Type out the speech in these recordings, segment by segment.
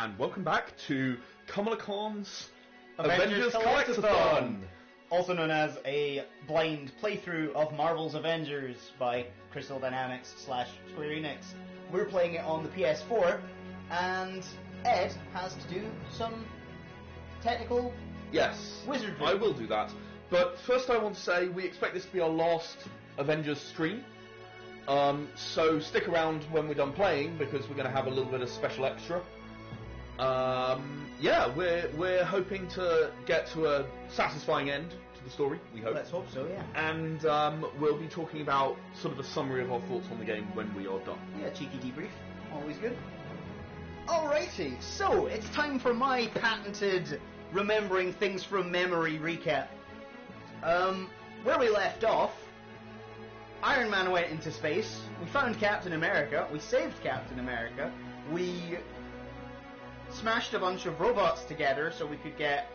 and welcome back to Kamala Khan's Avengers Collectathon! Also known as a blind playthrough of Marvel's Avengers by Crystal Dynamics / Square Enix. We're playing it on the PS4, and Ed has to do some technical wizardry. I will do that. But first I want to say we expect this to be our last Avengers stream. So stick around when we're done playing, because we're going to have a little bit of special extra. We're hoping to get to a satisfying end to the story, we hope. Let's hope so, yeah. And we'll be talking about sort of a summary of our thoughts on the game when we are done. Yeah, cheeky debrief. Always good. Alrighty, so it's time for my patented remembering things from memory recap. Where we left off, Iron Man went into space, we found Captain America, we saved Captain America, we smashed a bunch of robots together so we could get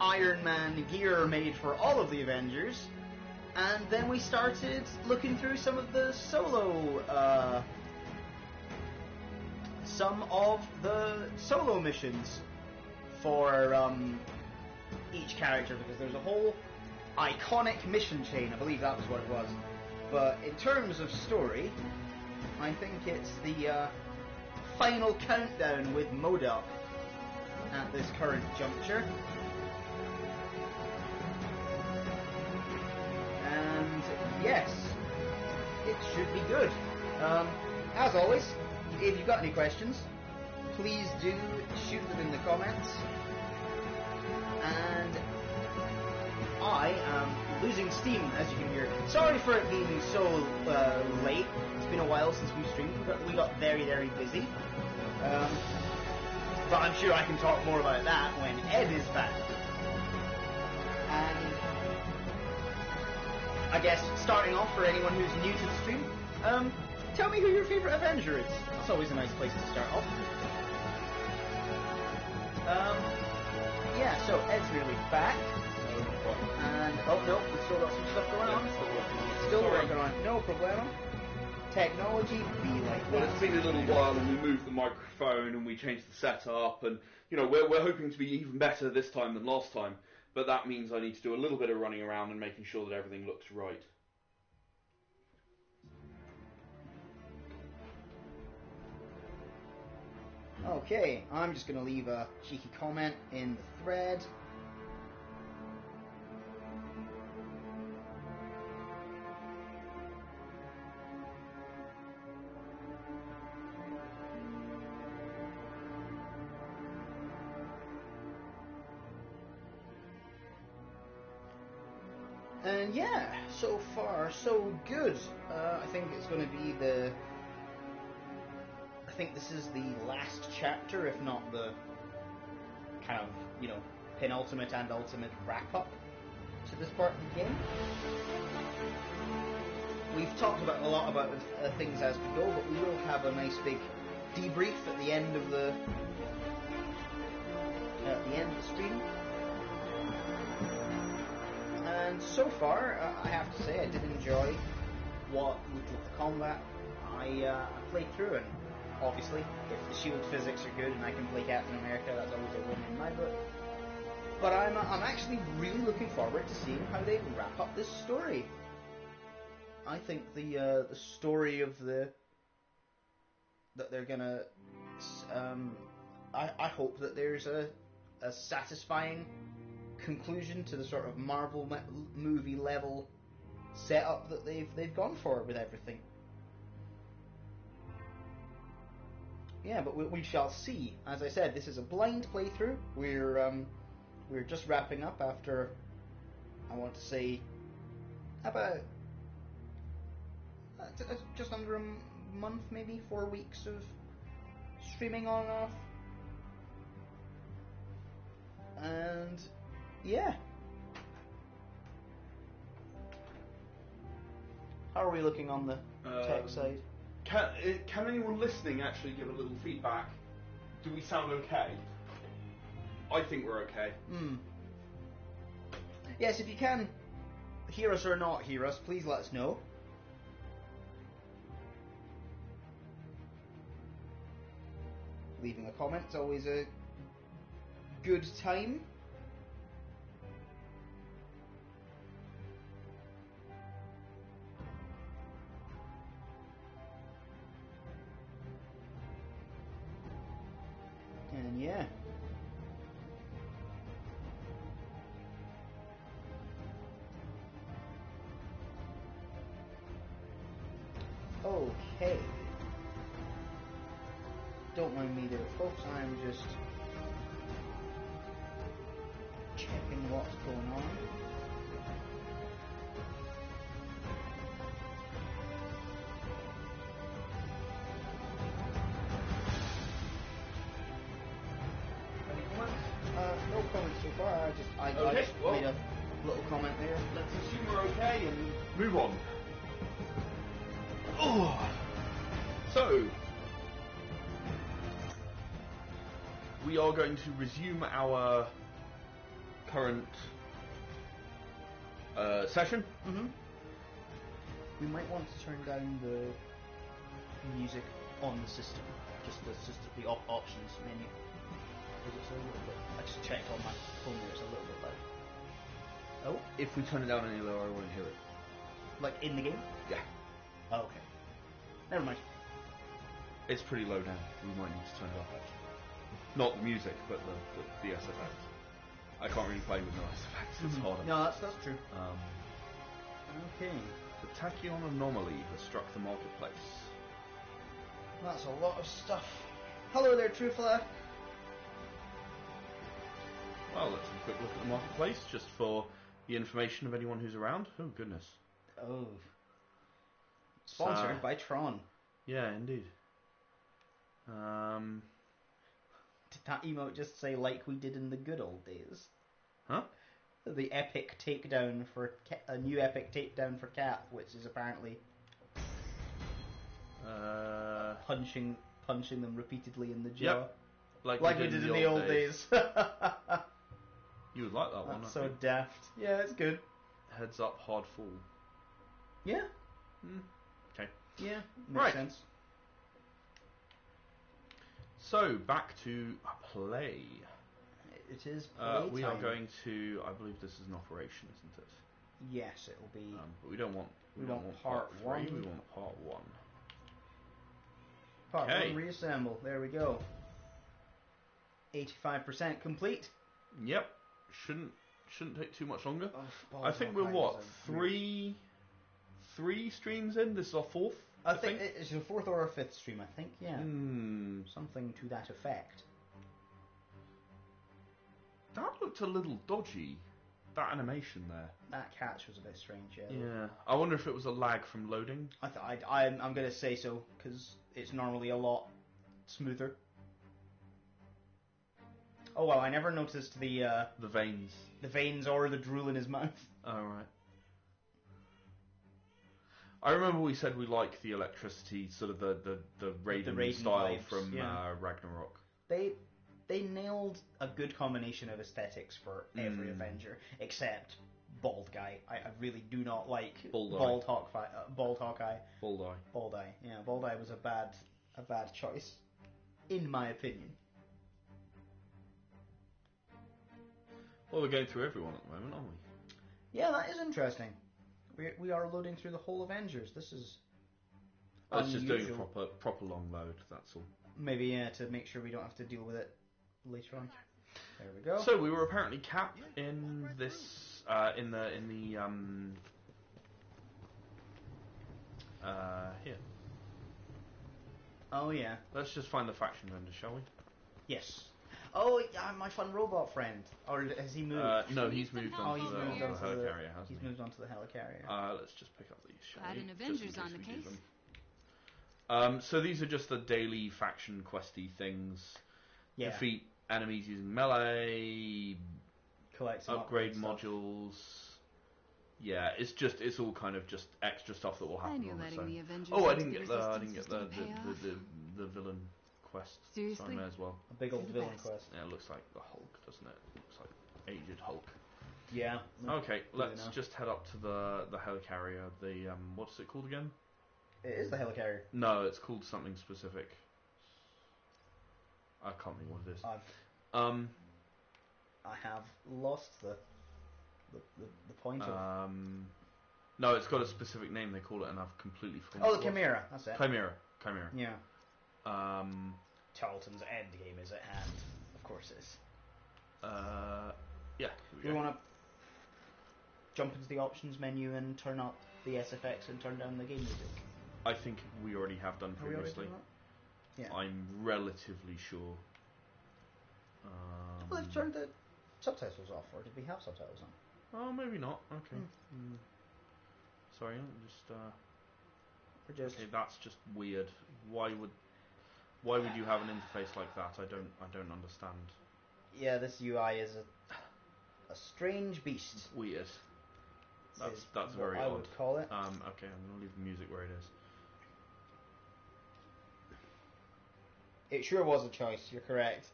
Iron Man gear made for all of the Avengers, and then we started looking through some of the solo missions for each character, because there's a whole iconic mission chain, I believe that was what it was. But in terms of story, I think it's the final countdown with MODOK at this current juncture. And yes, it should be good. As always, if you've got any questions, please do shoot them in the comments. And I am losing steam, as you can hear. Sorry for it being so late. It's been a while since we streamed. We got very, very busy. But I'm sure I can talk more about that when Ed is back. And I guess starting off, for anyone who's new to the stream, tell me who your favourite Avenger is. That's always a nice place to start off. So Ed's nearly back. And, oh no, we've still got some stuff going on. Still working on it. No problemo. Technology be like that. Well, it's been a little while, and we moved the microphone, and we changed the setup, and, you know, we're hoping to be even better this time than last time, but that means I need to do a little bit of running around and making sure that everything looks right. Okay, I'm just going to leave a cheeky comment in the thread. And yeah, so far so good. I think it's going to be I think this is the last chapter, if not the kind of, penultimate and ultimate wrap-up to this part of the game. We've talked about a lot about things as we go, but we will have a nice big debrief at the end of the stream. And so far, I have to say, I did enjoy what little of the combat I played through, and obviously, if the shield physics are good and I can play Captain America, that's always a win in my book. But I'm actually really looking forward to seeing how they wrap up this story. I think the story of that they're gonna, I hope that there's a satisfying conclusion to the sort of Marvel movie level setup that they've gone for with everything. Yeah, but we shall see. As I said, this is a blind playthrough. We're just wrapping up after, I want to say, about just under a month, maybe 4 weeks of streaming on and off. And yeah. How are we looking on the tech side? Can anyone listening actually give a little feedback? Do we sound okay? I think we're okay. Yes, if you can hear us or not hear us, please let us know. leaving a comment. It's always a good time. And yeah. Okay. Don't mind me there, folks. I'm just checking what's going on. Any comments? No comments so far. I just made a little comment there. Let's assume we're okay and move on. Oh. So, we are going to resume our current session. Mm-hmm. We might want to turn down the music on the system, just the options menu. Because it's a little bit. I just checked on my phone there; it's a little bit loud. Oh, If we turn it down any lower, I won't hear it. like in the game? Yeah. Oh, okay. Never mind. It's pretty low now. We might need to turn it up. Not the music, but the SFX. I can't really play with no SFX. It's harder. No, that's true. Okay. The tachyon anomaly has struck the marketplace. That's a lot of stuff. Hello there, Truefler. Well, let's have a quick look at the marketplace, just for the information of anyone who's around. Oh, goodness. Oh. Sponsored by Tron. Yeah, indeed. Did that emote just say like we did in the good old days? Huh? The epic takedown for a new epic takedown for Cap, which is apparently punching them repeatedly in the jaw. Yep. Like we did in the old days. You would like that one, That's I so think. daft. Yeah, it's good. Heads up, hard fall. Yeah. Okay. Yeah, makes Right. sense. So, back to play. It is We are playtime. going to... I believe this is an operation, isn't it? Yes, it'll be. But we don't want... We don't want part part 3, one. we want part 1. Part Okay. 1 reassemble. There we go. 85% complete. Yep. Shouldn't take too much longer. Oh, I think we're what? Three streams in? This is our 4th? I think it's your 4th or 5th stream, I think, yeah. Something to that effect. That looked a little dodgy. That animation there. That catch was a bit strange, yeah. Yeah. I wonder if it was a lag from loading. I'm going to say so, because it's normally a lot smoother. Oh wow, I never noticed the veins. The veins or the drool in his mouth. Oh, right. I remember we said we like the electricity, sort of the Raiden style vibes, from yeah. Ragnarok. They nailed a good combination of aesthetics for every Avenger, except Bald Guy. I really do not like Bald Hawkeye. Bald Eye. Yeah, Bald Eye was a bad choice, in my opinion. Well, we're going through everyone at the moment, aren't we? Yeah, that is interesting. We are loading through the whole Avengers. This is It's just doing proper long load, that's all. Maybe, yeah, to make sure we don't have to deal with it later on. There we go. So we were apparently Cap in this here. Oh yeah. Let's just find the faction vendor, shall we? Yes. Oh, yeah, my fun robot friend. Or has he moved? No, he's moved on to the helicarrier, hasn't he? He's moved on to the helicarrier. Let's just pick up these, shall Glad we? an Avengers on the case. So these are just the daily faction questy things. Yeah. Defeat enemies using melee, Collect some upgrade stuff. modules. Yeah, it's all kind of just extra stuff that will happen And you're on letting its own. the Avengers Oh, I into didn't the get the Resistance pay off? the villain quest. Seriously? So I may as well. A big old The villain best. quest. Yeah, it looks like the Hulk, doesn't it? It looks like aged Hulk. Yeah. Okay, let's enough. just head up to the helicarrier. The what's it called again? It is the helicarrier. No, it's called something specific. I can't think what it is. I have lost the point of. No, it's got a specific name. They call it, and I've completely forgotten. Oh, what the it was. Chimera. That's it. Chimera. Yeah. Um. Tarleton's end game is at hand. Of course it is. Yeah. Do we want to jump into the options menu and turn up the SFX and turn down the game music? I think we already have done Are we already previously. doing that? Yeah. I'm relatively sure. Well, they've turned the subtitles off, or did we have subtitles on? Oh, maybe not. Okay. Sorry, I'm just. Okay, that's just weird. Why would you have an interface like that? I don't understand. Yeah, this UI is a strange beast. Weird. That's what very I odd. would call it. Okay, I'm gonna leave the music where it is. It sure was a choice. You're correct.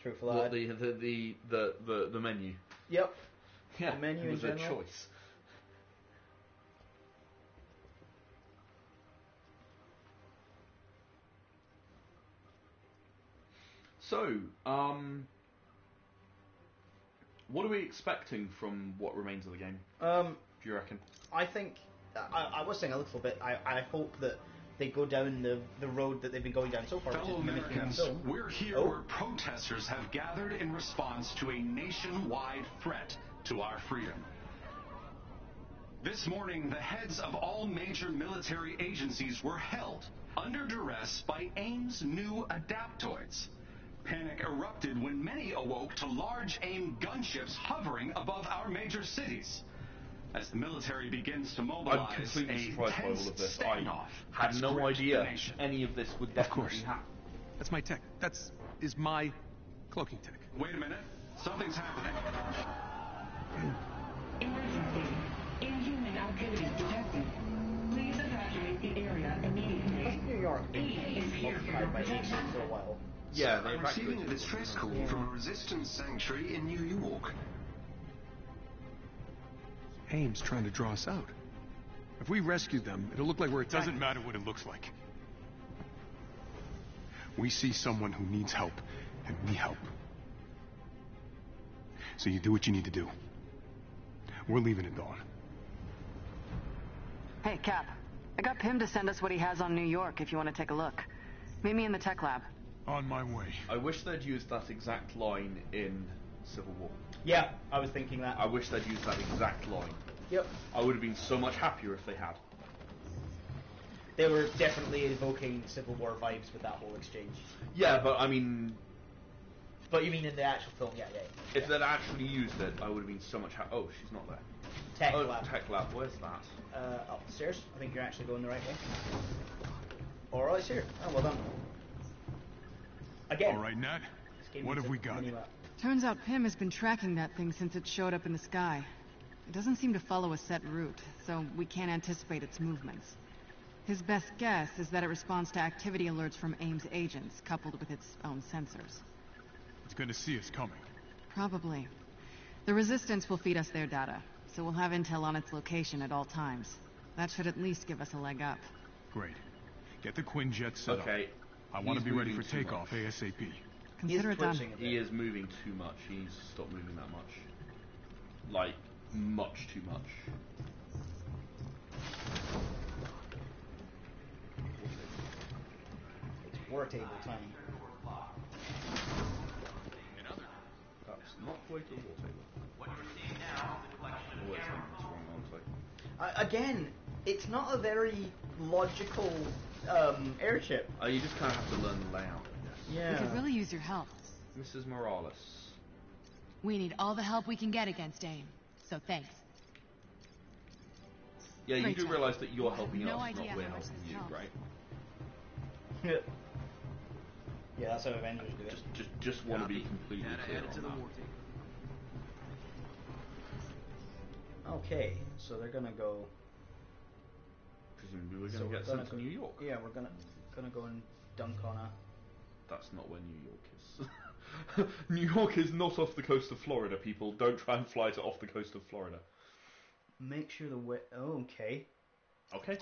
Truthful What, ad. the menu? Yep. Yeah, The menu it was in a general. choice. So, what are we expecting from what remains of the game? Do you reckon? I think I was saying a little bit. I hope that they go down the road that they've been going down so far, which Fellow is mimicking a Americans, film. we're here where protesters have gathered in response to a nationwide threat to our freedom. This morning, the heads of all major military agencies were held under duress by AIM's new Adaptoids. Panic erupted when many awoke to large AIM gunships hovering above our major cities. As the military begins to mobilize, I'm completely surprised by all of this. I has had no gripped the idea nation. any of this would Of definitely course. happen. That's my tech. Is my cloaking tech. Wait a minute. Something's happening. Emergency. Inhuman activity detected. Please evacuate the area immediately. Hasn't New York been AIM is here for your occupied by AIM protection. for a while? Yeah, they I'm receiving a evacuated. distress call from a resistance sanctuary in New York. AIM's trying to draw us out. If we rescue them, it'll look like we're attacking. Doesn't matter what it looks like. We see someone who needs help, and we help. So you do what you need to do. We're leaving at dawn. Hey, Cap. I got Pim to send us what he has on New York if you want to take a look. Meet me in the tech lab. On my way. I wish they'd used that exact line in Civil War. Yeah, I was thinking that. I wish they'd used that exact line. Yep. I would have been so much happier if they had. They were definitely evoking Civil War vibes with that whole exchange. Yeah, but I mean, But you mean in the actual film? Yeah. if they'd actually used it, I would have been so much happier. Oh, she's not there. Tech Oh, lab. Tech Lab, where's that? Up the stairs. I think you're actually going the right way. Alright, it's here. Oh, well done. Again. All right, Nat. this game What needs have a we got? mini-map. Turns out Pim has been tracking that thing since it showed up in the sky. It doesn't seem to follow a set route, so we can't anticipate its movements. His best guess is that it responds to activity alerts from AIM's agents, coupled with its own sensors. It's gonna see us coming. Probably. The Resistance will feed us their data, so we'll have intel on its location at all times. That should at least give us a leg up. Great. Get the Quinjet set up. Okay. I want to he's be ready for moving too takeoff much. ASAP. Consider it done. twitching a bit. He is moving too much. He needs to stop moving that much. Like, much too much. It's war table time. That's not quite a war table. What you're seeing now is a collection of it's wrong one, so. Again, it's not a very logical airship. You just kind of have to learn the layout, I guess. Yeah. We could really use your help. Mrs. Morales. We need all the help we can get against AIM. So thanks. Yeah, you Great do job. realise that you're helping No us, idea not we're how much helping this you, helps. right? Yeah, that's how Avengers do it. Just want to be completely clear on that. Okay, so they're gonna go. Presumably we're So going to we're get gonna sent to go- New York. Yeah, we're gonna go and dunk on a. That's not where New York is. New York is not off the coast of Florida, people. Don't try and fly to off the coast of Florida. Make sure the way. Oh, okay. Okay.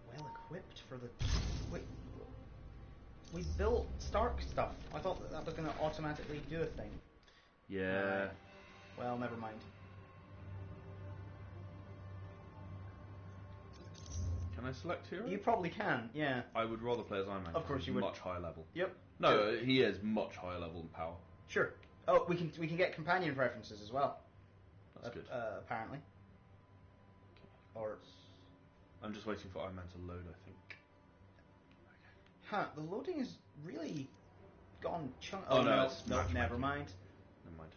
Well equipped for the. Wait. We built Stark stuff. I thought that was going to automatically do a thing. Yeah. Well, never mind. Can I select hero? You probably can, yeah. I would rather play as Iron Man. Of course you would. Much higher level. Yep. No, he is much higher level in power. Sure. Oh, we can get companion preferences as well. That's good. Apparently. Or. I'm just waiting for Iron Man to load, I think. Huh, the loading is really gone chunk. Oh, no, it's no, matchmaking. never mind. Never mind.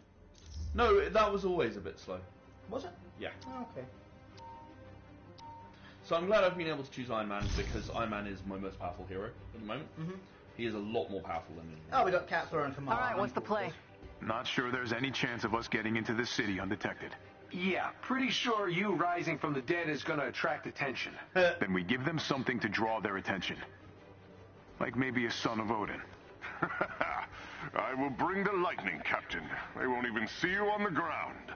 No, that was always a bit slow. Was it? Yeah. Oh, okay. So I'm glad I've been able to choose Iron Man because Iron Man is my most powerful hero at the moment. Mm-hmm. He is a lot more powerful than me. Oh, we got Cat Thrower and Kamala. Alright, what's the play? Not sure there's any chance of us getting into this city undetected. Yeah, pretty sure you rising from the dead is gonna attract attention. Then we give them something to draw their attention. Like maybe a son of Odin. I will bring the lightning, Captain. They won't even see you on the ground.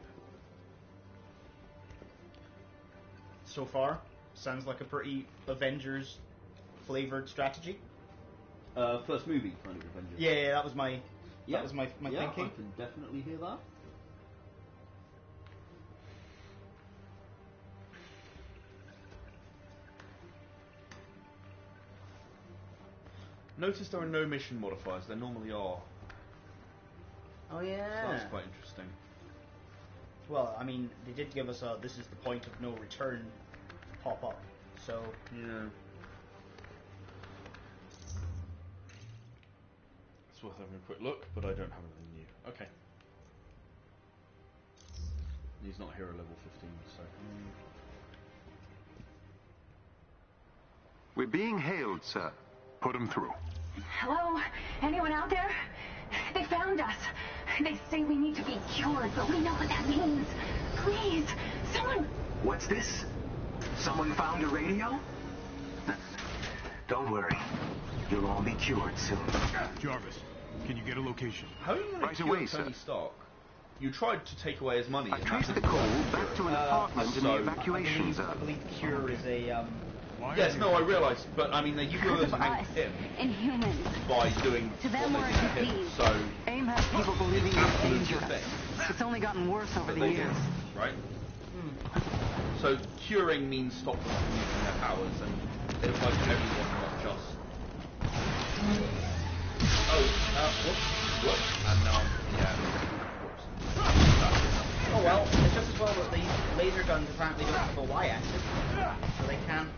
So far, sounds like a pretty Avengers flavored strategy. First movie kind of Avengers. Yeah, that was my thinking. I can definitely hear that. Notice there are no mission modifiers. There normally are. Oh yeah. So that's quite interesting. Well, I mean, they did give us a "this is the point of no return" pop up. So yeah. It's worth having a quick look, but I don't have anything new. Okay. He's not hero level 15, so. We're being hailed, sir. Put him through. Hello? Anyone out there? They found us. They say we need to be cured, but we know what that means. Please, someone... What's this? Someone found a radio? Don't worry. You'll all be cured soon. Jarvis, can you get a location? How are you going Right to away, cure Tony sir. Stark? You tried to take away his money. I traced the call back to an apartment in the I evacuation believe zone. Cure is a Yes, no, I realise, but I mean, they Because cured of Hank us, Pym Inhumans. by doing To them what we're they did to him. disease. So AIM has people believing it's you're absolutely a dangerous. thing. It's only gotten worse over But the they years. did, right? So curing means stop them from using their powers, and it applies to everyone, not just. Whoops, and now, whoops. Oh well, it's just as well that these laser guns apparently don't have a Y-axis, so they can't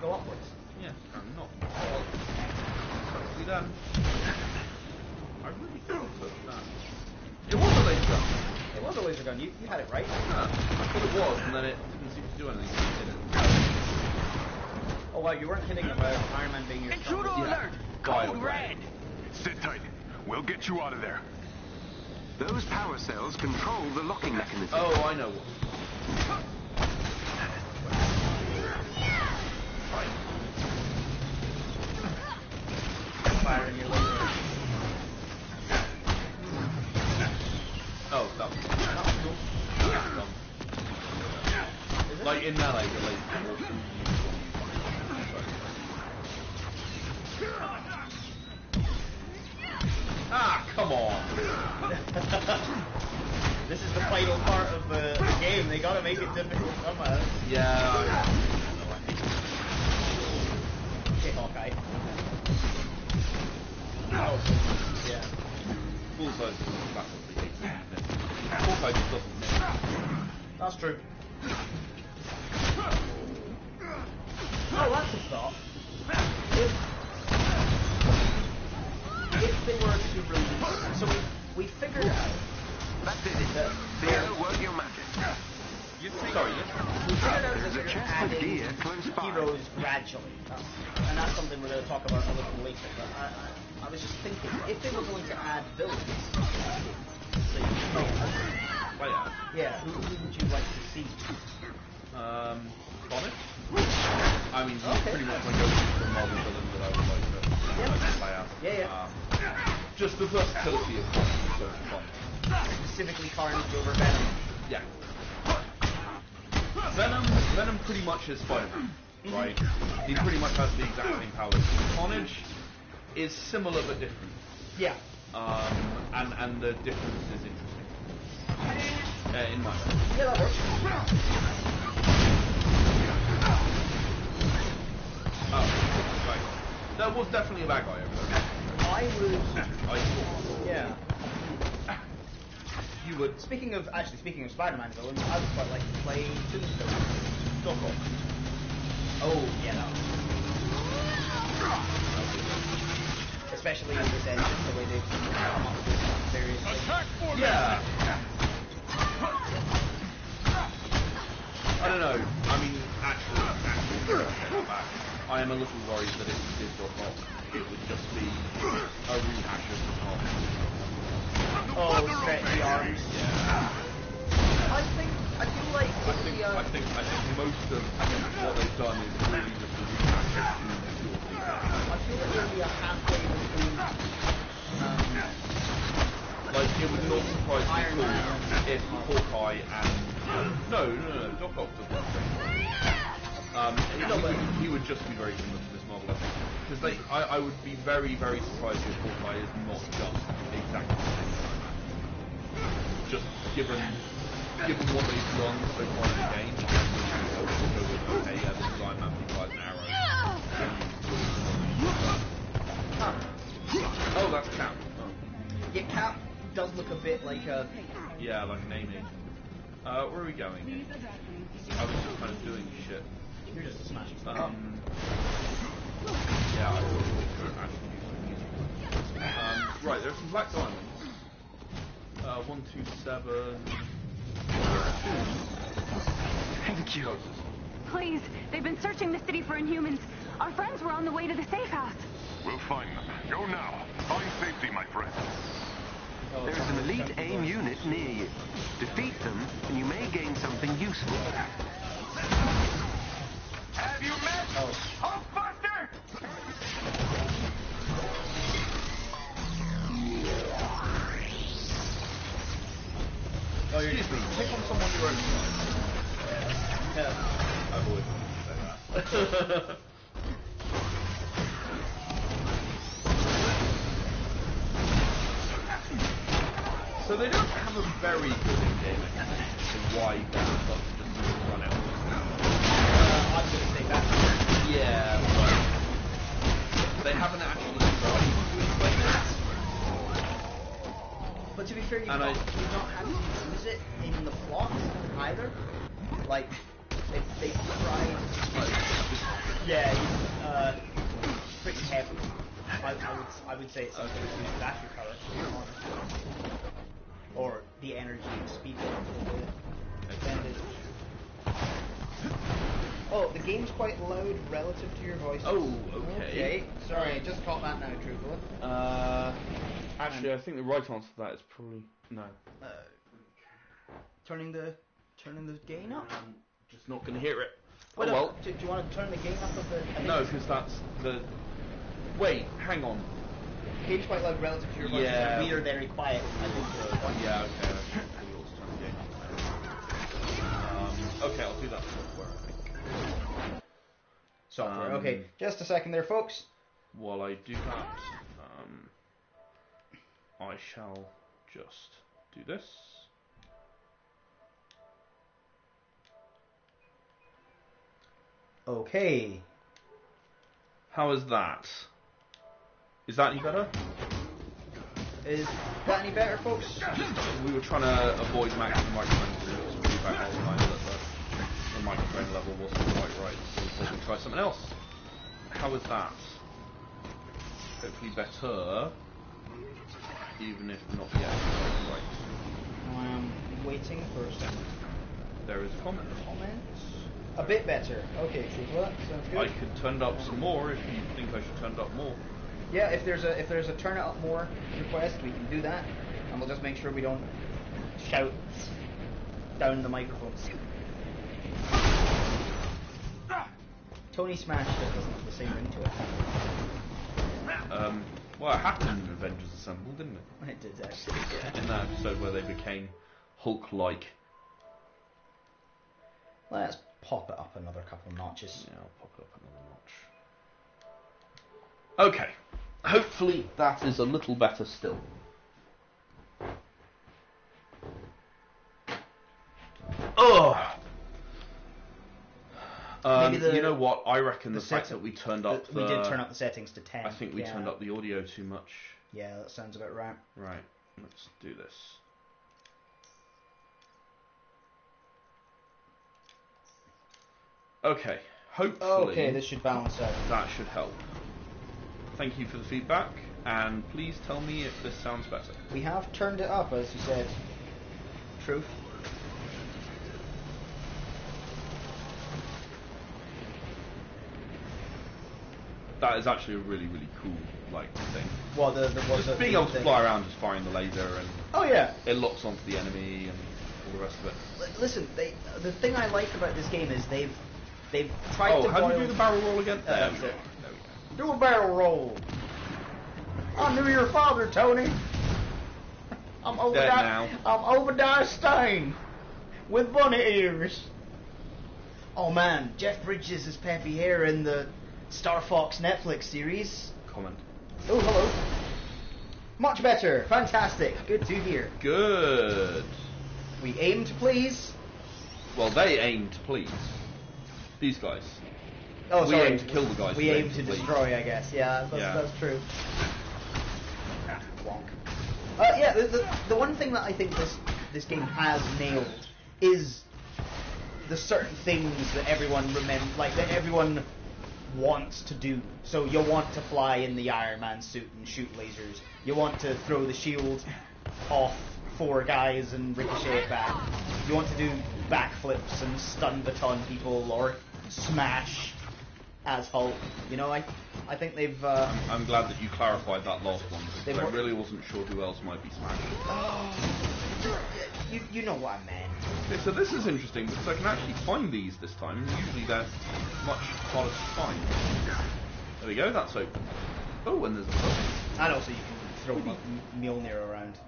go upwards. Yeah, I'm not. Perfectly done. I really thought that. It was a laser gun. It was a laser gun. You had it right. I thought it was, and then it didn't seem to do anything. It didn't. Oh wow, you weren't kidding about Iron Man being your Intruder alert! Code red! Sit tight. We'll get you out of there. Those power cells control the locking mechanism. Oh, I know what. Right. Fire in your laser. Oh, that was cool. Like in melee, the laser. Ah, come on! This is the final part of the game. They gotta make it difficult somehow. Yeah. Okay, Hawkeye. Oh, yeah. Also, that's what we hate. Hawkeye just doesn't miss. That's true. Oh, that's a thought. If they were to release, so we figured out. That's it. There, work your magic. Sorry. We figured out that There's a we're chest with adding gear close by. heroes gradually, and that's something we're going to talk about a little later. But I was just thinking, if they were going to add villains, yeah, who would you like to see? Comic? I mean, he's pretty much my go-to for Marvel villain that I would like to play out. Yeah. Just the versatility of Comic is so fun. Specifically Carnage over Venom. Yeah. Venom pretty much is Spider-Man, right? He pretty much has the exact same powers. Carnage is similar but different. Yeah. And the difference is interesting. In my opinion. Yeah, that works. Oh, right. There was definitely a bad guy over there. I would. I thought. Yeah. You would. Speaking of Spider-Man villains, I would quite like to play Tombstone. Doc Ock. Oh, yeah, that was. Especially in this engine, the way they've come up with various things. Yeah. I don't know. I mean, actually, I am a little worried that if we did Doc Ock, it would just be a rehash of the past. Oh, stretchy arms. Yeah. I feel like I think most of what they've done is really just a rehash of two or three. I feel like there'll be a halfway between. Like, it would not surprise me Iron Man if Hawkeye and no, Doc Ock does that thing. He would just be very similar to this Marvel, I think. Because I would be very, very surprised if Hawkeye is not just exactly the same. Just given what they've done so far in the game, okay, yeah, this is Iron Man, he fires an arrow. Oh, that's Cap. Oh. Yeah, Cap does look a bit like a... Yeah, like an Amy. Where are we going? I was just kind of doing shit. You're just a smashing stuff. Yeah, I thought we could actually do some music. Right, there's some black diamonds. 127... Thank you. Please, they've been searching the city for Inhumans. Our friends were on the way to the safe house. We'll find them. Go now. Find safety, my friend. There's an elite AIM unit near you. Defeat them, and you may gain something useful. Have you met Hulkbuster? Oh, excuse me. Pick on someone you won't. Yeah. I've always wanted to say that. So they don't have a very good in-game explanation for why Venom doesn't just run out. I'm going to say that. Yeah, but they haven't actually tried to explain it. But to be fair, you've not had to use it in the plot either. Like, they tried. Yeah, pretty heavily. I would say it's something to do with battery power, to be honest. Or the energy and speed of the extended. Oh, the game's quite loud relative to your voice. Oh, okay. Sorry, I just caught that now, truthfully. Actually, I think the right answer to that is probably no. Turning the gain up. Just not going to hear it. Well, do you want to turn the gain up of the? No, because that's the. Wait, hang on. The game's quite loud relative to your voice. Yeah. We are very quiet. Yeah, okay. Okay, I'll do that software, I think. Software, okay. Just a second there, folks. While I do that, I shall just do this. Okay. How is that? Is that any better? Is that any better, folks? We were trying to avoid maximum microphone feedback all the time, but the microphone level wasn't quite right, so we thought we'd try something else. How is that? Hopefully better, even if not yet quite right. I'm waiting for a second. There is a comment. A bit better. Okay, Trooper, sounds good. I could turn it up some more if you think I should turn it up more. Yeah, if there's a turn it up more request, we can do that, and we'll just make sure we don't shout down the microphones. Tony smashed it, doesn't have the same ring to it. Well, it happened in Avengers Assemble, didn't it? It did actually. Yeah. In that episode where they became Hulk-like. Let's pop it up another couple notches. Yeah, I'll pop it up another notch. Okay. hopefully that is a little better still. Oh! You know what? I reckon the fact that we turned up we did turn up the settings to 10. I think we turned up the audio too much. Yeah, that sounds about right. Right, let's do this. Okay, hopefully... Okay, this should balance out. That should help. Thank you for the feedback, and please tell me if this sounds better. We have turned it up, as you said. Truth. That is actually a really, really cool, thing. Well, just being able to fly around, just firing the laser, and it locks onto the enemy, and all the rest of it. Listen, the thing I like about this game is they've tried to. Oh, how do you do the barrel roll again? There we go. Do a barrel roll. I knew your father, Tony. I'm Obadiah Stane with bunny ears. Oh man, Jeff Bridges' is peppy hair in the Star Fox Netflix series. Comment. Oh, hello. Much better. Fantastic. Good to hear. Good. We aim to please. Well, they aim to please. These guys. Oh, we aim to kill the guys. We aim to destroy, I guess. Yeah, that's true. Yeah, the one thing that I think this game has nailed is the certain things that everyone that everyone wants to do. So you want to fly in the Iron Man suit and shoot lasers. You want to throw the shield off 4 guys and ricochet it back. You want to do backflips and stun baton people or smash as Hulk. You know, I think they've... I'm glad that you clarified that last one, because I really wasn't sure who else might be smashed. You know what I meant. Okay, so this is interesting, because I can actually find these this time. Usually they're much harder to find. There we go, that's open. Oh, and there's a book. And also you can throw Mjolnir around.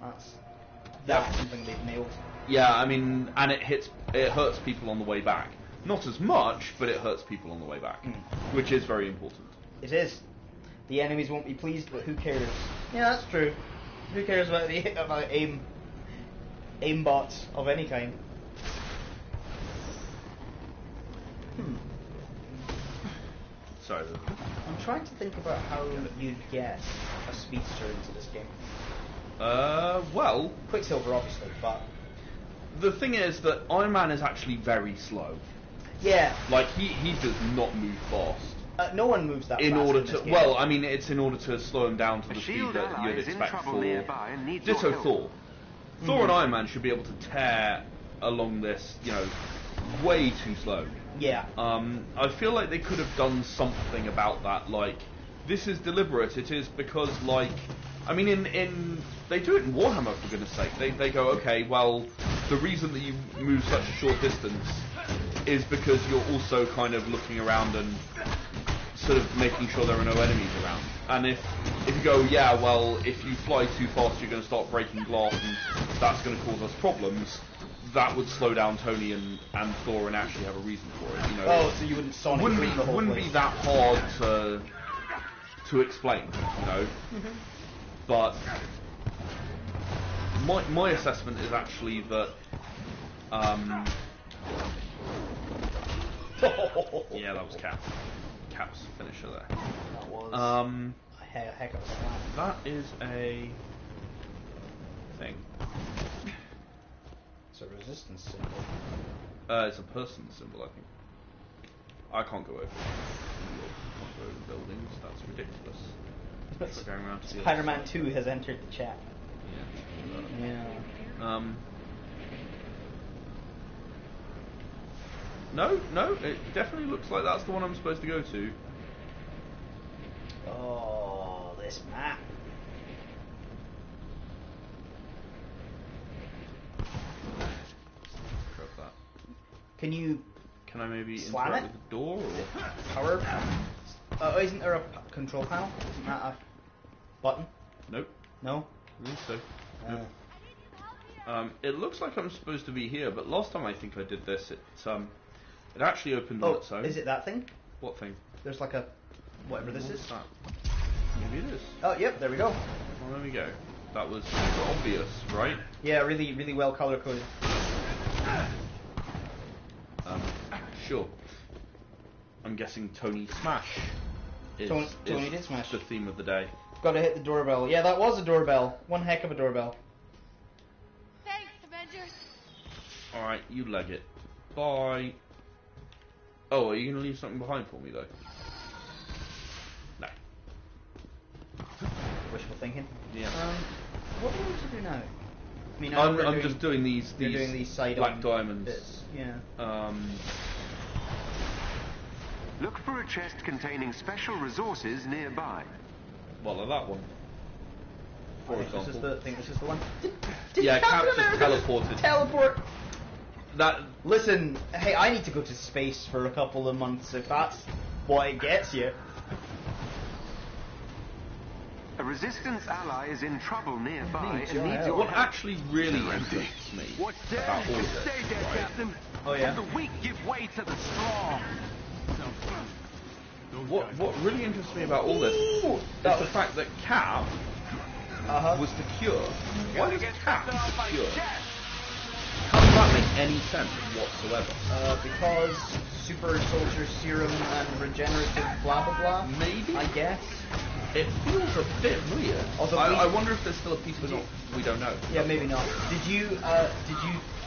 That's something they've nailed. Yeah, I mean, and it hurts people on the way back. Not as much, but it hurts people on the way back, which is very important. It is. The enemies won't be pleased, but who cares? Yeah, that's true. Who cares about aim bots of any kind? Sorry. I'm trying to think about how you'd get a speedster into this game. Well, Quicksilver, obviously, but the thing is that Iron Man is actually very slow. Yeah. Like he does not move fast. No one moves that fast. Well, I mean, it's in order to slow him down to the speed that you'd expect for. Ditto Thor. Thor and Iron Man should be able to tear along this, way too slow. Yeah. I feel like they could have done something about that. Like, this is deliberate. It is because, I mean, in they do it in Warhammer, for goodness sake. They go, okay, well, the reason that you move such a short distance is because you're also kind of looking around and sort of making sure there are no enemies around. And if you go, yeah, well, if you fly too fast, you're going to start breaking glass, and that's going to cause us problems. That would slow down Tony and Thor and actually have a reason for it. Oh, so you wouldn't sonic through the whole wouldn't place. be that hard to explain, But my assessment is actually that yeah, that was Cap's finisher there. That was a heck of a slam. That is a thing. It's a resistance symbol. It's a person symbol, I think. I can't go over. Can't go over buildings. That's ridiculous. We're going around to Spider-Man 2 has entered the chat. Yeah. No, it definitely looks like that's the one I'm supposed to go to. Oh, this map. Grab that. Can I maybe slam interact it? with the door? Or? Power? Isn't there a control panel? Isn't that a button? Nope. No? I think so. Nope. It looks like I'm supposed to be here, but last time I think I did this, it actually opened on its own. Is it that thing? What thing? There's like a whatever this is. That? Maybe it is. Oh, yep, there we go. Well, there we go. That was obvious, right? Yeah, really, really well color coded. Sure. I'm guessing Tony Smash is, Tony did smash. The theme of the day. Gotta hit the doorbell. Yeah, that was a doorbell. One heck of a doorbell. Thanks, Avengers. Alright, you leg it. Bye. Oh, are you going to leave something behind for me, though? No. Wishful thinking. Yeah. What do we need to do now? I mean, I'm just doing these side black diamonds. Bits. Yeah. Look for a chest containing special resources nearby. Well, like that one. For example. I think this is the one. Yeah, Cap just teleported. Teleport. That. Listen, hey, I need to go to space for a couple of months if that's what it gets you. A resistance ally is in trouble nearby and needs your what help. actually really interests me What's about dead? all of this, Stay dead, right? Captain. Oh yeah. And the weak give way to the strong. What really interests me about all this is the fact that Cap was the cure. Why was Cap the cure? How does that make any sense whatsoever? Because super soldier serum and regenerative blah blah blah. Maybe? I guess. It feels a bit weird. Although I wonder if there's still a piece of it we don't know. Yeah, maybe not. Did you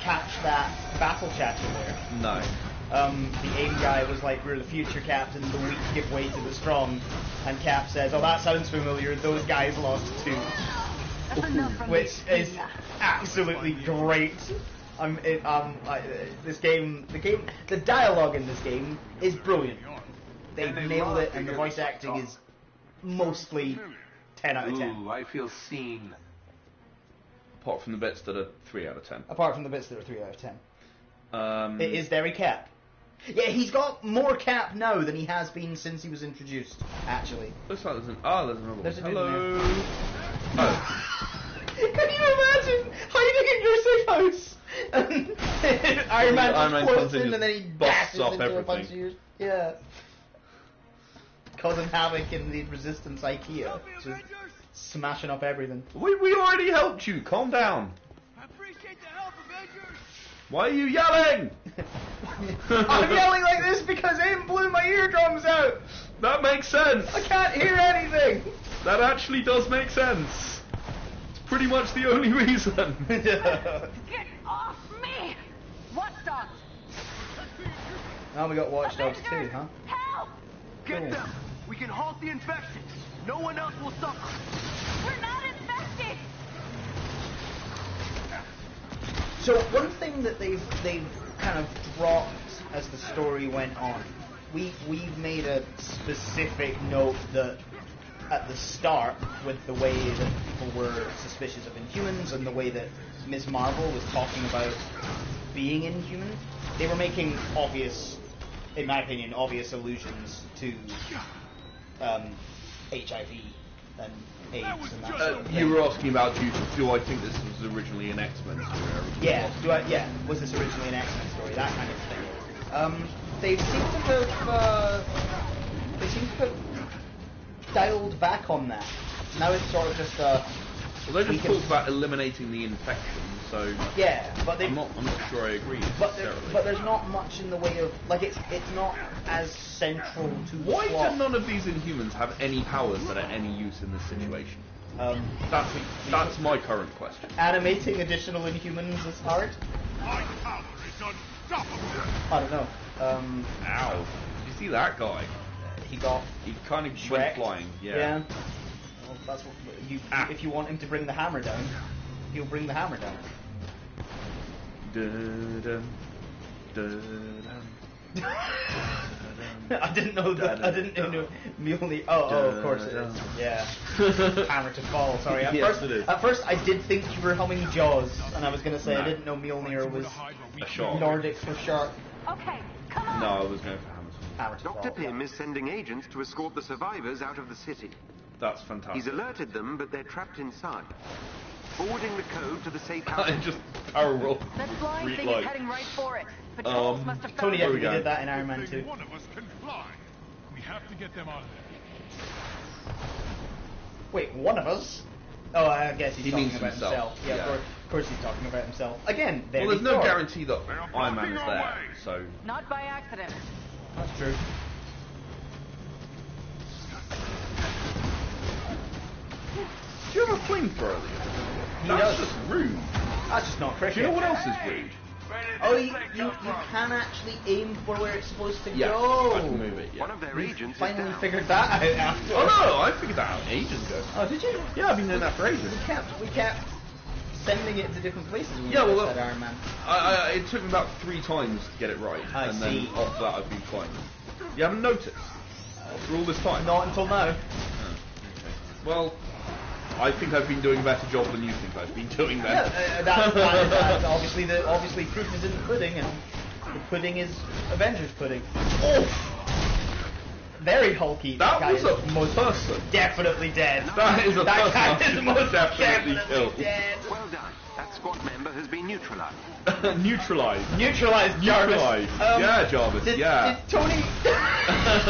catch that battle chat in there? No. The AIM guy was like, "We're the future, Captain. The weak give way to the strong." And Cap says, "Oh, that sounds familiar. Those guys lost too." That's enough from Which is absolutely great. The dialogue in this game is brilliant. They've nailed it, and the voice acting is mostly 10 out of 10. Ooh, I feel seen. Apart from the bits that are 3 out of 10. Apart from the bits that are 3 out of 10. It is very Cap. Yeah, he's got more Cap now than he has been since he was introduced, actually. Looks like there's another one. There's a dude Hello. in there. Can you imagine hiding in your safe house? And Iron Man just floats in and then he dashes up into everything. a bunch of yours. Yeah. Causing havoc in the Resistance IKEA. Just smashing up everything. We already helped you. Calm down. I appreciate the help, Avengers. Why are you yelling? I'm yelling like this because AIM blew my eardrums out. That makes sense. I can't hear anything. That actually does make sense. It's pretty much the only reason. Get off me! Watchdogs! Now we got Watchdogs too, huh? Help! Get Cool. them. We can halt the infection. No one else will suffer. We're not infected! So one thing that they've kind of dropped as the story went on, we've made a specific note that at the start, with the way that people were suspicious of Inhumans and the way that Ms. Marvel was talking about being Inhuman, they were making obvious, in my opinion, obvious allusions to HIV and AIDS and that sort of thing. You were asking about do I think this was originally an X-Men story? Yeah, was this originally an X-Men story? That kind of thing. They seem to have dialed back on that. Now it's sort of just Well, they just talked about eliminating the infection, so yeah, but I'm not sure I agree but necessarily. there's not much in the way of it's not as central to the Why plot. do none of these Inhumans have any powers that are any use in this situation? That's my current question. Animating additional Inhumans is hard. My power is unstoppable. I don't know. Ow! Did you see that guy? He kind of Shrek. went flying. Yeah. Well, that's what if you want him to bring the hammer down, he'll bring the hammer down. Dun, dun, dun, I didn't know that. I didn't know Mjolnir. Oh, of course it is. Yeah. Hammer to fall. Sorry. At first, I did think you were humming Jaws, and I was going to say I didn't know Mjolnir was a shark. Nordic for shark. Okay, come on! No, I was going for Hammer to Dr. fall. Pym is sending agents to escort the survivors out of the city. That's fantastic. He's alerted them, but they're trapped inside. Forwarding the code to the safe house. Just power roll. That flying Green thing light. is heading right for it. Patrols must have found Tony it. definitely did that in Iron Man 2. One of us can fly. We have to get them out of Wait, one of us? Oh, I guess he's talking means about himself. Yeah, yeah. Of course he's talking about himself. Again, there Well, there's no Thor. guarantee that Iron Man is there, so... Not by accident. That's true. Do you have a flamethrower? That's just rude. That's just not cricket. Do you know what else is rude? Oh, you can actually aim for where it's supposed to Yeah, go. I can move it, yeah. One of their agents is Finally down. figured that out after. Oh no, I figured that out ages ago. Oh, did you? Yeah, I've been doing that for ages. We kept sending it to different places when Yeah, we well, said Iron Man. It took me about 3 times to get it right, I and see. then after that I've been fine. You haven't noticed? After all this time? Not until now. Oh, okay. Well, I think I've been doing a better job than you think I've been doing then. Yeah, that's obviously proof is in the pudding, and the pudding is Avengers pudding. Oh! Very hulky. That guy was is a person. definitely dead. That is a that person guy I is should most definitely kill. dead. Well done. That squad member has been neutralized. Neutralized. Neutralized Jarvis. Neutralized. Yeah, Jarvis. Did Oh, Tony? It's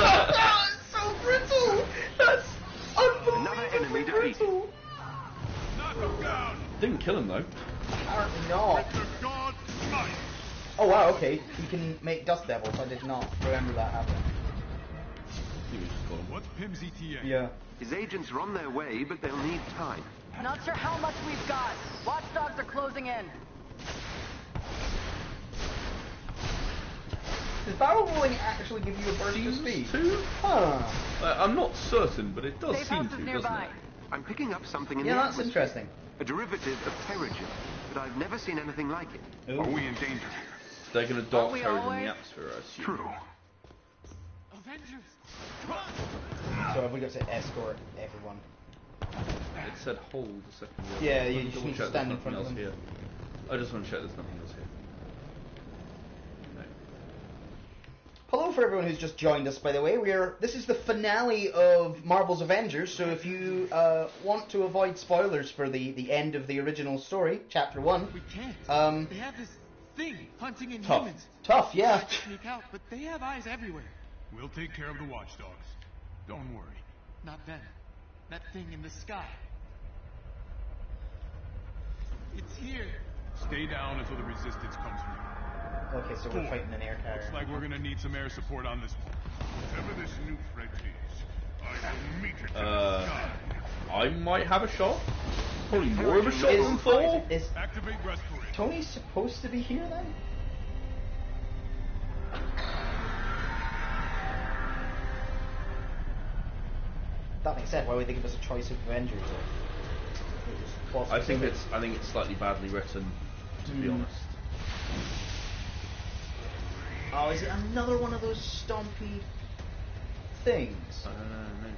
so brittle. That's Another enemy unbelievably defeated. brittle. Didn't kill him though. Apparently not. Oh wow, okay. He can make dust devils. I did not remember that happening. What's PIM's ETA? Yeah. His agents are on their way, but they'll need time. Not sure how much we've got. Watchdogs are closing in. Does barrel rolling actually give you a burst of speed? Too? Huh. I'm not certain, but it does Safe seem house to, is doesn't nearby. it? I'm picking up something in Yeah, the that's atmosphere. interesting. A derivative of Terrigen, but I've never seen anything like it. Ooh. Are we in danger here? They're going to dark we terror in always? the atmosphere, I assume. True. Avengers! So have we got to escort everyone? It said hold a second ago. Yeah, Let you me just double need to check stand there's in front of nothing else them. here. I just want to check there's nothing else here. No. Hello for everyone who's just joined us, by the way. This is the finale of Marvel's Avengers, so if you want to avoid spoilers for the end of the original story, Chapter 1... We can't. They have this thing hunting in Tough. humans. Tough, yeah. We have to sneak out, but they have eyes everywhere. We'll take care of the watchdogs. Don't worry. Not them. That thing in the sky. It's here. Stay down until the resistance comes through. Okay, so we're fighting an air carrier. Looks like we're gonna need some air support on this one. Whatever this new threat is, I will meet it in the sky. I might have a shot. Probably more of a shot than Thor. Is Activate respiration. Tony supposed to be here then? That makes sense. Why would they give us a choice of Avengers? I think it's slightly badly written, to be honest. Oh, is it another one of those stompy things? I don't know, maybe.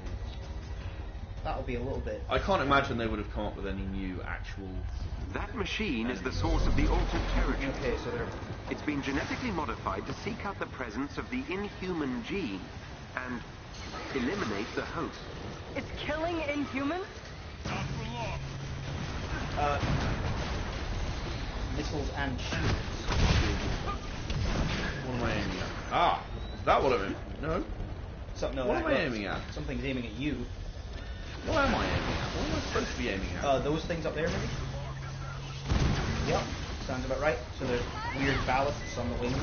That'll be a little bit. I can't imagine they would have come up with any new actual... That machine is the source of the altered territory. Okay, so they're... It's been genetically modified to seek out the presence of the inhuman gene and eliminate the host. It's killing Inhumans? Not for long. Missiles and shields. What am I aiming at? Ah! Is that what I mean? No. No, What am I aiming at? Something's aiming at you. What am I aiming at? What am I supposed to be aiming at? Those things up there, maybe? Yep, sounds about right. So there's weird ballasts on the wings.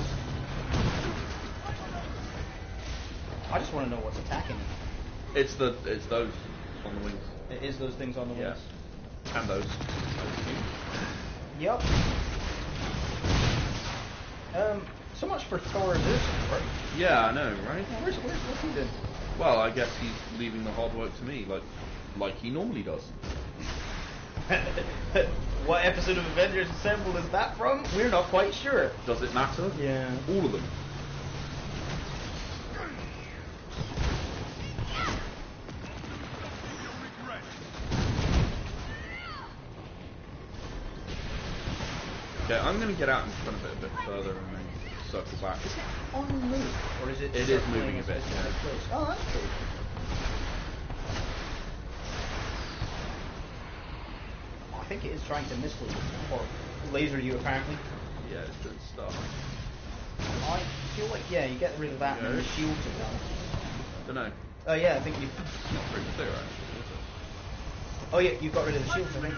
I just want to know what's attacking me. It's those on the wings. It is those things on the wings. And those. Yep. So much for Thor and this part. Yeah, I know, right? Yeah, what's he doing? Well, I guess he's leaving the hard work to me, like he normally does. What episode of Avengers Assemble is that from? We're not quite sure. Does it matter? Yeah. All of them. Okay, I'm going to get out in front of it a bit further and then circle back. Is it on the move? Or is it... It is moving a bit, yeah. Oh, that's cool. I think it is trying to missile you, or laser you apparently. Yeah, it's doing stuff. I feel like, yeah, you get rid of that and then the shields are gone. Don't know. Oh yeah, I think you... It's not very clear actually, is it? Oh yeah, you got rid of the shields, I think.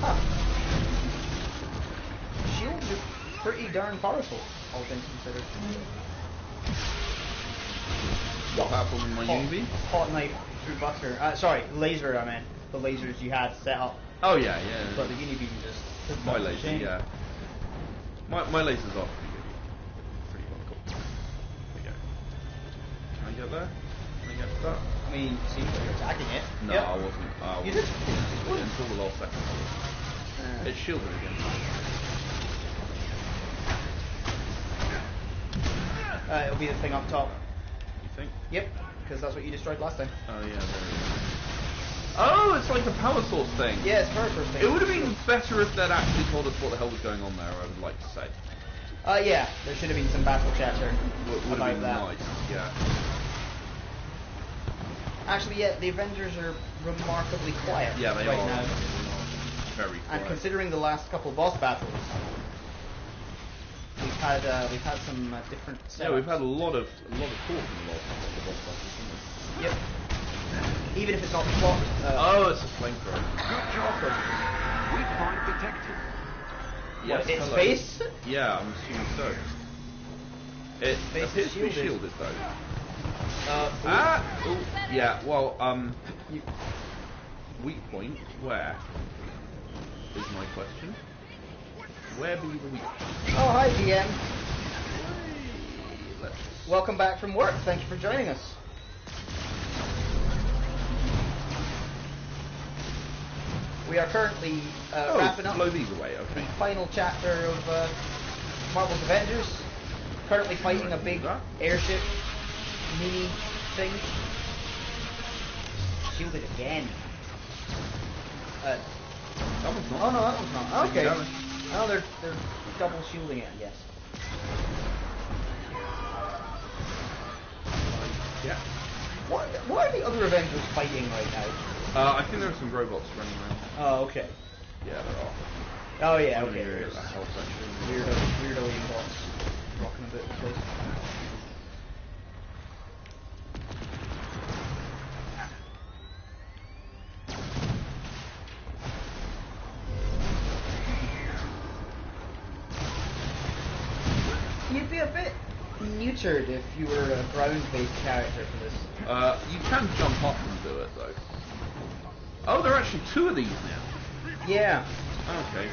Huh. Shields are pretty darn powerful, all things considered. What happened with my UV? Hot knife through butter. Sorry, laser I meant. The lasers you had set up. Oh yeah. But the unibeam just... My laser, yeah. My lasers are pretty well cool. There we go. Can I get there? Can I get to that? I mean, it seems like you're attacking it. No, yep. I wasn't. You did? Until the last second. It's shielded again. It'll be the thing up top. You think? Yep, because that's what you destroyed last time. Oh yeah, there it is. Oh, it's like the power source thing. Yeah, it's power source thing. It would have been better if they'd actually told us what the hell was going on there, I would like to say. Yeah, there should have been some battle chatter Would have been that. nice, yeah. Actually, yeah, the Avengers are remarkably quiet Yeah, they right are. now. Very quiet. And considering the last couple boss battles, we've had some different setups. Yeah, we've had a lot of talk in the last couple of boss battles, haven't we? Yep. Even if it's not plot. Oh, it's a flamethrower. Good job. Weak point detected. Yes, its hello. face? Yeah, I'm assuming so. It appears to be shielded though. Ooh, yeah, well, weak point, where? Is my question. Where be the weak point? Oh, hi, DM. Let's... Welcome back from work. Thank you for joining us. We are currently wrapping up blow these away, okay. the final chapter of Marvel's Avengers. Currently fighting a big airship mini thing. Shielded again. That one's not. Oh no, that one's not. Okay. Damage. Oh, they're double shielding it, yes. Yeah. What are the other Avengers fighting right now? I think there are some robots running around. Oh, okay. Yeah, there are. Oh yeah, okay. There's a health section. Weirdo bots rocking a bit of place. You'd be a bit neutered if you were a ground-based character for this. You can jump up and do it though. Oh, there are actually two of these now. Yeah. Okay.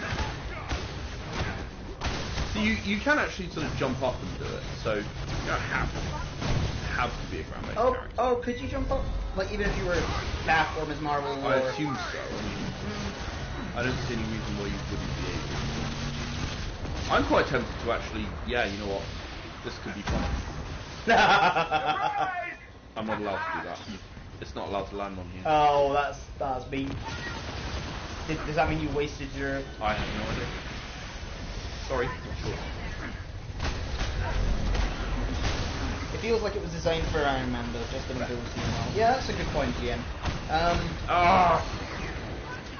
So you can actually sort of jump up and do it. So you don't have to be a ground-based character. Oh, could you jump up? Like even if you were Cap or Ms. Marvel? I assume so. I mean, I don't see any reason why you wouldn't be able to. I'm quite tempted to actually, yeah, you know what? This could be fun. I'm not allowed to do that. It's not allowed to land on you. Oh, that's mean. Does that mean you wasted your... I have no idea. Sorry. Sure. It feels like it was designed for Iron Man, though, just an ability and all. Yeah, that's a good point, GM.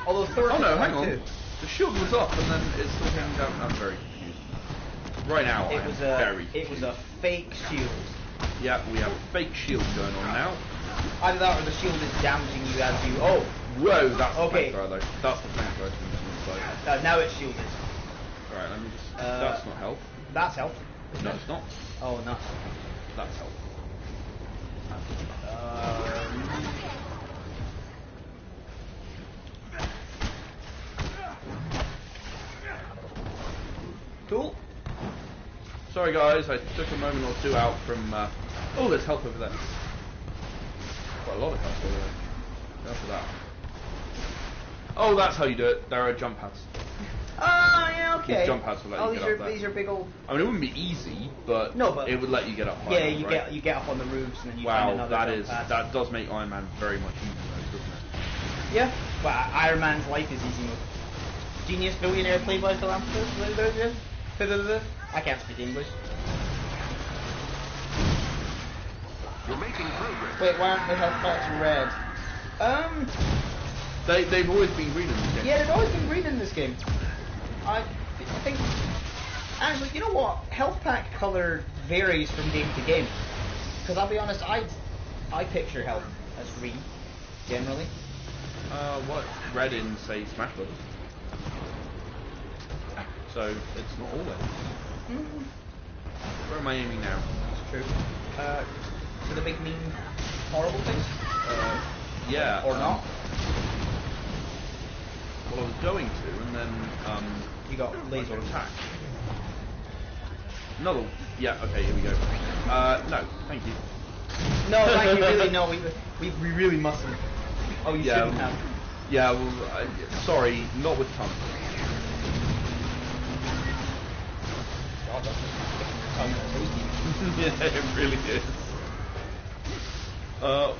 Although Thor... Oh no, hang on. Too. The shield was up and then it's still came down. I'm very confused. Right now, It was a fake shield. Yeah, we have a fake shield going on now. Either that or the shield is damaging you as you... Oh! Whoa, that's okay. the flamethrower though. That's the flamethrower. Now it's shielded. Alright, let me just... that's not health. That's health. No, it's not. Oh, no. That's health. Cool. Sorry guys, I took a moment or two out from... oh, there's health over there. Quite a lot of health over there. Go for that. Oh, that's how you do it. There are jump pads. Oh, yeah, okay. These jump pads will let you get up there. These are big old... I mean, it wouldn't be easy, but, it would let you get up high. Yeah, enough, you get up on the roofs and then you find another jump pad. That does make Iron Man very much easier, though, doesn't it? Yeah, well, Iron Man's life is easy mode. Genius billionaire playboy philanthropist. I can't speak English. You're making progress. Wait, why aren't the health packs red? They've always been green in this game. Yeah, they've always been green in this game. I think... Actually, you know what? Health pack color varies from game to game. Because I'll be honest, I picture health as green, generally. Well, it's red in, say, Smash Brothers. So, it's not always. Where am I aiming now? That's true. For the big, mean, horrible things? Yeah. Or not? Well, I was going to, and then, you got laser attack. No. Yeah, okay, here we go. No, thank you. No, thank you, really, no, we really mustn't. Oh, you shouldn't have. Yeah, well, sorry, not with tongue. God, that's just tongue yeah, it really is.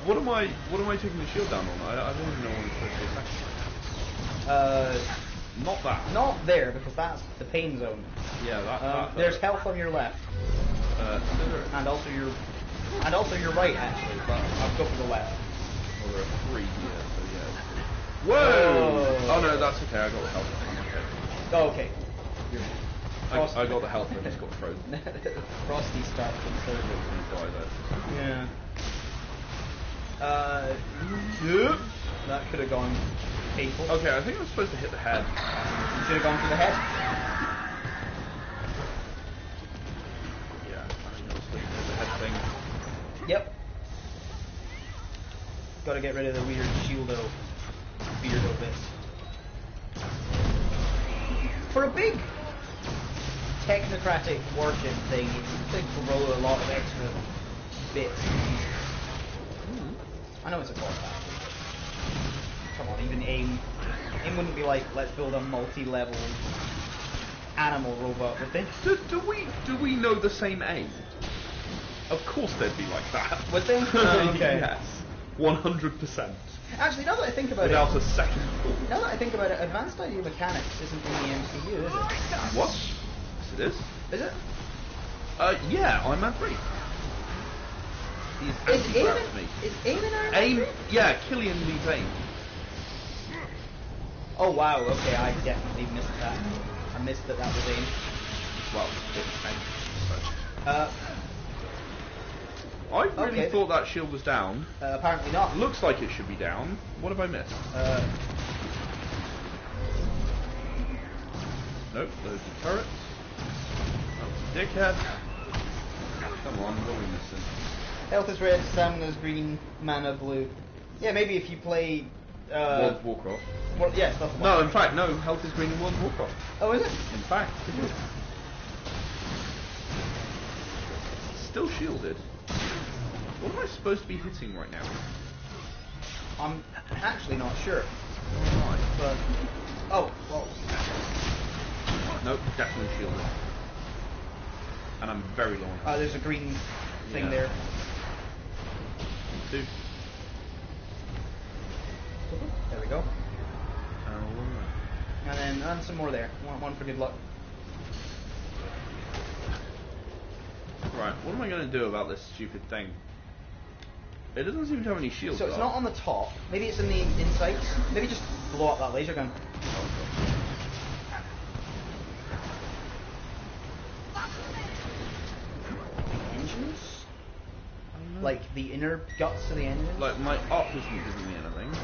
What am I taking the shield down on? I don't even know what it's supposed to attack. Not that. Not there, because that's the pain zone. Yeah, that there's health on your left. And also your right, actually, but I'll go for the left. Well, there are 3 here, so yeah. Whoa! Oh no, that's okay, I got the health. I'm okay. Oh, okay. I got the health, I just got frozen. Frosty start from third. Yeah. That could have gone painful. Okay, I think I'm supposed to hit the head. You should have gone for the head. Yeah, I think I'm supposed to hit the head thing. Yep. Gotta get rid of the weird shieldo beardo bits. For a big technocratic worship thing, it's big to roll a lot of extra bits. I know it's a boss battle. Come on, even AIM wouldn't be like, let's build a multi-level animal robot, would they? Do we know the same AIM? Of course they'd be like that. Would they? Okay. Yes. 100%. Actually, now that I think about Without a second thought. Now that I think about it, Advanced Idea Mechanics isn't in the MCU, is it? What? Yes, it is. Is it? Yeah, Iron Man 3. Is AIM in Iron Man 3? Yeah, Killian leads AIM. Oh wow, okay, I definitely missed that. I missed that was AIM. Well, it's AIM. I really thought that shield was down. Apparently not. Looks like it should be down. What have I missed? Nope, those are turrets. Oh, dickhead. Come on, what are we missing? Health is red, stamina's green, mana blue. Yeah, maybe if you play... World of Warcraft. Well, yes, that's the one. No, in fact, no, health is green in World of Warcraft. Oh, is it? In fact, it is. Still shielded. What am I supposed to be hitting right now? I'm actually not sure. Right. But... Oh, well... Nope, definitely shielded. And I'm very low on health. There's a green thing there. 2. There we go. And then some more there. One for good luck. Right, what am I going to do about this stupid thing? It doesn't seem to have any shields. So it's not on the top. Maybe it's in the insides. Maybe just blow up that laser gun. Engines? Like the inner guts of the engine? Like my up isn't giving me anything.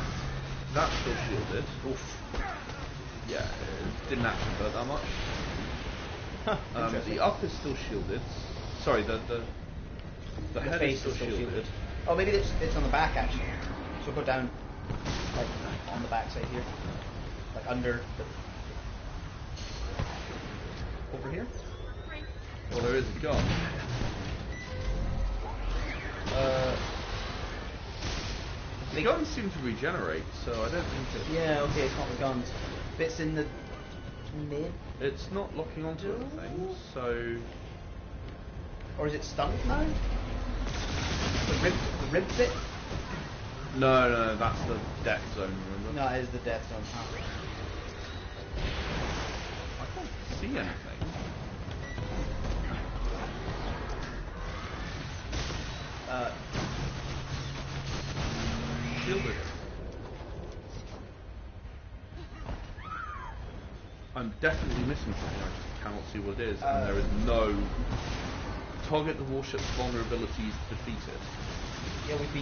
That's still shielded. Oof. Yeah, it didn't actually hurt that much. Huh, the up is still shielded. Sorry, the head face is still shielded. Oh, maybe it's on the back actually. So go down, like on the back side here, like under the over here. Well, there is a gun. The guns seem to regenerate, so I don't think it... Yeah, okay, it's not the guns. Bits in the mid. It's not locking onto anything, so... Or is it stunned now? The rib bit? No, that's the death zone, remember? No, it is the death zone. I can't see anything. Shielded. I'm definitely missing something, I just cannot see what it is, and there is no Target the warship's vulnerabilities defeated. Yeah, we've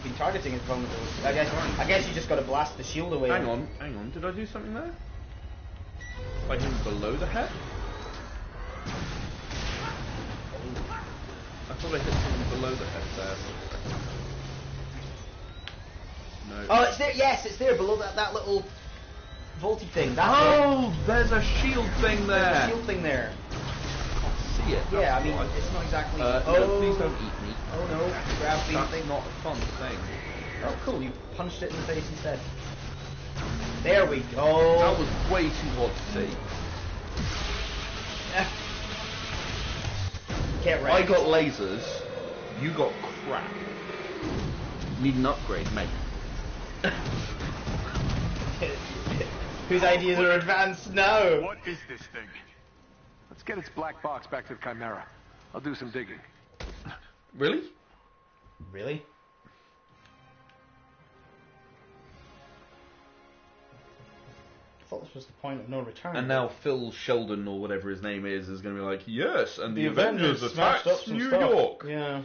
been targeting its vulnerability. I guess you just got to blast the shield away. Hang on. Did I do something there? Like him below the head? I thought I hit something below the head there. No. Oh, it's there. Yes, it's there below that little vaulty thing. There's a shield thing there. There's a shield thing there. See it? Yeah, I mean, it's not exactly. No, please don't eat me. Oh no, grab the That's thing. not a fun thing. Oh, cool! You punched it in the face instead. There we go. That was way too hard to see. Get right. I got lasers. You got crap. Need an upgrade, mate. Whose ideas are advanced now? What is this thing? Let's get its black box back to the Chimera. I'll do some digging. Really? Really? I thought this was the point of no return. And now Phil Sheldon, or whatever his name is going to be like, yes, and the Avengers Avengers smashed attacked up some New stuff. York. Yeah.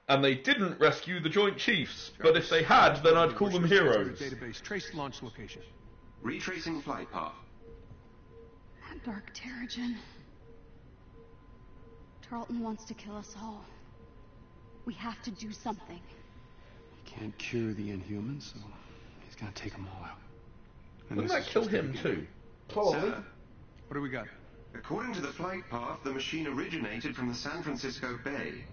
And they didn't rescue the Joint Chiefs, but if they had, then I'd call them heroes. Database, trace launch location. Retracing flight path. That dark Terrigen. Tarleton wants to kill us all. We have to do something. He can't cure the Inhumans, so he's gonna take them all out. And Wouldn't that kill him too? Probably. Sir, what do we got? according to the flight path, the machine originated from the San Francisco Bay.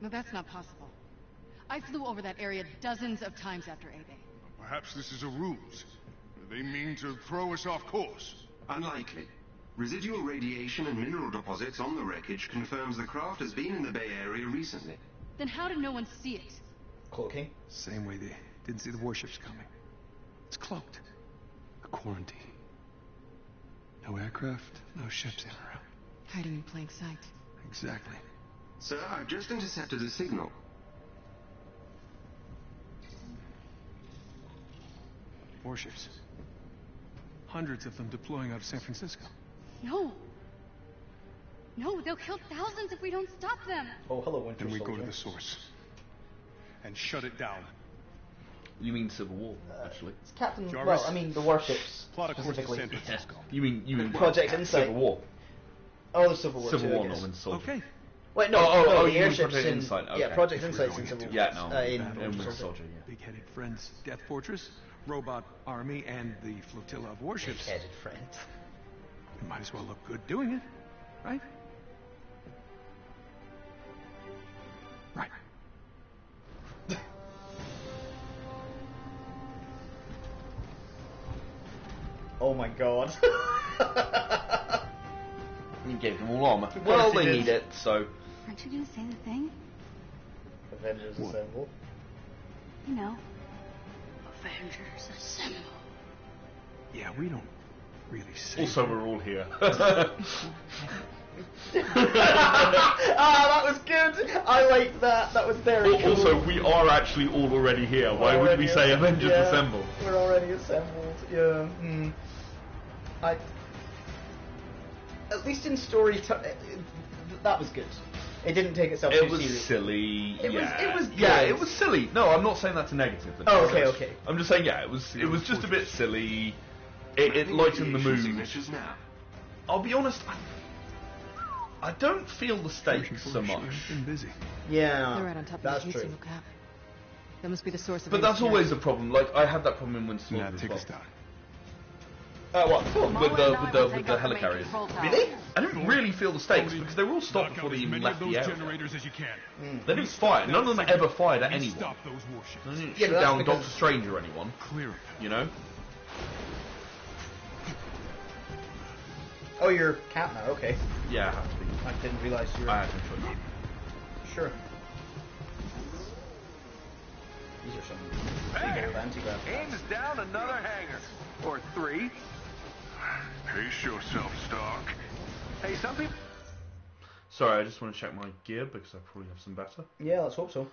No, that's not possible. I flew over that area dozens of times after A-Day. Perhaps this is a ruse. They mean to throw us off course. Unlikely. Residual radiation and mineral deposits on the wreckage confirms the craft has been in the Bay Area recently. Then how did no one see it? Cloaking? Same way they didn't see the warships coming. It's cloaked. A quarantine. No aircraft, no ships in or out. Hiding in plain sight. Exactly. Sir, I've just intercepted a signal. Warships. Hundreds of them deploying out of San Francisco. No. No, they'll kill thousands if we don't stop them. Oh, hello, Winter Then we Soldier. go to the source. And shut it down. You mean Civil War, actually? It's Captain... Jarvis? Well, I mean the warships, Plot a course to specifically. San Francisco. You mean Project Insight. Civil War? Oh, the Civil War Civil too, I War, guess. not Winter Soldier. Okay. Wait, no, Oh, no, you the mean airships Project in... Insight, Yeah, okay. Project If we're Insight's in going Civil into War. Yeah, no, in in Winter Winter Soldier. Soldier, yeah. Big-headed friends, Death Fortress, robot army, and the flotilla of warships. Big-headed friend. We might as well look good doing it, right? Right. Oh my god. You gave them all armor. course Well, you they did. need it, so... Aren't you gonna say the thing? Avengers What? Assemble. You know. Avengers assemble. Yeah, we don't really say. Also, we're all here. Ah, that was good! I like that. That was very cool. Also, we are actually all already here. Why would we say Avengers yeah, Assemble? We're already assembled, yeah. At least in story that was good. It didn't take itself too It was seriously. silly. It was yeah, good. it was silly. No, I'm not saying that's a negative. Oh, okay. I'm just saying, yeah, it was just a bit silly. It lightened the mood. Signatures now. I'll be honest, I don't feel the stakes so much. Been busy. Yeah, They're right on top of that's the true. Jutsu cap. That must be the source of But that's insecurity. always a problem. Like, I had that problem in Winter Soldier Nah, as take well. us down. What? With the Take out the main helicarriers. control tower. Really? I didn't really feel the stakes because they were all stopped before they even left the area. generators as you can. They didn't fire. None of them ever fired at anyone. Stop those warships. They didn't Yeah, shoot but that's down because- Doctor Strange or anyone. Clear it. You know? Oh, you're Cap now, okay. Yeah, I have to be. I didn't realise you were... I had no choice. Sure. These are some big old anti-grav. Aim's down another hangar. Or 3. Pace yourself, Stark. Hey, some people... Sorry, I just want to check my gear because I probably have some better. Yeah, let's hope so.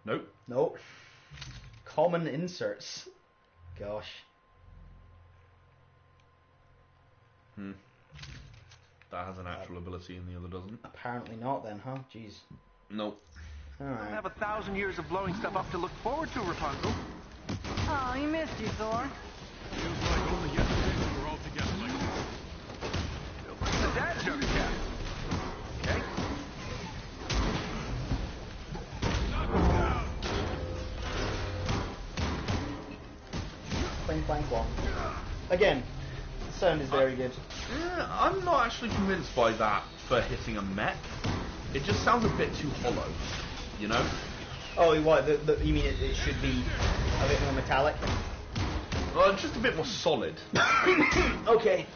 Nope. Nope. Common inserts. Gosh. That has an actual ability and the other doesn't. Apparently not then, huh? Jeez. Nope. Alright. I have 1,000 years of blowing stuff up to look forward to, Rapunzel. Oh, he missed you, Thor. Feels like only yesterday we were all together like this. The dad joke, Cap. Okay. Clang, clang, clang. Again, the sound is very good. Yeah, I'm not actually convinced by that for hitting a mech. It just sounds a bit too hollow, you know? Oh, what? You mean it should be a bit more metallic? Just a bit more solid. Okay.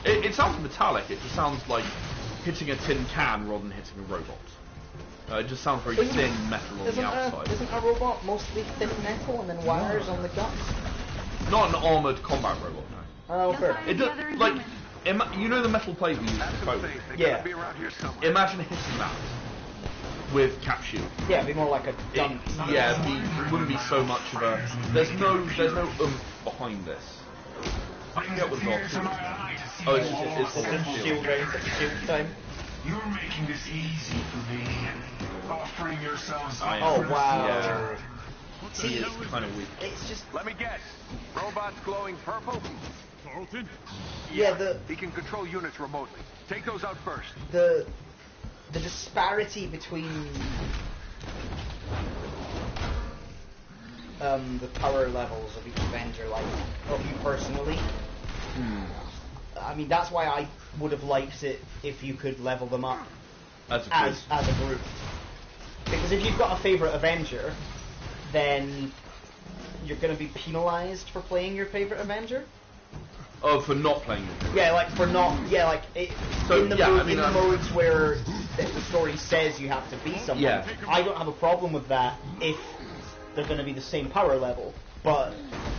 It sounds metallic. It just sounds like hitting a tin can rather than hitting a robot. It just sounds very thin metal on the outside. Isn't a robot mostly thin metal and then wires on the guts? Not an armoured combat robot, no. Oh, fair. It does, like, you know the metal plate we use for both? Yeah. Imagine hitting that with cap shield. Yeah, it'd be more like a gun. It wouldn't be so much of a... There's no oomph behind this. I can get with God. Oh, it's just shield range, shield time. You're making this easy for me. Offering yourselves up. Oh, wow. Yeah. See, it's kind of weak. It's just... Let me guess. Robots glowing purple? Tarleton? Yeah, he can control units remotely. Take those out first. The disparity between the power levels of each Avenger, like, of you personally. I mean, that's why I would have liked it if you could level them up as a group. Because if you've got a favourite Avenger, then you're going to be penalised for playing your favourite Avenger. Oh, for not playing it. Yeah, like for not. Yeah, like in the modes where the story says you have to be someone. Yeah. I don't have a problem with that if they're going to be the same power level, but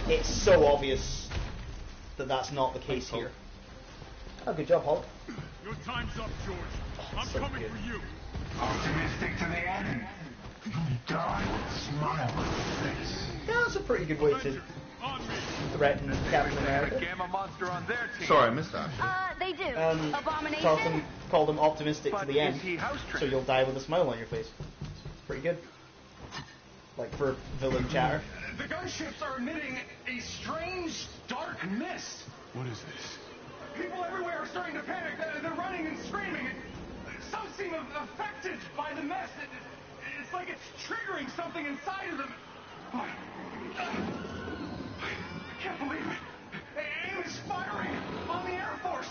it's so obvious that that's not the case here. Oh, good job, Hulk. Your time's up, George. I'm so coming good. for you. Optimistic to the end. You die with a smile on your face. Yeah, that's a pretty good way to threaten Captain America. Gamma monster on their team. Sorry, I missed that. They do. Abomination? Tarleton called him optimistic to the end, Is he house so trained? you'll die with a smile on your face. Pretty good. Like for villain chatter. The gunships are emitting a strange, dark mist. What is this? People everywhere are starting to panic. They're running and screaming. Some seem affected by the mist. It's like it's triggering something inside of them. I can't believe it. AIM is firing on the Air Force.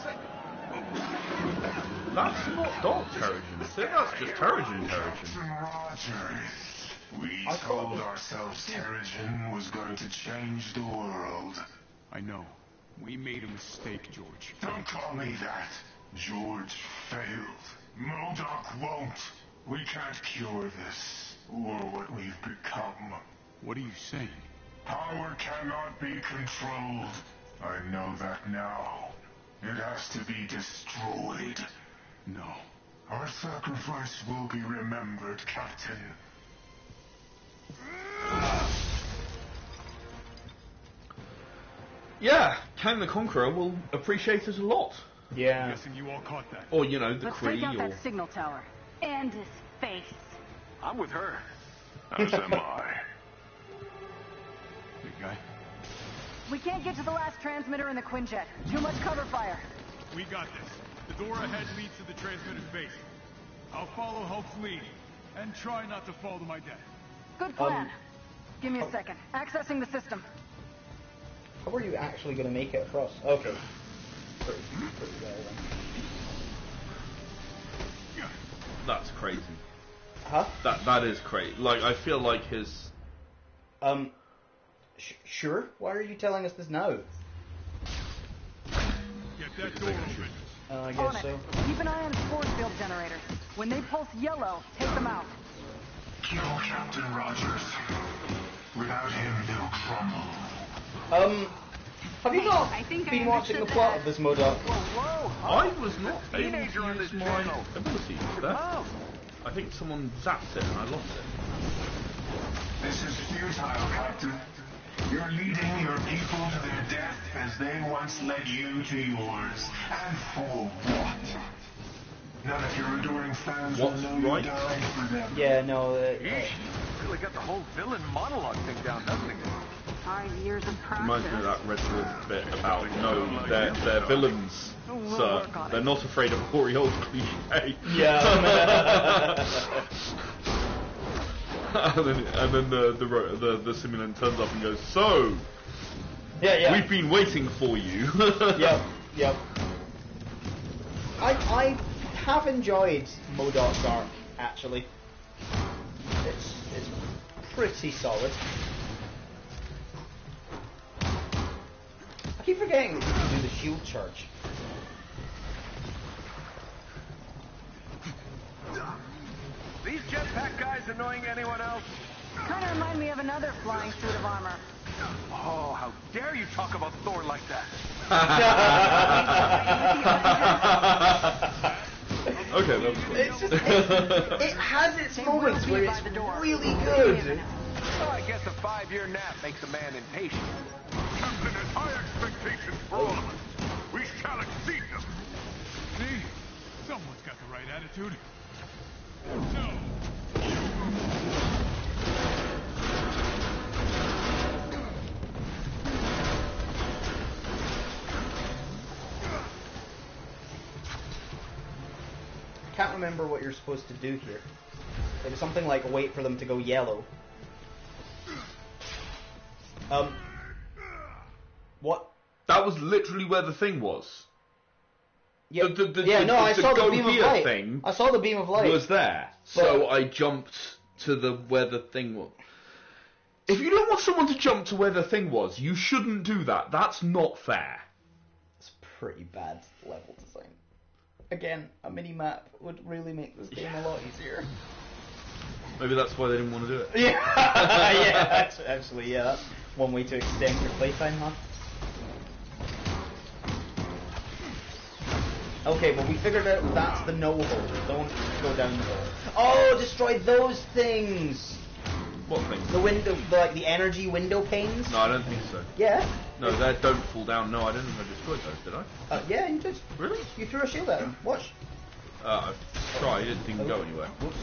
That's not Dark Terrigen, is it? That's just Terrigen. Rogers. We told ourselves Terrigen was going to change the world. I know. We made a mistake, George. Don't call me that. George failed. MODOK won't. We can't cure this, or what we've become. What are you saying? Power cannot be controlled. I know that now. It has to be destroyed. No. Our sacrifice will be remembered, Captain. Yeah, Kang the Conqueror will appreciate it a lot. Yeah. I'm guessing you all caught that. Or, you know, the Let's Kree, take out or... that signal tower. And his face. I'm with her. As am I. Big guy. We can't get to the last transmitter in the Quinjet. Too much cover fire. We got this. The door ahead leads to the transmitter's base. I'll follow Hulk's lead, and try not to fall to my death. Good plan. Give me a second. Accessing the system. How are you actually going to make it across? Okay. Pretty well then. That's crazy. Huh? That is crazy. Like, I feel like his... Sure? Why are you telling us this now? Get that door open. I On guess it. so. Keep an eye on his force field generators. When they pulse yellow, take them out. Kill Captain Rogers. Without him, they'll crumble. Have you not been watching the plot of this MODOK? I was not able to use my ability there. I think someone zapped it and I lost it. This is futile, Captain. Your You're leading your people to their death as they once led you to yours. And for what? None of your adoring fans will know you died for them. Yeah, no. Really got the whole villain monologue thing down, doesn't it? 5 years of practice. Reminds me of that Red Dwarf bit about, no, they're villains, sir. They're not afraid of hoary old cliche. Yeah. and then the simulant turns up and goes, so, yeah. we've been waiting for you. Yep. I have enjoyed MODOK's arc, actually. It's pretty solid. I keep forgetting that you can do the shield charge. These jetpack guys annoying anyone else? Kind of remind me of another flying suit of armor. Oh, how dare you talk about Thor like that? Okay, that was cool. It's just, it has its moments where it's really good. Well, I guess a 5-year nap makes a man impatient. Captain has high expectations for all of us. We shall exceed them. See? Someone's got the right attitude. No. I can't remember what you're supposed to do here. It was something like wait for them to go yellow. What? That was literally where the thing was. Yeah, I saw the beam of light. Thing I saw the beam of light. was there, so I jumped to where the thing was. If you don't want someone to jump to where the thing was, you shouldn't do that. That's not fair. It's pretty bad level design. Again, a mini-map would really make this game a lot easier. Maybe that's why they didn't want to do it. Yeah, actually, that's one way to extend your playtime, huh? Okay, well we figured out that's the no hole. Don't go down the hole. Oh, destroy those things! What things? The window, the energy window panes? No, I don't think so. Yeah. No, they don't fall down. No, I didn't think I destroyed those, did I? Yeah, you did. Really? You threw a shield at them. Watch. I tried, it didn't go anywhere. Whoops.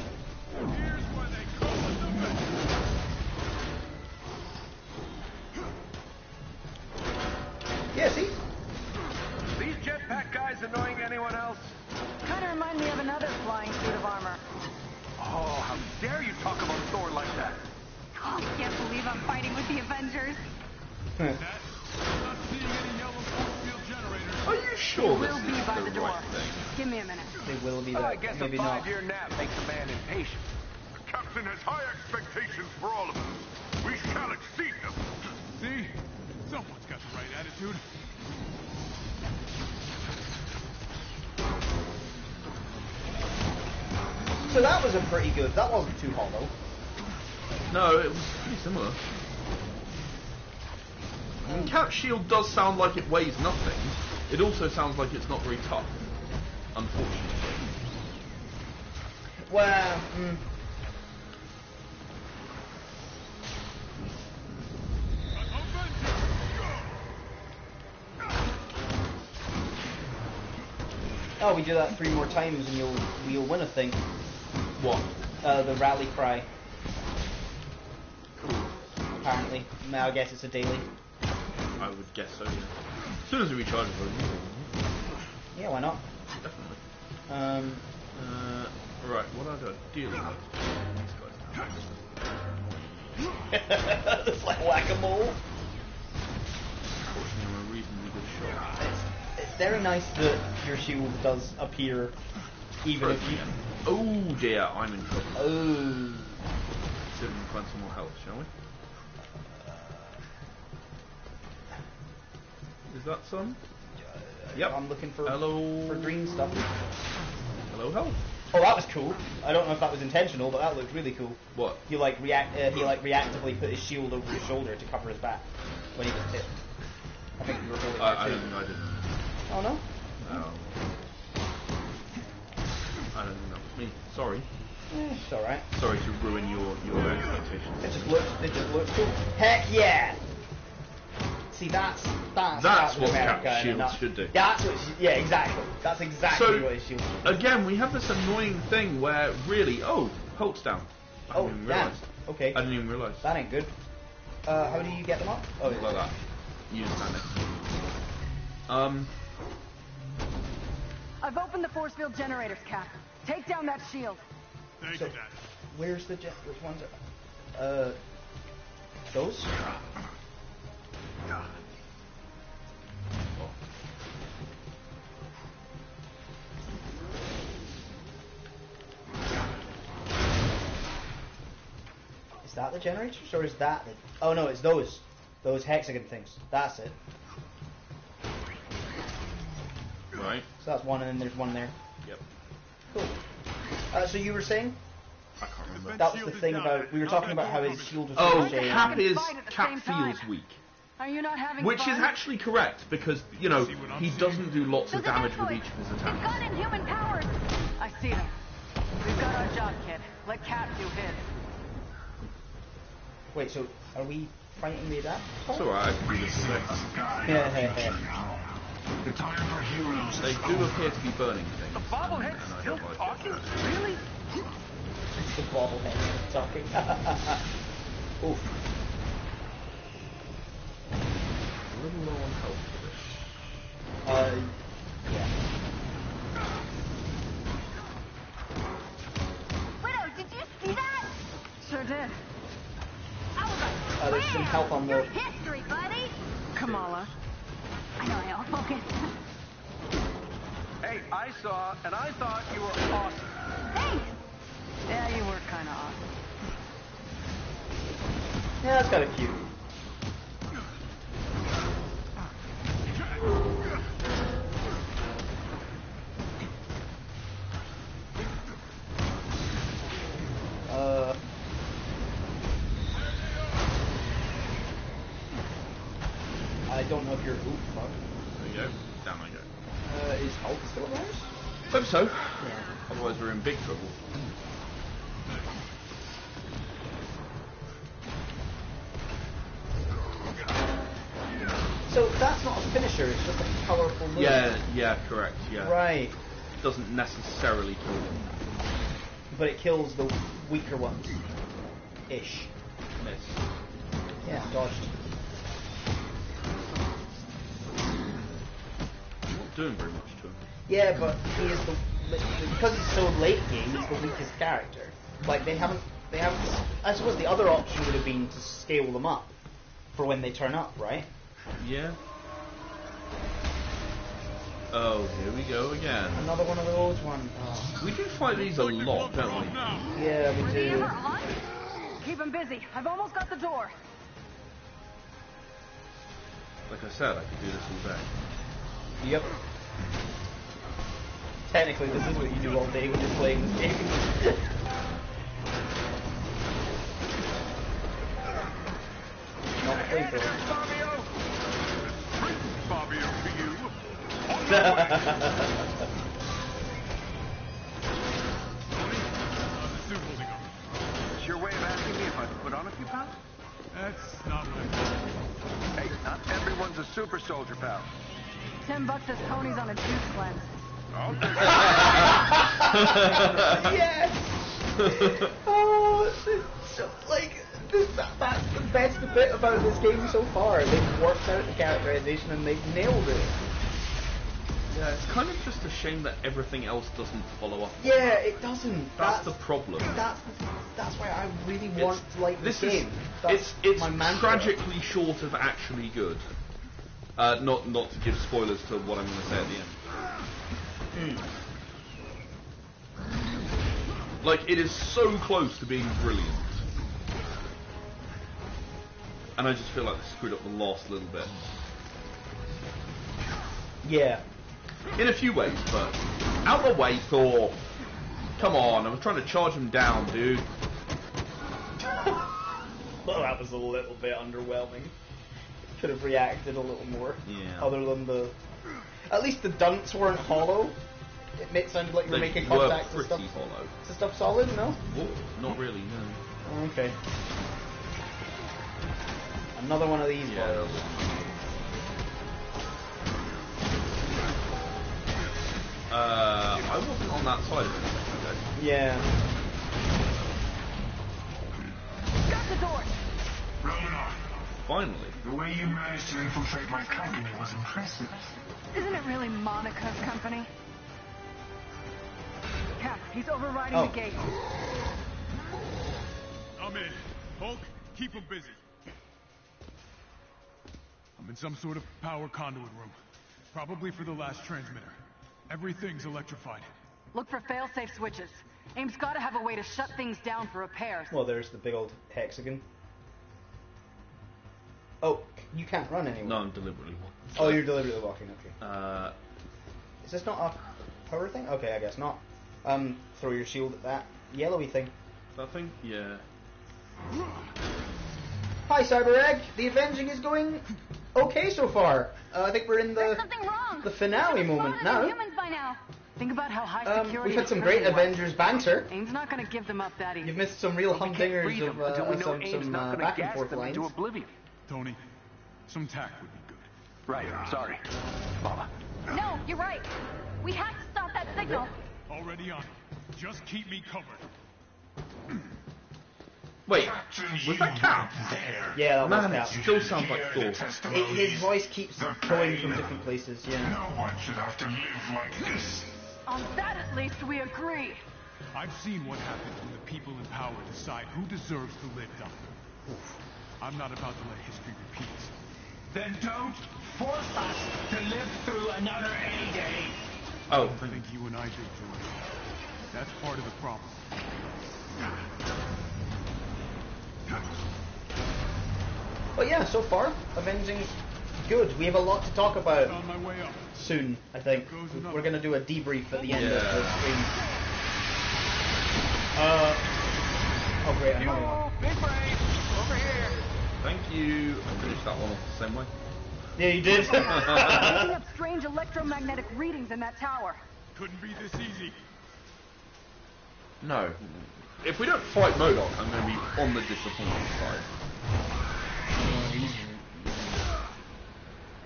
Yeah, see? These jetpack guys annoying anyone else? Kind of remind me of another flying suit of armor. Oh, how dare you talk about Thor like that? Oh, I can't believe I'm fighting with the Avengers. I'm not seeing any yellow force field generators. Are you sure They this will be is by the the door. right thing? Give me a minute. They will be Well, there. I guess Maybe a not. 5-year nap makes a man impatient. Captain has high expectations for all of us. We shall exceed them. See? Someone's got the right attitude. So that was a pretty good. That wasn't too hollow. No, it was pretty similar. I mean, Cat Shield does sound like it weighs nothing. It also sounds like it's not very tough. Unfortunately. Well, Oh, we do that 3 more times and you'll win a thing. What? The rally cry. Apparently. Now I guess it's a daily. I would guess so, yeah. As soon as it recharges, I'll use it. Yeah, why not? Definitely. Right, what do I do? Deal with these guys. It's like whack-a-mole. Unfortunately, I'm a reasonably good shot. It's very nice that your shield does appear even if you... Oh dear, I'm in trouble. Oh. See if we can find some more health, shall we? Is that some? Yep. I'm looking for Hello. for green stuff. Hello, health. Oh, that was cool. I don't know if that was intentional, but that looked really cool. What? He reactively put his shield over his shoulder to cover his back when he was hit. I think you were holding I don't think I did. Oh no? No. I don't think that was me. Sorry. It's alright. Sorry to ruin your expectations. It just looks cool. Heck yeah! See, that's what America Cap's shield should do. That's what. Yeah, exactly. That's exactly what his shield should do. Again, we have this annoying thing where really, Hulk's down. I didn't even realise. Okay. I didn't even realise. That ain't good. How do you get them up? Oh, like that. Use panic. I've opened the force field generators, Cap. Take down that shield. Thank you, Dad. Where's the which ones are... those? Is that the generators, or is that the... Oh no, it's those. Those hexagon things. That's it. Right. So that's one, and then there's one there. Yep. Cool. So you were saying? I can't remember. That was the thing about... We were talking about how his shield was... Cap feels weak. Are you not having Which fun? is actually correct, because, you know, he doesn't do lots of damage with each of his attacks. He's got inhuman powers! I see them. We've got our job, kid. Let Cap do his. Wait, so are we fighting the Adapt? It's alright, I can do this all day. The time for heroes. They do appear to be burning things. The bobblehead's still talking? Really? The bobblehead talking. Oof. A little low on health for this. Yeah. Widow, did you see that? Sure did. There's some help on Your the... history, buddy. Kamala. I know, I'll focus. Hey, I saw, and I thought you were awesome. Thanks. Yeah, you were kind of awesome. Yeah, that's kind of cute. I don't know if you're... Ooh, fuck. There you go. Down I go. Is Hulk still around? Hope so. Yeah. Otherwise we're in big trouble. So that's not a finisher, it's just a powerful move. Yeah, correct, yeah. Right. It doesn't necessarily kill them. But it kills the weaker ones. Ish. Miss. Yeah, dodged. Not doing very much to him. Yeah, but he is because he's so late game, he's the weakest character. Like, they haven't, I suppose the other option would have been to scale them up for when they turn up, right? Yeah. Oh, here we go again. Another one of those ones. Oh. We do fight these a lot, don't we? Yeah, we do. Keep him busy. I've almost got the door. Like I said, I could do this all day. Yep. Technically, this is what you do all day when you're playing this game. Not a flamethrower. Fabio for you. It's your way of asking me if I put on a few pounds? That's not what I Hey, not everyone's a super soldier, pal. $10 says Tony's on a juice cleanse. Yes! Oh, it's so, like, that's the best bit about this game so far. They've worked out the characterization and they've nailed it. Yeah, it's kind of just a shame that everything else doesn't follow up. Yeah, it doesn't. That's the problem. That's why I really want to like this game. It's tragically short of actually good. Not to give spoilers to what I'm going to say at the end. Like, it is so close to being brilliant. And I just feel like they screwed up the last little bit. Yeah. In a few ways, but... Out the way, Thor! Come on, I was trying to charge him down, dude. Well, that was a little bit underwhelming. Could have reacted a little more. Yeah. Other than the... At least the dunks weren't hollow. It sounded like you were making contact to stuff. Hollow. To stuff solid, no? Oh, not really, no. Okay. Another one of these boys. I wasn't on that side of it a second ago. Yeah. Got the door! Romanov, Finally. the way you managed to infiltrate my company was impressive. Isn't it really Monica's company? Cap, he's overriding the gate. I'm in. Hulk, keep him busy. I'm in some sort of power conduit room. Probably for the last transmitter. Everything's electrified. Look for fail-safe switches. AIM's gotta have a way to shut things down for repairs. Well, there's the big old hexagon. Oh, you can't run anymore. No, I'm deliberately walking. Oh, you're deliberately walking, okay. Is this not a power thing? Okay, I guess not. Throw your shield at that yellowy thing. That thing? Yeah. Hi, Cyber Egg. The avenging is going okay so far. I think we're in the finale moment now. Humans by now. Think about how high security. We've had some great Avengers banter. AIM's not gonna give them up that easy. You've missed some real humdingers of some back and forth lines. Into oblivion. Tony, some tack would be good. Right, sorry. Mama. No, you're right. We have to stop that signal. Already on it. Just keep me covered. Wait, was that Cap? Yeah, that was Man, Cap. it still sounds like Thor. His voice keeps going from different places, yeah. No one should have to live like this. On that at least we agree. I've seen what happens when the people in power decide who deserves to live, Doctor. I'm not about to let history repeat itself. Then don't force us to live through another A-Day. Oh. I think you and I did, George. That's part of the problem. But yeah, so far, Avenging's good. We have a lot to talk about On my way up. soon, I think. We're going to do a debrief at the end of the stream. Oh great, I'm running on. Big brain, over here. Thank you. I finished that one off the same way. Yeah, you did. Picking up strange electromagnetic readings in that tower. Couldn't be this easy. No. If we don't fight MODOK, I'm going to be on the disappointing side.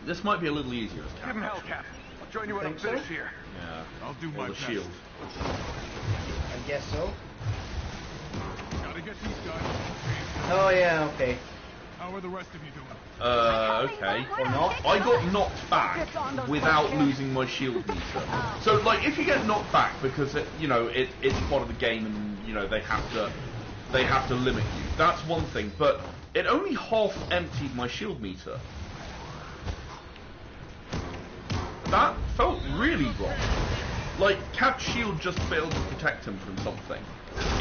This might be a little easier as Cap. Give him hell, Cap. I'll join you when I'm Think so? finished here. Yeah. I'll do Or my the best. shield. I guess so. Gotta get these guys. Oh yeah, okay. How are the rest of you doing? Okay. Or not. I got knocked back without losing my shield meter. So, like, if you get knocked back because it's part of the game and they have to limit you. That's one thing, but it only half emptied my shield meter. That felt really wrong. Like, Cap's shield just failed to protect him from something.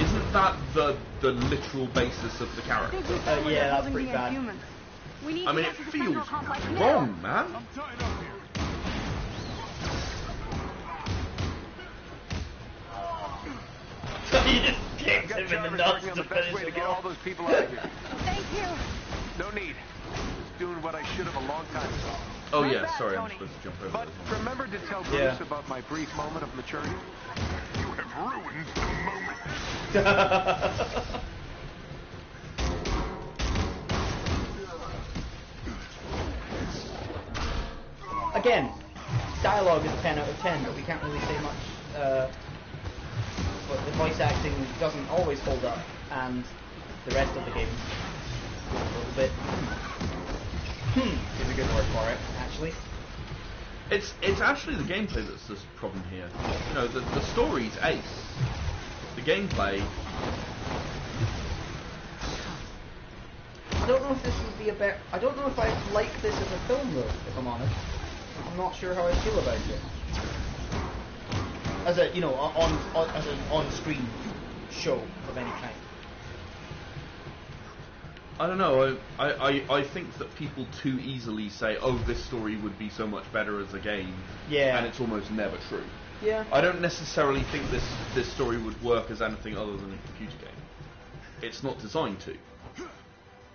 Isn't that the literal basis of the character? Yeah, that's pretty bad. We need I mean, to it get to the feels central complex now. wrong, man. I'm tied up here. You just kicked Got him in the Jarvis nuts working on to the best finish way to him get all off. those people out of here. Thank you. No need. Just doing what I should have a long time ago. Oh Not yeah, bad, sorry, I'm Tony. supposed to jump over But those. remember to tell Bruce Yeah. about my brief moment of maturity? You have ruined the moment. Again, dialogue is 10 out of 10, but we can't really say much. But the voice acting doesn't always hold up, and the rest of the game a little bit. Is a good word for it, actually. It's actually the gameplay that's the problem here. The story's ace. The gameplay. I don't know if this would be a better. I don't know if I like this as a film, though. If I'm honest, I'm not sure how I feel about it. As a as an on-screen show of any kind. I don't know. I think that people too easily say, "Oh, this story would be so much better as a game," Yeah. and it's almost never true. Yeah. I don't necessarily think this story would work as anything other than a computer game. It's not designed to.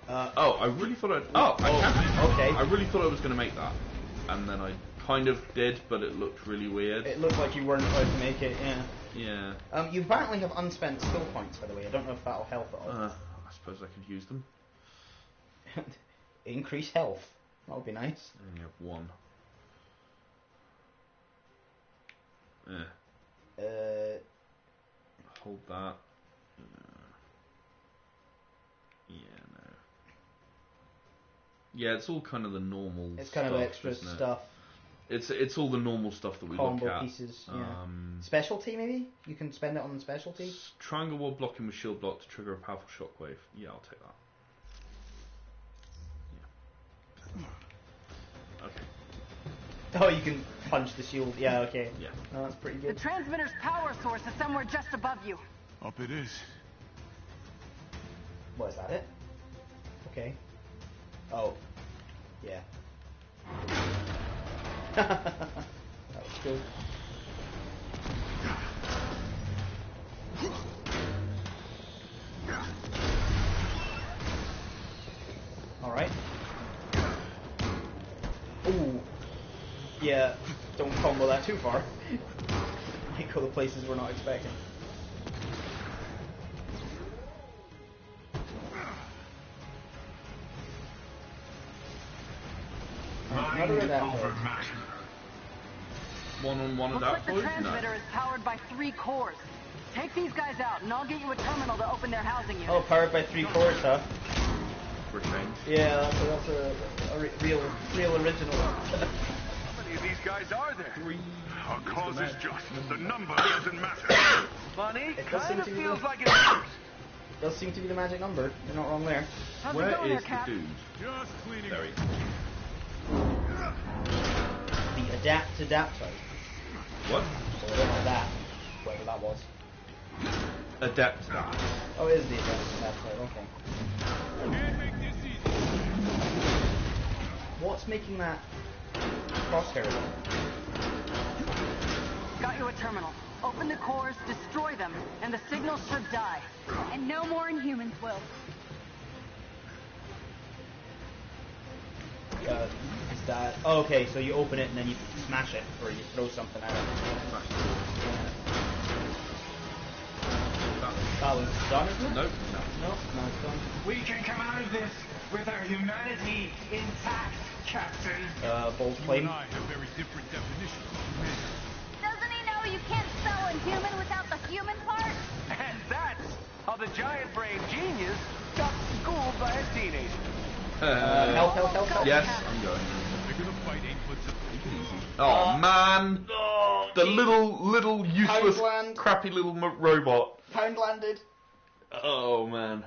I really thought I can. Okay. I really thought I was going to make that, and then I kind of did, but it looked really weird. It looked like you weren't allowed to make it. Yeah. Yeah. You apparently have unspent skill points, by the way. I don't know if that'll help at all. I suppose I could use them. Increase health. That would be nice. I only have one. Hold that. Yeah, no. Yeah, it's all kind of the normal. It's kind stuff, of extra stuff. It's all the normal stuff that we Combo look at. Pieces. Yeah. Specialty, maybe you can spend it on the specialty. Triangle wall blocking with shield block to trigger a powerful shockwave. Yeah, I'll take that. Yeah. Okay. Oh, you can punch the shield. Yeah, okay. Yeah. Oh, that's pretty good. The transmitter's power source is somewhere just above you. Up it is. What, is that it? Okay. Oh. Yeah. That was good. Alright. Ooh. Yeah, don't combo that too far. Might go the places we're not expecting. How do that work? One-on-one Looks like the adaptoid? transmitter is powered by 3 cores. Take these guys out, and I'll get you a terminal to open their housing unit. Oh, powered by 3 cores, huh? For change. Yeah, that's a real original. How many of these guys are there? 3. Our cause is just. The number doesn't matter. Funny, It does kind seem of to be feels the- like it matters. Does seem to be the magic number. You're not wrong there. How's Where it going is there, Cap? the dude? Just cleaning. There he The adaptoid. What? So I don't know that. Whatever that was. Adapt that. Oh, it is the adaptoid. Okay. Can't make this easy. What's making that crosshair look? Got you a terminal. Open the cores, destroy them, and the signal should die. And no more Inhumans will. Is that... Oh, okay, so you open it and then you smash it, or you throw something at it. That was done, isn't it? Nope. No, it's done. We can come out of this with our humanity intact, Captain. Bold You flame. and I have very different definitions of humanity. Doesn't he know you can't spell Inhuman without the human part? And that's how the giant brain genius got schooled by a teenager. Help. Yes, I'm going. The bigger the fight ain't puts up. Oh man, the little useless, Poundland. crappy little robot. Pound landed. Oh man.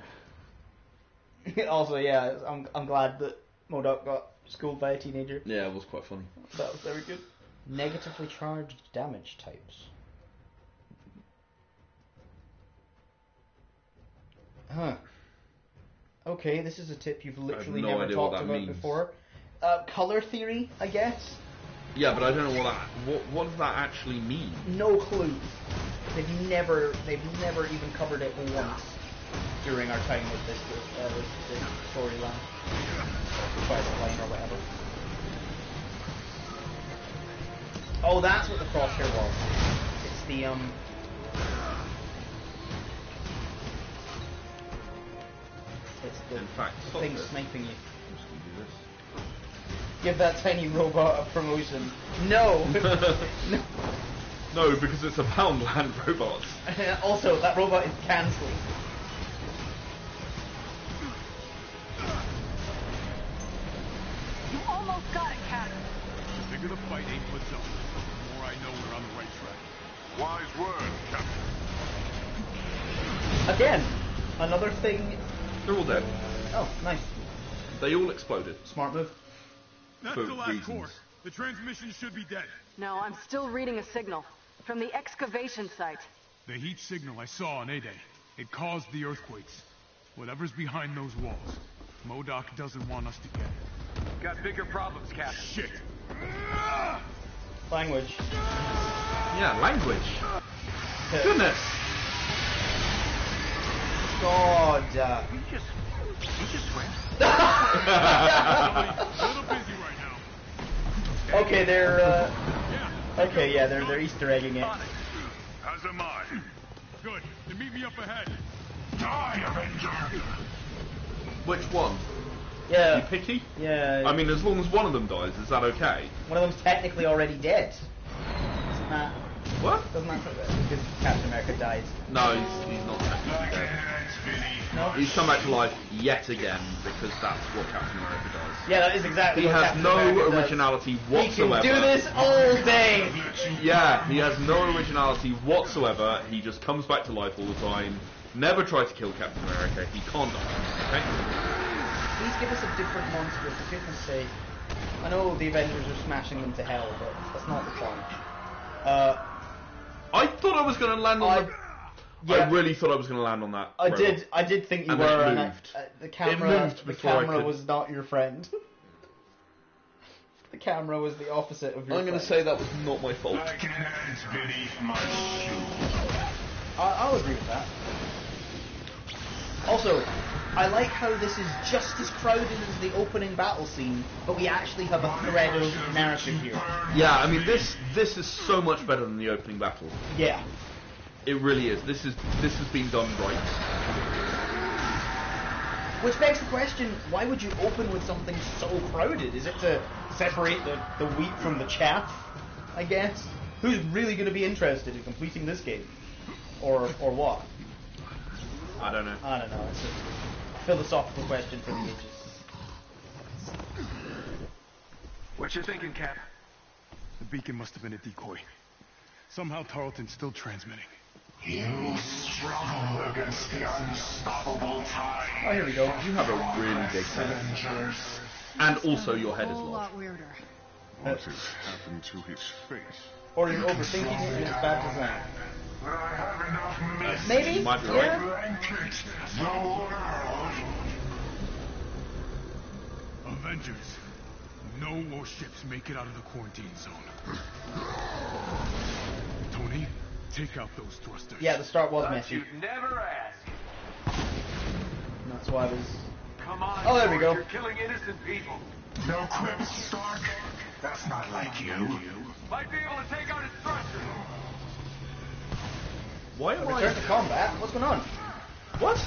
Also, yeah, I'm glad that MODOK got schooled by a teenager. Yeah, it was quite funny. That was very good. Negatively charged damage types. Huh. Okay, this is a tip you've literally no never idea what talked that about means. before. Color theory, I guess. Yeah, but I don't know what does that actually mean? No clue. They've never even covered it once during our time with this storyline. Quest line or whatever. Oh, that's what the crosshair was. It's the It's the In fact, stop thing this. sniping you. I'm just gonna do this. Give that tiny robot a promotion. No! No. No, because it's a Poundland robot. Also, that robot is cancelling. You almost got it, Cap. The bigger the fight ain't puts up, the more I know we're on the right track. Wise word, Captain. Again, another thing. They're all dead. Oh, nice. They all exploded. Smart move. That's For the last reasons. core. The transmission should be dead. No, I'm still reading a signal. From the excavation site. The heat signal I saw on A-Day. It caused the earthquakes. Whatever's behind those walls, MODOK doesn't want us to get it. Got bigger problems, Captain. Shit. Language. Yeah, language. Goodness. God. You just swim. A little busy right now. Okay, they're Yeah. okay, yeah, they're Easter egging it. As am I. Good. Then meet me up ahead. Die, Avenger! Which one? You Yeah, picky? yeah. I mean, as long as one of them dies, is that okay? One of them's technically already dead. Isn't that? What? Doesn't that because Captain America dies? No, he's not technically dead. No? He's come back to life yet again because that's what Captain America does. Yeah, that is exactly what Captain America He has does. no originality whatsoever. He can do this all day! Yeah, he has no originality whatsoever. He just comes back to life all the time. Never tries to kill Captain America. He can't die. Okay? Please give us a different monster, for goodness sake. I know the Avengers are smashing them to hell, but that's not the point. I thought I was going to land on I really thought I was going to land on that. I did think you and were. It moved. The camera was not your friend. The camera was the opposite of your I'm going to say that was not my fault. I'll agree with that. Also, I like how this is just as crowded as the opening battle scene, but we actually have a thread of narrative here. Yeah, I mean this is so much better than the opening battle. Yeah. It really is. This has been done right. Which begs the question, why would you open with something so crowded? Is it to separate the wheat from the chaff, I guess? Who's really going to be interested in completing this game? Or what? I don't know. It's a philosophical question for the ages. What you thinking, Cap? The beacon must have been a decoy. Somehow Tarleton's still transmitting. You struggle against the unstoppable tide. Oh, here we go. You have a really big head. And also your head is A large. lot weirder. What has happened to his face? Or you're overthinking it and it's bad design. But I have enough mystery. Maybe? You might be Yeah. right. Blanket the world. Avengers. No more ships make it out of the quarantine zone. Tony, take out those thrusters. Yeah, the start was But messy. you'd never ask. And that's why I was... Come on, Oh, there we go. You're killing innocent people. No quips, Stark. That's not like you. Might be able to take out his thrusters. Why am Return to combat? What's going on? What?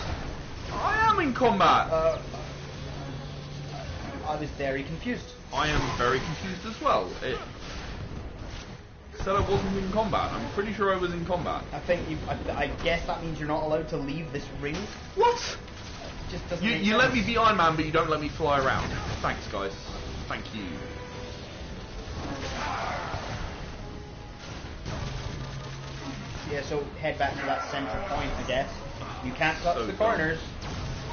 I am in combat. I was very confused. I am very confused as well. It said I wasn't in combat. I'm pretty sure I was in combat. I think I guess that means you're not allowed to leave this ring. What? Just doesn't You make let sense. me be Iron Man, but you don't let me fly around. Thanks, guys. Thank you. Yeah, so head back to that central point, I guess. You can't cut the corners.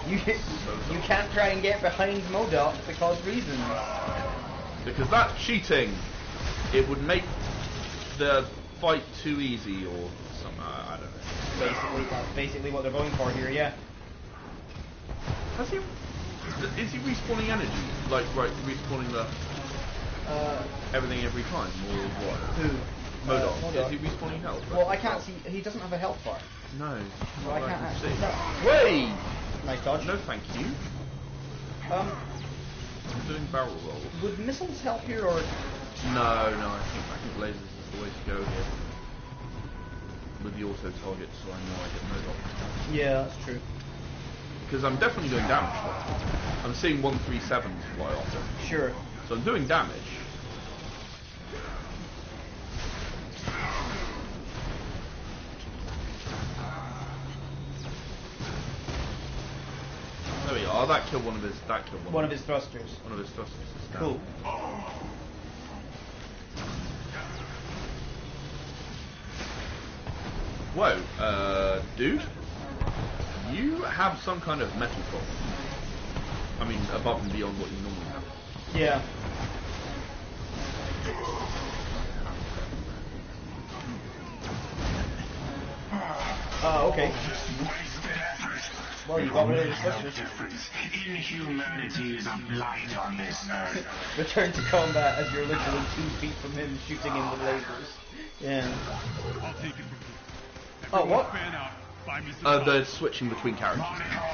You can't try and get behind MODOK because reasons. Because that's cheating. It would make the fight too easy or something. I don't know. That's basically what they're going for here, yeah. Is he respawning energy? Like, respawning the everything every time, or what? Who? MODOK. MODOK. Is he respawning health? Well, I can't see. He doesn't have a health bar. No. So I can't actually. see. No. Wait! Nice dodge. No, thank you. I'm doing barrel rolls. Would missiles help here, or? No, I think lasers is the way to go here. With the auto target, so I know I get MODOK. Yeah, that's true. Because I'm definitely doing damage. I'm seeing 137s fly off. Sure. So I'm doing damage. There we are. That killed one of his. One of his thrusters. One of his thrusters is down. Cool. Whoa, dude. You have some kind of metal problem. I mean, above and beyond what you normally have. Yeah. Okay. Well, you got rid of the thrusters. Inhumanity is a blight on this earth. Return to combat as you're literally 2 feet from him shooting him with lasers. Yeah. I'll take it from here. Oh, what? Fan out. Find me some They're switching between characters.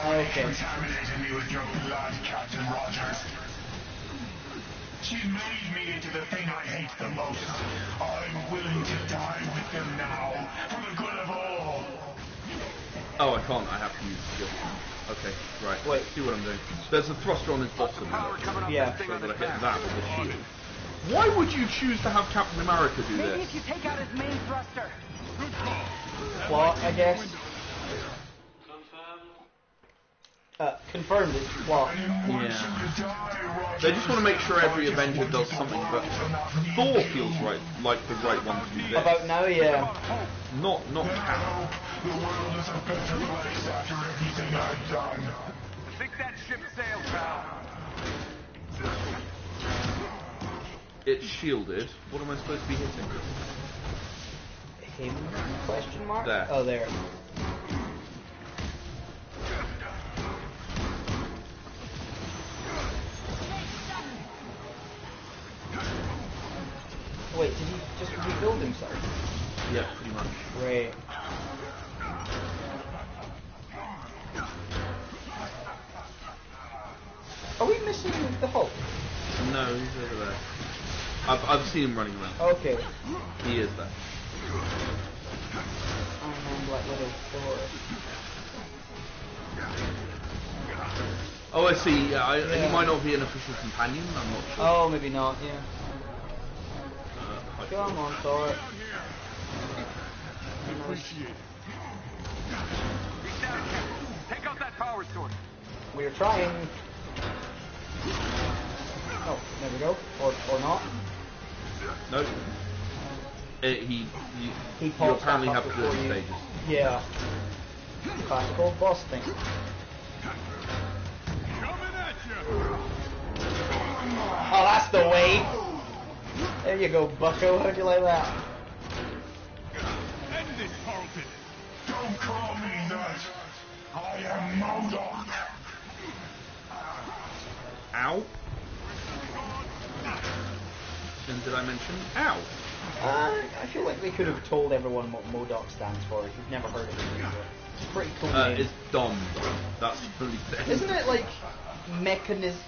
Okay. Contaminated me with your blood, Captain Rogers. She made me into the thing I hate the most. I'm willing to die with them now, for the good of all. Oh, I can't. I have to use skill. Okay, right. Wait. See what I'm doing. There's a thruster on his bottom. Yeah. So I'm gonna hit that with the shield. Why would you choose to have Captain America do Maybe this? if you take out his main thruster. Plot, I guess. Confirmed it's plot. Yeah. They just want to make sure every Avenger does something, but Thor feels like the right one to do this. About now, yeah. Not Cap. The world is a better place after everything I've done. Think that ship sailed, pal. It's shielded. What am I supposed to be hitting? Him? Question mark? There. Oh, there. Wait, did he just rebuild himself? Yeah, pretty much. Great. Are we missing the Hulk? No, he's over there. I've seen him running around. Okay. He is there. Iron Man, Black Widow, Thor. Oh, I see. He might not be an official companion. I'm not sure. Oh, maybe not. Yeah. Come on, Thor. Appreciate it. Take out that power source. We're trying. Oh, there we go. Or not. No. You pops apparently back up have before 30 you. stages. Yeah. Classical boss thing. Oh, that's the way. There you go, Bucko. How'd you like that? End this, Carlton. Don't call me that. I am MODOK. Ow. And did I mention ow? I feel like they could have told everyone what MODOK stands for if you've never heard of it before. It's a pretty cool name. It's Dom. That's really thick. Isn't it like mechanism?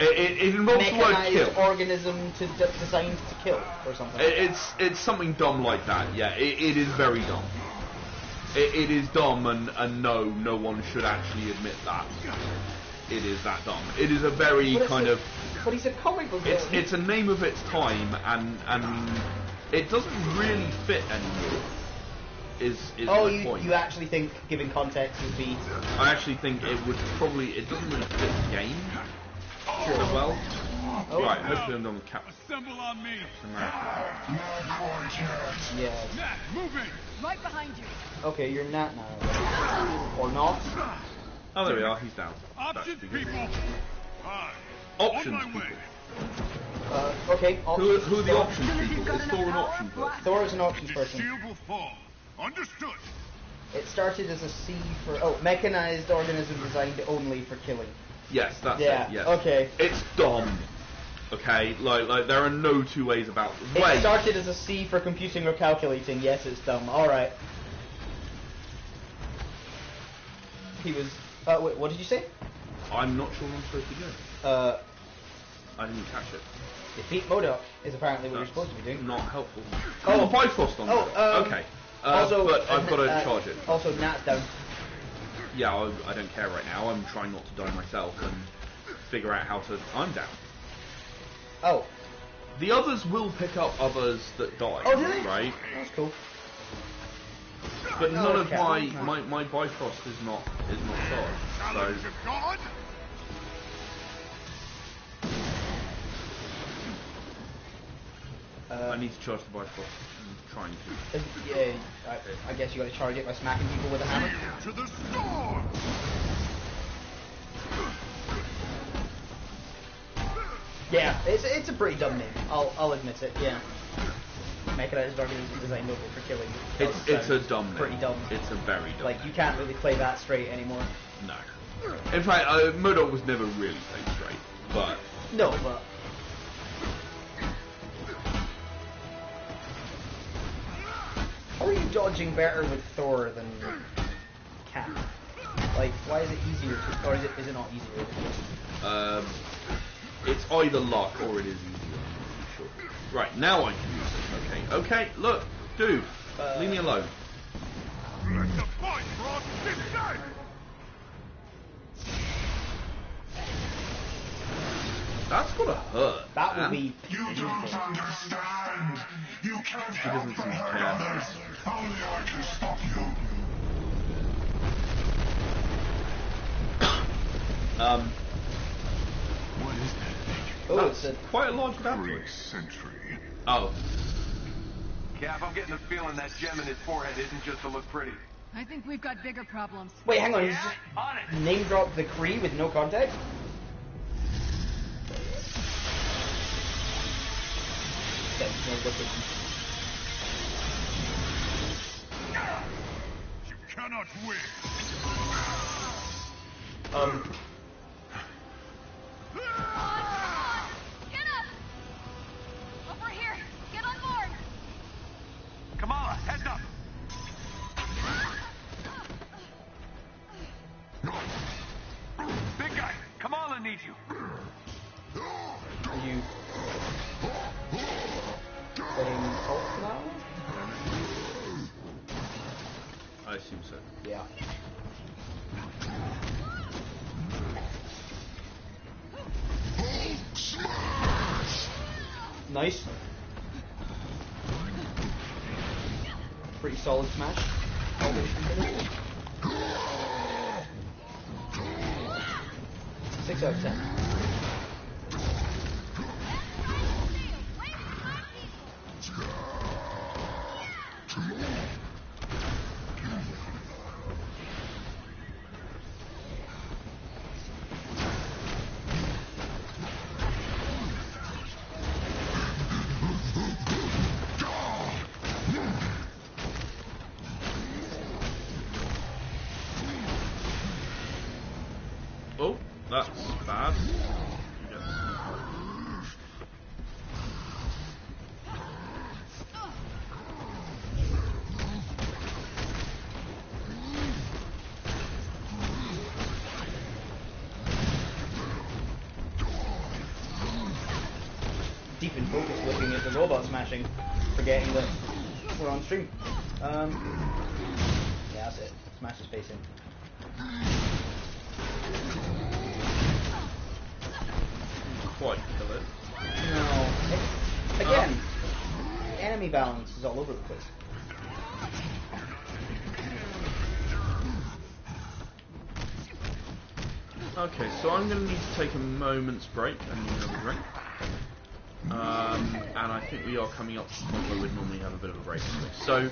It involves the word mechanized kill. organism designed to kill or something. It's something dumb like that. Yeah, it is very dumb. It is dumb, and no one should actually admit that. It is that dumb. It is a very But he's a comic book. It's a name of its time, and it doesn't really fit anymore. Is oh, my point. You actually think, given context, would be? I actually think it would probably. It doesn't really fit the game as well. Oh. Right, hopefully I'm done with Captain Assemble on me. Yeah. Nat, moving. Right behind you. Okay, you're Nat now. Or not? Oh, there we are. He's down. Options, people. Options, on my way. people. Okay. Who are the options people? Is Thor an option person? Thor is an options This person. shield will fall. Understood. It started as a C for mechanized organism designed only for killing. Yes, that's it. Yes. Okay. It's dumb. Okay, like there are no two ways about it. It started as a C for computing or calculating. Yes, it's dumb. All right. He was. Wait, what did you say? I'm not sure what I'm supposed to do. I didn't catch it. Defeat MODOK is apparently what you're supposed to be doing. Not helpful. Oh, Bifrost on okay. Also, but I've got to charge it. Also, Nat's down. Yeah, I don't care right now. I'm trying not to die myself and figure out how to. I'm down. Oh. The others will pick up others that die. Oh, do they? Right? That's cool. But none of my Bifrost is not charged. So I need to charge the Bifrost. I'm trying to. Yeah, I guess you got to charge it by smacking people with a hammer. To the storm. Yeah, it's a pretty dumb name. I'll admit it. Yeah. Mechanized organism designed only for killing. It's a dumb name. Pretty dumb. It's a very dumb. Like you can't really play that straight anymore. No. In fact, MODOK was never really played straight. But no, but. How are you dodging better with Thor than Cap? Like, why is it easier to, or is it not easier? It's either luck or it is easier. Sure. Right, now I can use it. Okay, look, dude, leave me alone. Let the Bifrost descend. That's gotta hurt. That would be. You don't understand. You can't He help doesn't but seem to hurt care. others. Only I can stop you. What is that thing? Oh, it's a quite a large battery. Sentry. Oh. Cap, I'm getting the feeling that gem in his forehead isn't just to look pretty. I think we've got bigger problems. Wait, hang on. You Yeah, just on it. name dropped the Kree with no context? Okay, no, look at You cannot win. Get up! Over here! Get on board! Kamala, heads up. Big guy, Kamala needs you. Are you saying Hulk now? I assume so. Yeah. Nice. Pretty solid smash. All the way through. 6 out of 10. Oh, that's bad. Yes. Deep in focus looking at the robot smashing, forgetting that we're on stream. Yeah, that's it. Smash his face in. Quite kill it. No. Again, enemy balance is all over the place. Okay, so I'm going to need to take a moment's break and need another drink. And I think we are coming up to the point where we'd normally have a bit of a break anyway. So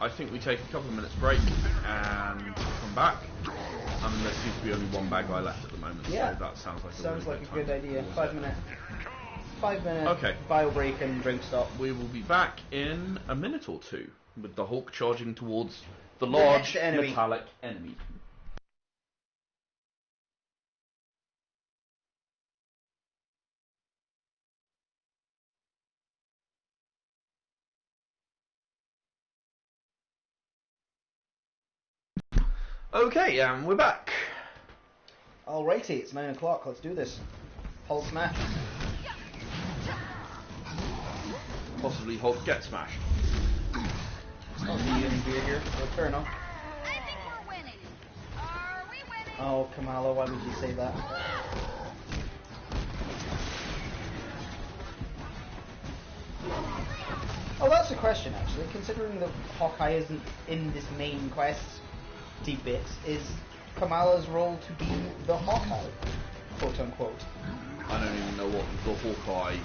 I think we take a couple of minutes break and come back. There seems to be only one bad guy left at the moment, Yeah. so that sounds like a good idea. 5 minute. 5 minute Okay. bio break and drink stop. We will be back in a minute or two with the Hulk charging towards the large metallic enemy. Okay, we're back. Alrighty, it's 9 o'clock. Let's do this. Hulk smash. Possibly Hulk get smashed. Not me any beer here, but fair enough. I think we're winning. Are we winning? Oh, Kamala, why would you say that? Oh, that's a question, actually. Considering that Hawkeye isn't in this main quest bit, is Kamala's role to be the Hawkeye, quote unquote? I don't even know what the Hawkeye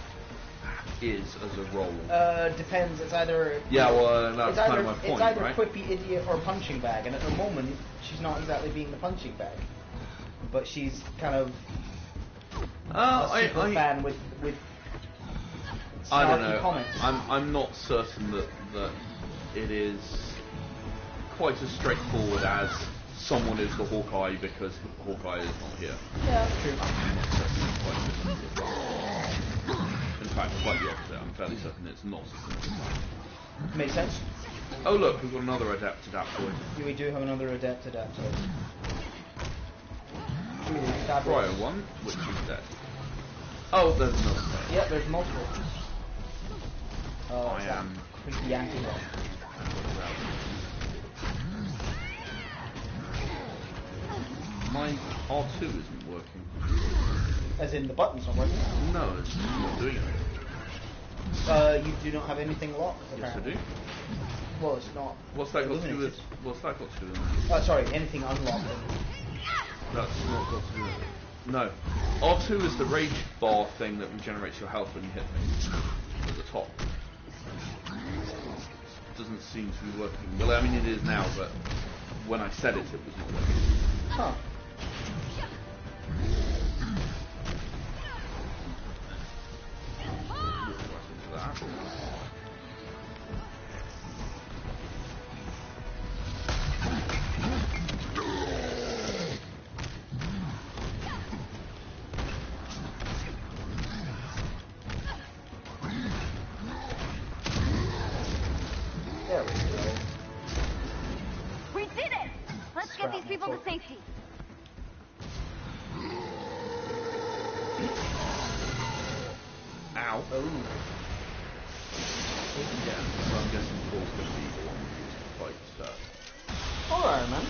is as a role. Depends. It's either that's kind of my point, it's either right? quippy idiot or punching bag, and at the moment she's not exactly being the punching bag, but she's kind of a super fan with I don't snarky know. comments. I'm not certain that it is quite as straightforward as someone is the Hawkeye because Hawkeye is not here. Yeah, that's true. I'm not certain it's quite as simple as that. In fact, quite the opposite. I'm fairly certain it's not as simple as that. Makes sense. Oh look, we've got another adept adaptoid. Yeah, we do have another adept adaptoid. Prior one, which is dead. Oh, there's another player. Yeah, there's multiple. I am creepy anti-bot. My R2 isn't working. As in the button's not working? No, it's not doing anything. You do not have anything locked, apparently. Yes, I do. Well, it's not. What's that got to do with? What's that got to do with? Oh, sorry, anything unlocked. That's not got to do with it. No. R2 is the rage bar thing that regenerates your health when you hit things at the top. Doesn't seem to be working. Well, I mean it is now, but when I said it, it was not working. Huh. There we go. We did it! Let's get these people to safety. Ow. Oh. Yeah, so I'm guessing Paul's going to be the one who's to fight. Alright, man.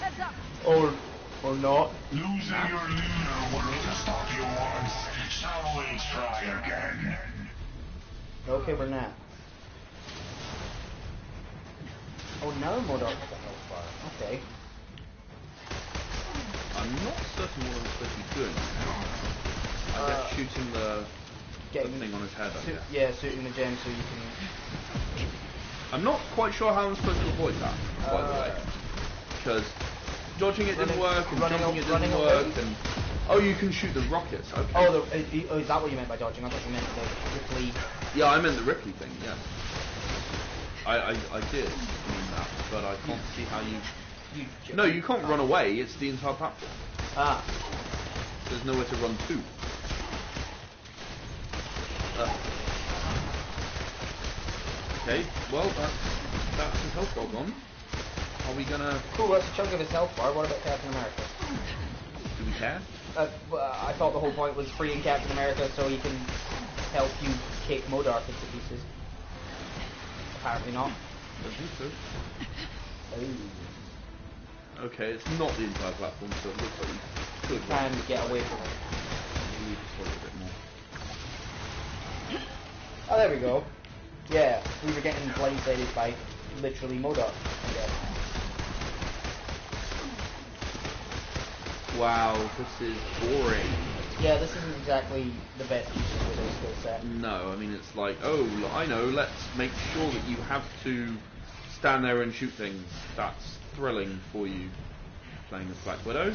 Heads up! Or not. Losing your leader wasn't stop you once. Shall we try again? Okay, we're not. Oh, now Modok has a hellfire. Okay. I'm not certain what I'm supposed to be doing now. I guess shooting the thing on his head, I guess. Yeah, shooting the gem so you can... I'm not quite sure how I'm supposed to avoid that, by the way. Because dodging it didn't work, and jumping it didn't work, and... Oh, you can shoot the rockets, okay. Oh, is that what you meant by dodging? I thought you meant the Ripley... Yeah, I meant the Ripley thing, yeah. I did mean that, but I can't see how you... No, you can't run away, it's the entire platform. Ah. There's nowhere to run to. Okay, well, that's his health bar gone. Are we gonna... Cool, that's a chunk of his health bar. What about Captain America? Do we care? I thought the whole point was freeing Captain America so he can help you kick Modark into pieces. Apparently not. I think so. Oh. Okay, it's not the entire platform, so it looks like you could can get away from it. Need to slow it a bit more. Oh, there we go. Yeah, we were getting blindsided by literally Modark. Yeah. Wow, this is boring. Yeah, this isn't exactly the best use of Widow's skill set. No, I mean it's like, oh, I know, let's make sure that you have to stand there and shoot things. That's thrilling for you, playing as Black Widow.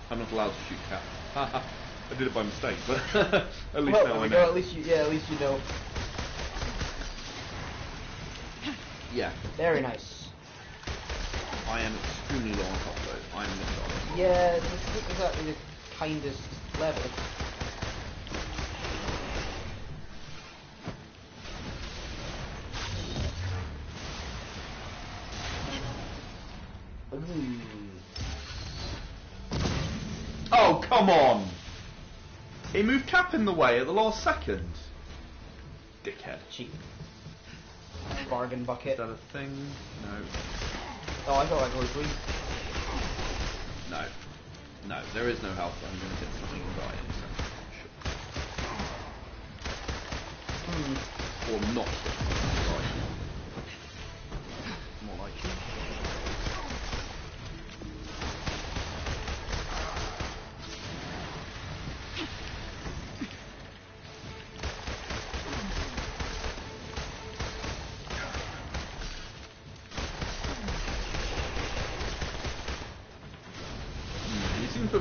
I'm not allowed to shoot Cap. I did it by mistake, but at least now I know. At least you know. Yeah. Very nice. I am extremely low on top though. I'm missile. Yeah, this isn't exactly the kindest level. Oh, come on! He moved Cap in the way at the last second. Dickhead. Cheap. Bargain bucket. Is that a thing? No. Oh, I thought I was green. No. No, there is no health. I'm going to hit something and die in a second. Or not hit something and die. More like it.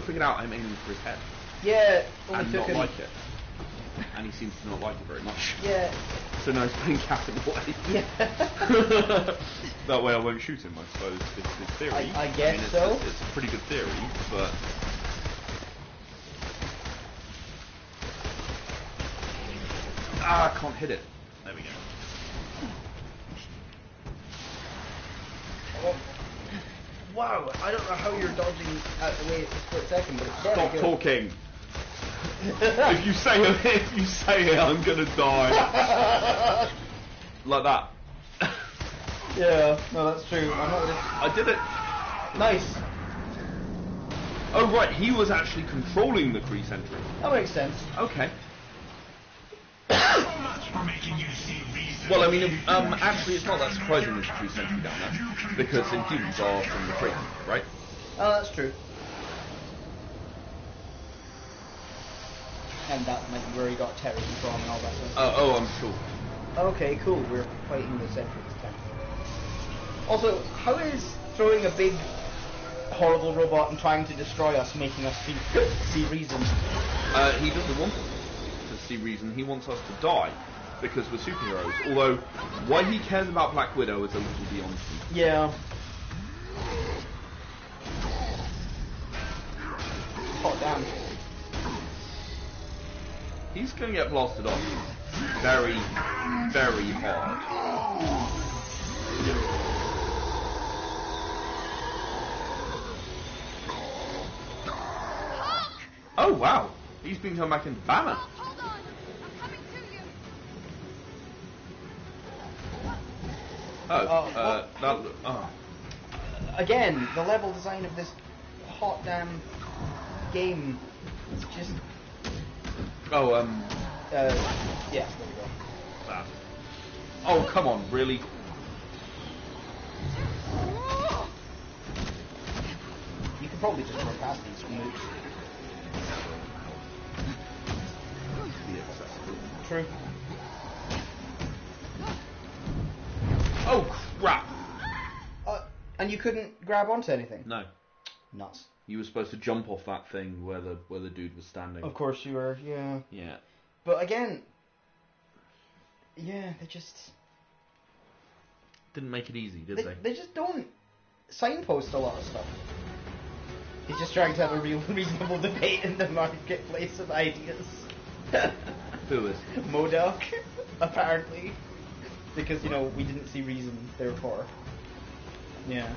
Figured out I'm aiming for his head. Yeah, and not like it. And he seems to not like it very much. Yeah. So now he's playing Cap in the way. Yeah. That way I won't shoot him, I suppose. It's his theory. I guess mean, so. It's a pretty good theory, but... I can't hit it. There we go. Oh. Wow, I don't know how you're dodging out the way it's a split second, but it's Stop talking! if you say it, I'm gonna die. Like that. Yeah, no, that's true. I did it. Nice. Oh right, he was actually controlling the Kree Sentry. That makes sense. Okay. So much for making you see reason. Well, I mean, actually, it's not that surprising there's a Kree Sentry down there, because Inhumans are from the Kree, right? Oh, that's true. And that might be where he got terrorism from and all that sort of stuff. Oh, I'm sure. Okay, cool. We're fighting the Sentry this time. Also, how is throwing a big, horrible robot and trying to destroy us making us see reason? He doesn't want us to see reason. He wants us to die because we're superheroes. Although, why he cares about Black Widow is a little beyond me. Yeah. Oh, damn. He's going to get blasted off very, very hard. Oh, wow. He's been come back into Banner. Hold on. I'm coming to you. Oh, Again, the level design of this hot damn game is just... Oh, yeah, there we go. That. Oh, come on, really? You can probably just run past these moves. Be accessible. True. Oh, crap! And you couldn't grab onto anything? No. Nuts. You were supposed to jump off that thing where the dude was standing. Of course you were, yeah. Yeah. But again, yeah, they just... Didn't make it easy, did they? They just don't signpost a lot of stuff. He's just trying to have a real reasonable debate in the marketplace of ideas. Who is? MODOK, apparently. Because, you know, we didn't see reason, therefore. Yeah.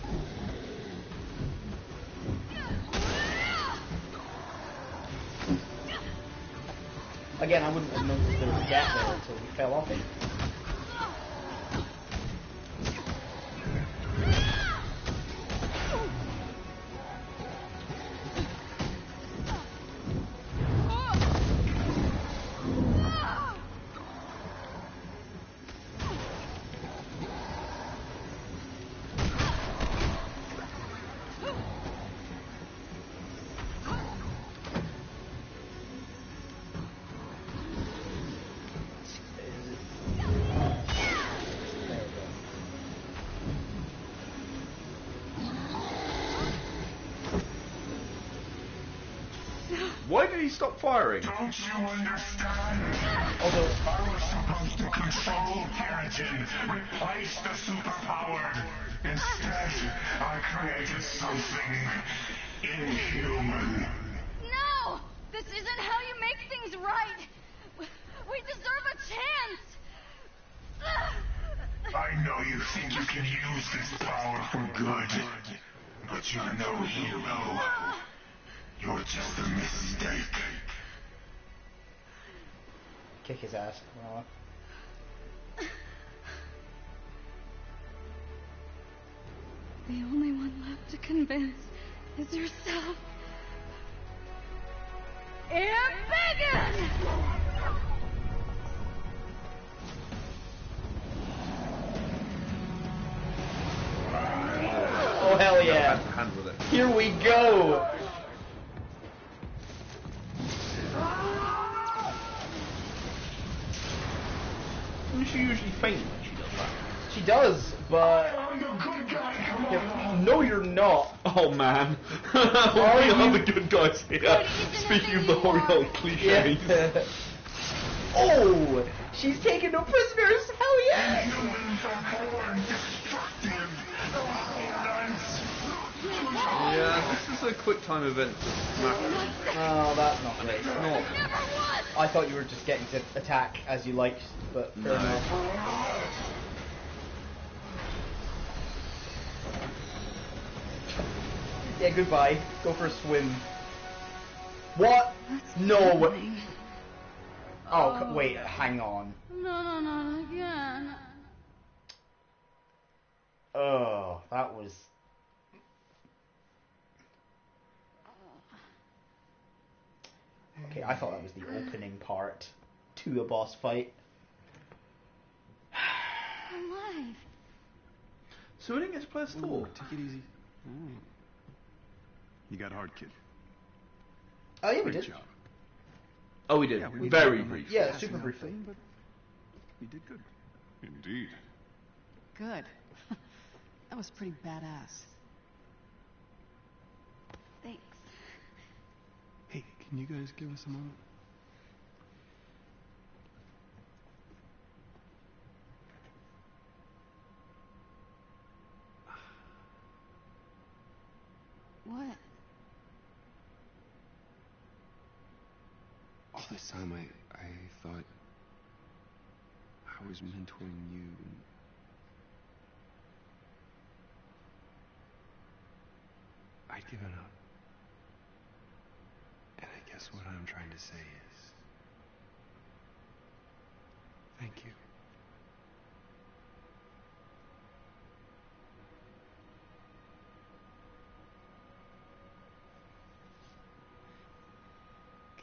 Again, I wouldn't have noticed there was a gap there until we fell off it. Why did he stop firing? Don't you understand? Although I was supposed to control Keratin, replace the superpowered. Instead, I created something inhuman. No! This isn't how you make things right! We deserve a chance! I know you think you can use this power for good, but you're no hero. You're just a mistake. Kick his ass. Well, the only one left to convince is yourself. Embiggen! oh hell yeah! Hand with it. Here we go! She usually faint when she does that. She does, but... No, you're not. Oh man. We are the good guys here. Speaking of the horrible cliches. Yeah. Oh! She's taking no prisoners! Hell yeah! Yeah, this is a quick time event to smash. Oh, that's not great. No. I thought you were just getting to attack as you liked, but fair enough. Yeah, goodbye. Go for a swim. What? No. Oh, wait, hang on. No, not again. Oh, that was... Okay, I thought that was the opening part to a boss fight. Alive. So we didn't get to play as Thor. Take it easy. You got hard, kid. Oh, yeah, we Great did. job. Oh, we did. Yeah, we Very did. brief. Yeah, super briefly. But we did good. Indeed. Good. That was pretty badass. Thanks. Hey, can you guys give us a moment? What? All this time I thought I was mentoring you and I'd given up. And I guess what I'm trying to say is thank you.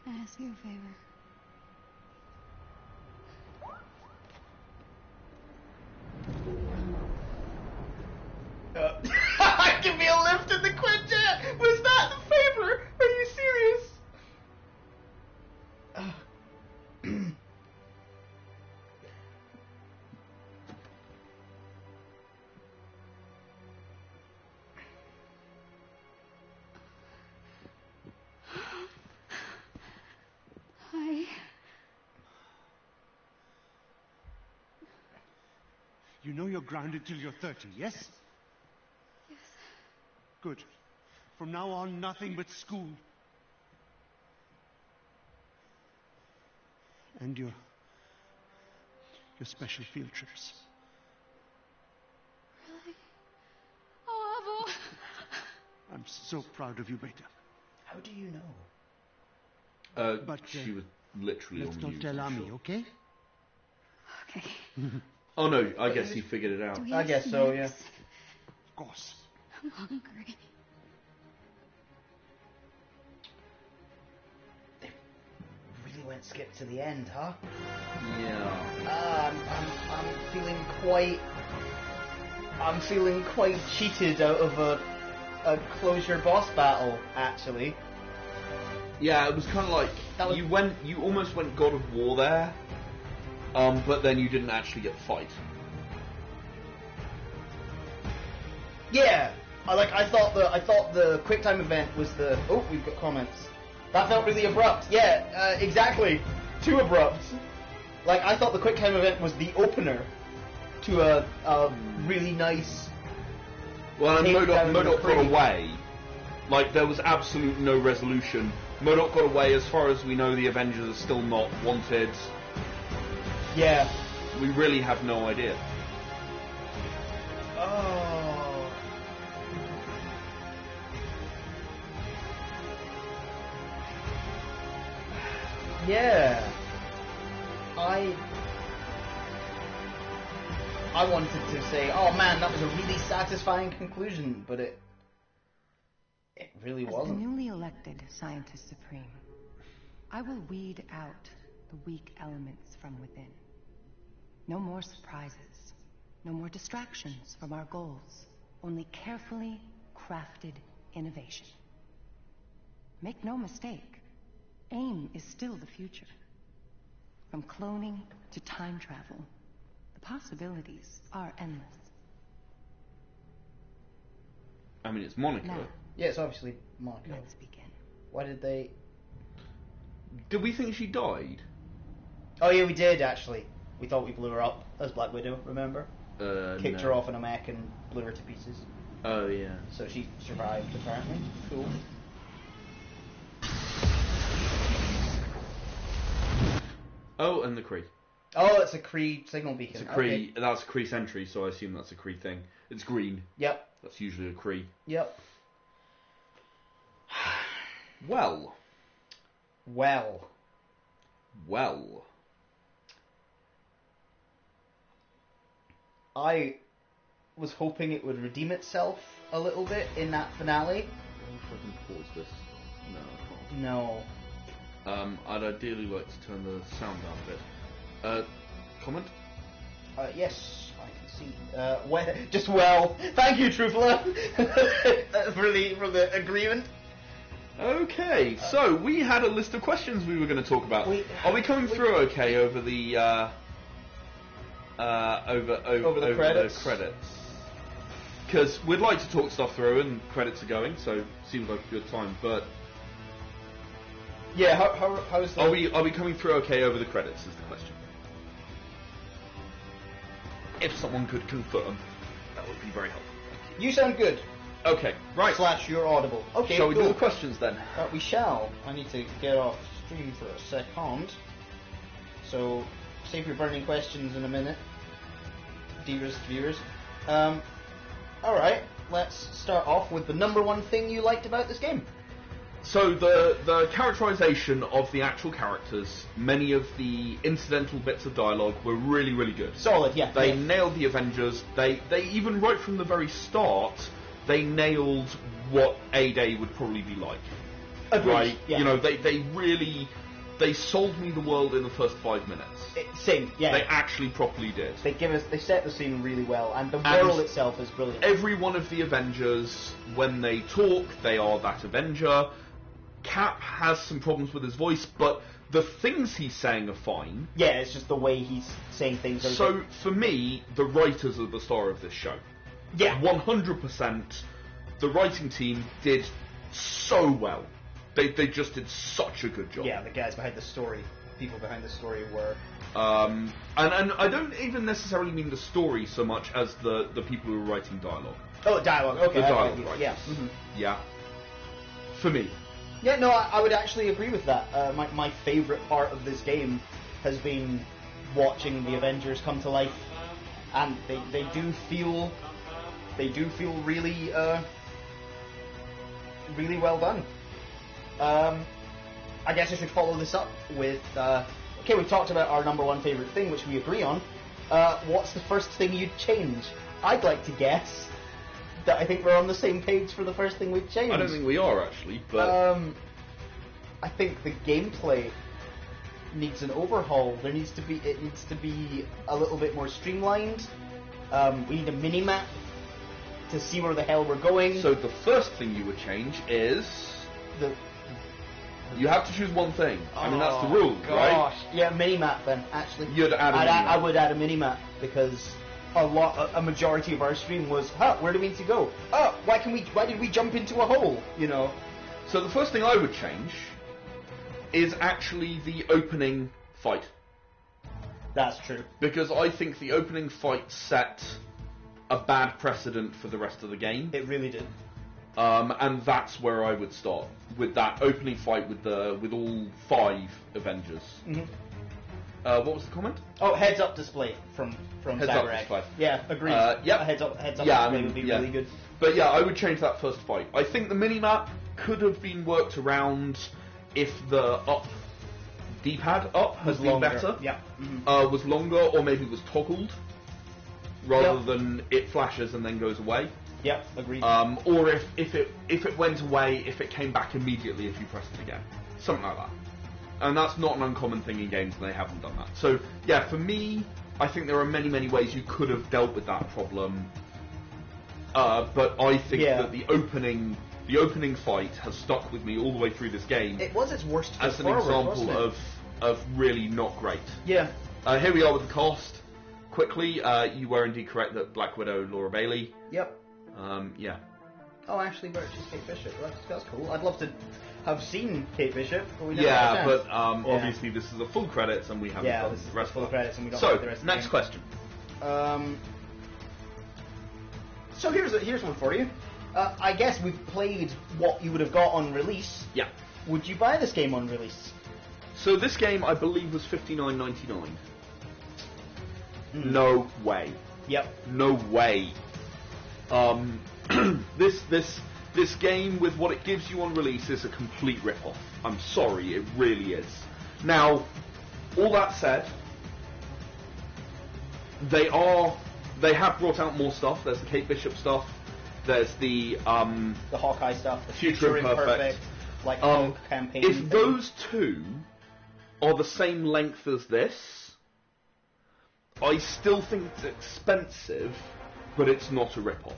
Can I ask you a favor? Give me a lift in the Quinjet! Was that the favor? Are you serious? Hi. You know you're grounded till you're 30, yes? Yes. Good. From now on, nothing but school. And your special field trips. Really? Oh, Avo. I'm so proud of you, Beta. How do you know? But she was literally let's on not mute, tell I'm Ami, sure. okay? Okay. Oh no, I guess he figured it out. Do we I have guess so, yeah. snacks? Of course. I'm hungry. Really went skip to the end, huh? Yeah. I'm feeling quite... I'm feeling quite cheated out of a closure boss battle, actually. Yeah, it was kind of like you almost went God of War there, but then you didn't actually get the fight. Yeah, I thought the quick time event was the... Oh, we've got comments. That felt really abrupt. Yeah, exactly. Too abrupt. Like, I thought the quick time event was the opener to a really nice... Well, and MODOK got away. Like, there was absolute no resolution. MODOK got away. As far as we know, the Avengers are still not wanted. Yeah. We really have no idea. Oh. Yeah. I wanted to say, oh man, that was a really satisfying conclusion, but it really As wasn't. the newly elected Scientist Supreme, I will weed out the weak elements from within. No more surprises, no more distractions from our goals, only carefully crafted innovation. Make no mistake, AIM is still the future. From cloning to time travel, the possibilities are endless. I mean, it's Monica. Now, Yeah, it's obviously Monica. let's begin. Why did they... Did we think she died? Oh yeah, we did actually. We thought we blew her up as Black Widow, remember? Kicked No. her off in a mech and blew her to pieces. Oh yeah. So she survived, apparently. Cool. Oh, and the Kree. Oh, it's a Kree signal beacon. It's a Kree. Okay. That's a Kree sentry, so I assume that's a Kree thing. It's green. Yep. That's usually a Kree. Yep. Well. Well. Well. I was hoping it would redeem itself a little bit in that finale. If I can pause this. No, I can't. No. I'd ideally like to turn the sound down a bit. Comment? Yes, I can see. Thank you, Trufala, for the agreement. Okay, so we had a list of questions we were going to talk about. Are we coming through okay over the over the credits? Because we'd like to talk stuff through, and credits are going, so seems like a good time. But yeah, how's the... Are we coming through okay over the credits? Is the question. If someone could confirm, that would be very helpful. You sound good. Okay, right. / you're audible. Okay, shall we do the questions then? We shall. I need to get off stream for a second. So, save your burning questions in a minute, dearest viewers. Alright, let's start off with the number one thing you liked about this game. So the characterization of the actual characters, many of the incidental bits of dialogue were really, really good. Solid, yeah. They nailed the Avengers. They even right from the very start, they nailed what A-Day would probably be like. Agreed, right? Yeah. You know, they really sold me the world in the first 5 minutes. Same, yeah. They actually properly did. They set the scene really well, and the world itself is brilliant. Every one of the Avengers, when they talk, they are that Avenger. Cap has some problems with his voice, but the things he's saying are fine. Yeah, it's just the way he's saying things. So, for me, the writers are the star of this show. Yeah. 100%. The writing team did so well. They just did such a good job. Yeah, the guys behind the story, people behind the story were... And I don't even necessarily mean the story so much as the people who were writing dialogue. Oh, dialogue, okay. The dialogue writers. Yeah. Mm-hmm. Yeah. For me. Yeah, no, I would actually agree with that. My favourite part of this game has been watching the Avengers come to life, and they do feel really really well done. I guess I should follow this up with okay, we talked about our number one favourite thing, which we agree on. What's the first thing you'd change? I'd like to guess that I think we're on the same page for the first thing we'd change. I don't think we are, actually, but... I think the gameplay needs an overhaul. It needs to be a little bit more streamlined. We need a mini-map to see where the hell we're going. So the first thing you would change is... You have to choose one thing. I mean, that's the rule, right? Yeah, mini-map then, actually. You'd add a mini-map. I would add a mini-map, because a majority of our stream was, where do we need to go? Why did we jump into a hole? You know. So the first thing I would change is actually the opening fight. That's true. Because I think the opening fight set a bad precedent for the rest of the game. It really did. And that's where I would start, with that opening fight with all 5 Avengers. Mm-hmm. What was the comment? Oh, heads-up display from Heads-up Cyberag. display. Yeah, agreed. Yep. A heads-up display would be really good. But yeah, I would change that first fight. I think the mini-map could have been worked around if the D-pad up has been better. Yeah. Mm-hmm. Was longer, or maybe was toggled, rather than it flashes and then goes away. Yep, agreed. Or if it went away, if it came back immediately if you pressed it again. Something like that. And that's not an uncommon thing in games, and they haven't done that. So, yeah, for me, I think there are many, many ways you could have dealt with that problem. But I think that the opening fight has stuck with me all the way through this game. It was its worst as an example of really not great. Yeah. Here we are with the cast. Quickly, you were indeed correct that Black Widow, Laura Bailey. Yep. Yeah. Oh, Ashley Birch is Kate Bishop. That's cool. I'd love to have seen Kate Bishop, but we never had a chance. Obviously this is the full credits, and we haven't done this is the rest full of credits, and we don't so, have the rest of the next game. question. So here's one for you. I guess we've played what you would have got on release. Yeah. Would you buy this game on release? So this game, I believe, was $59.99. No way. Yep. No way. This game, with what it gives you on release, is a complete rip-off. I'm sorry, it really is. Now, all that said, they are they have brought out more stuff. There's the Kate Bishop stuff. There's the Hawkeye stuff, the Future Imperfect. Like Hulk campaign. If those two are the same length as this, I still think it's expensive, but it's not a rip-off.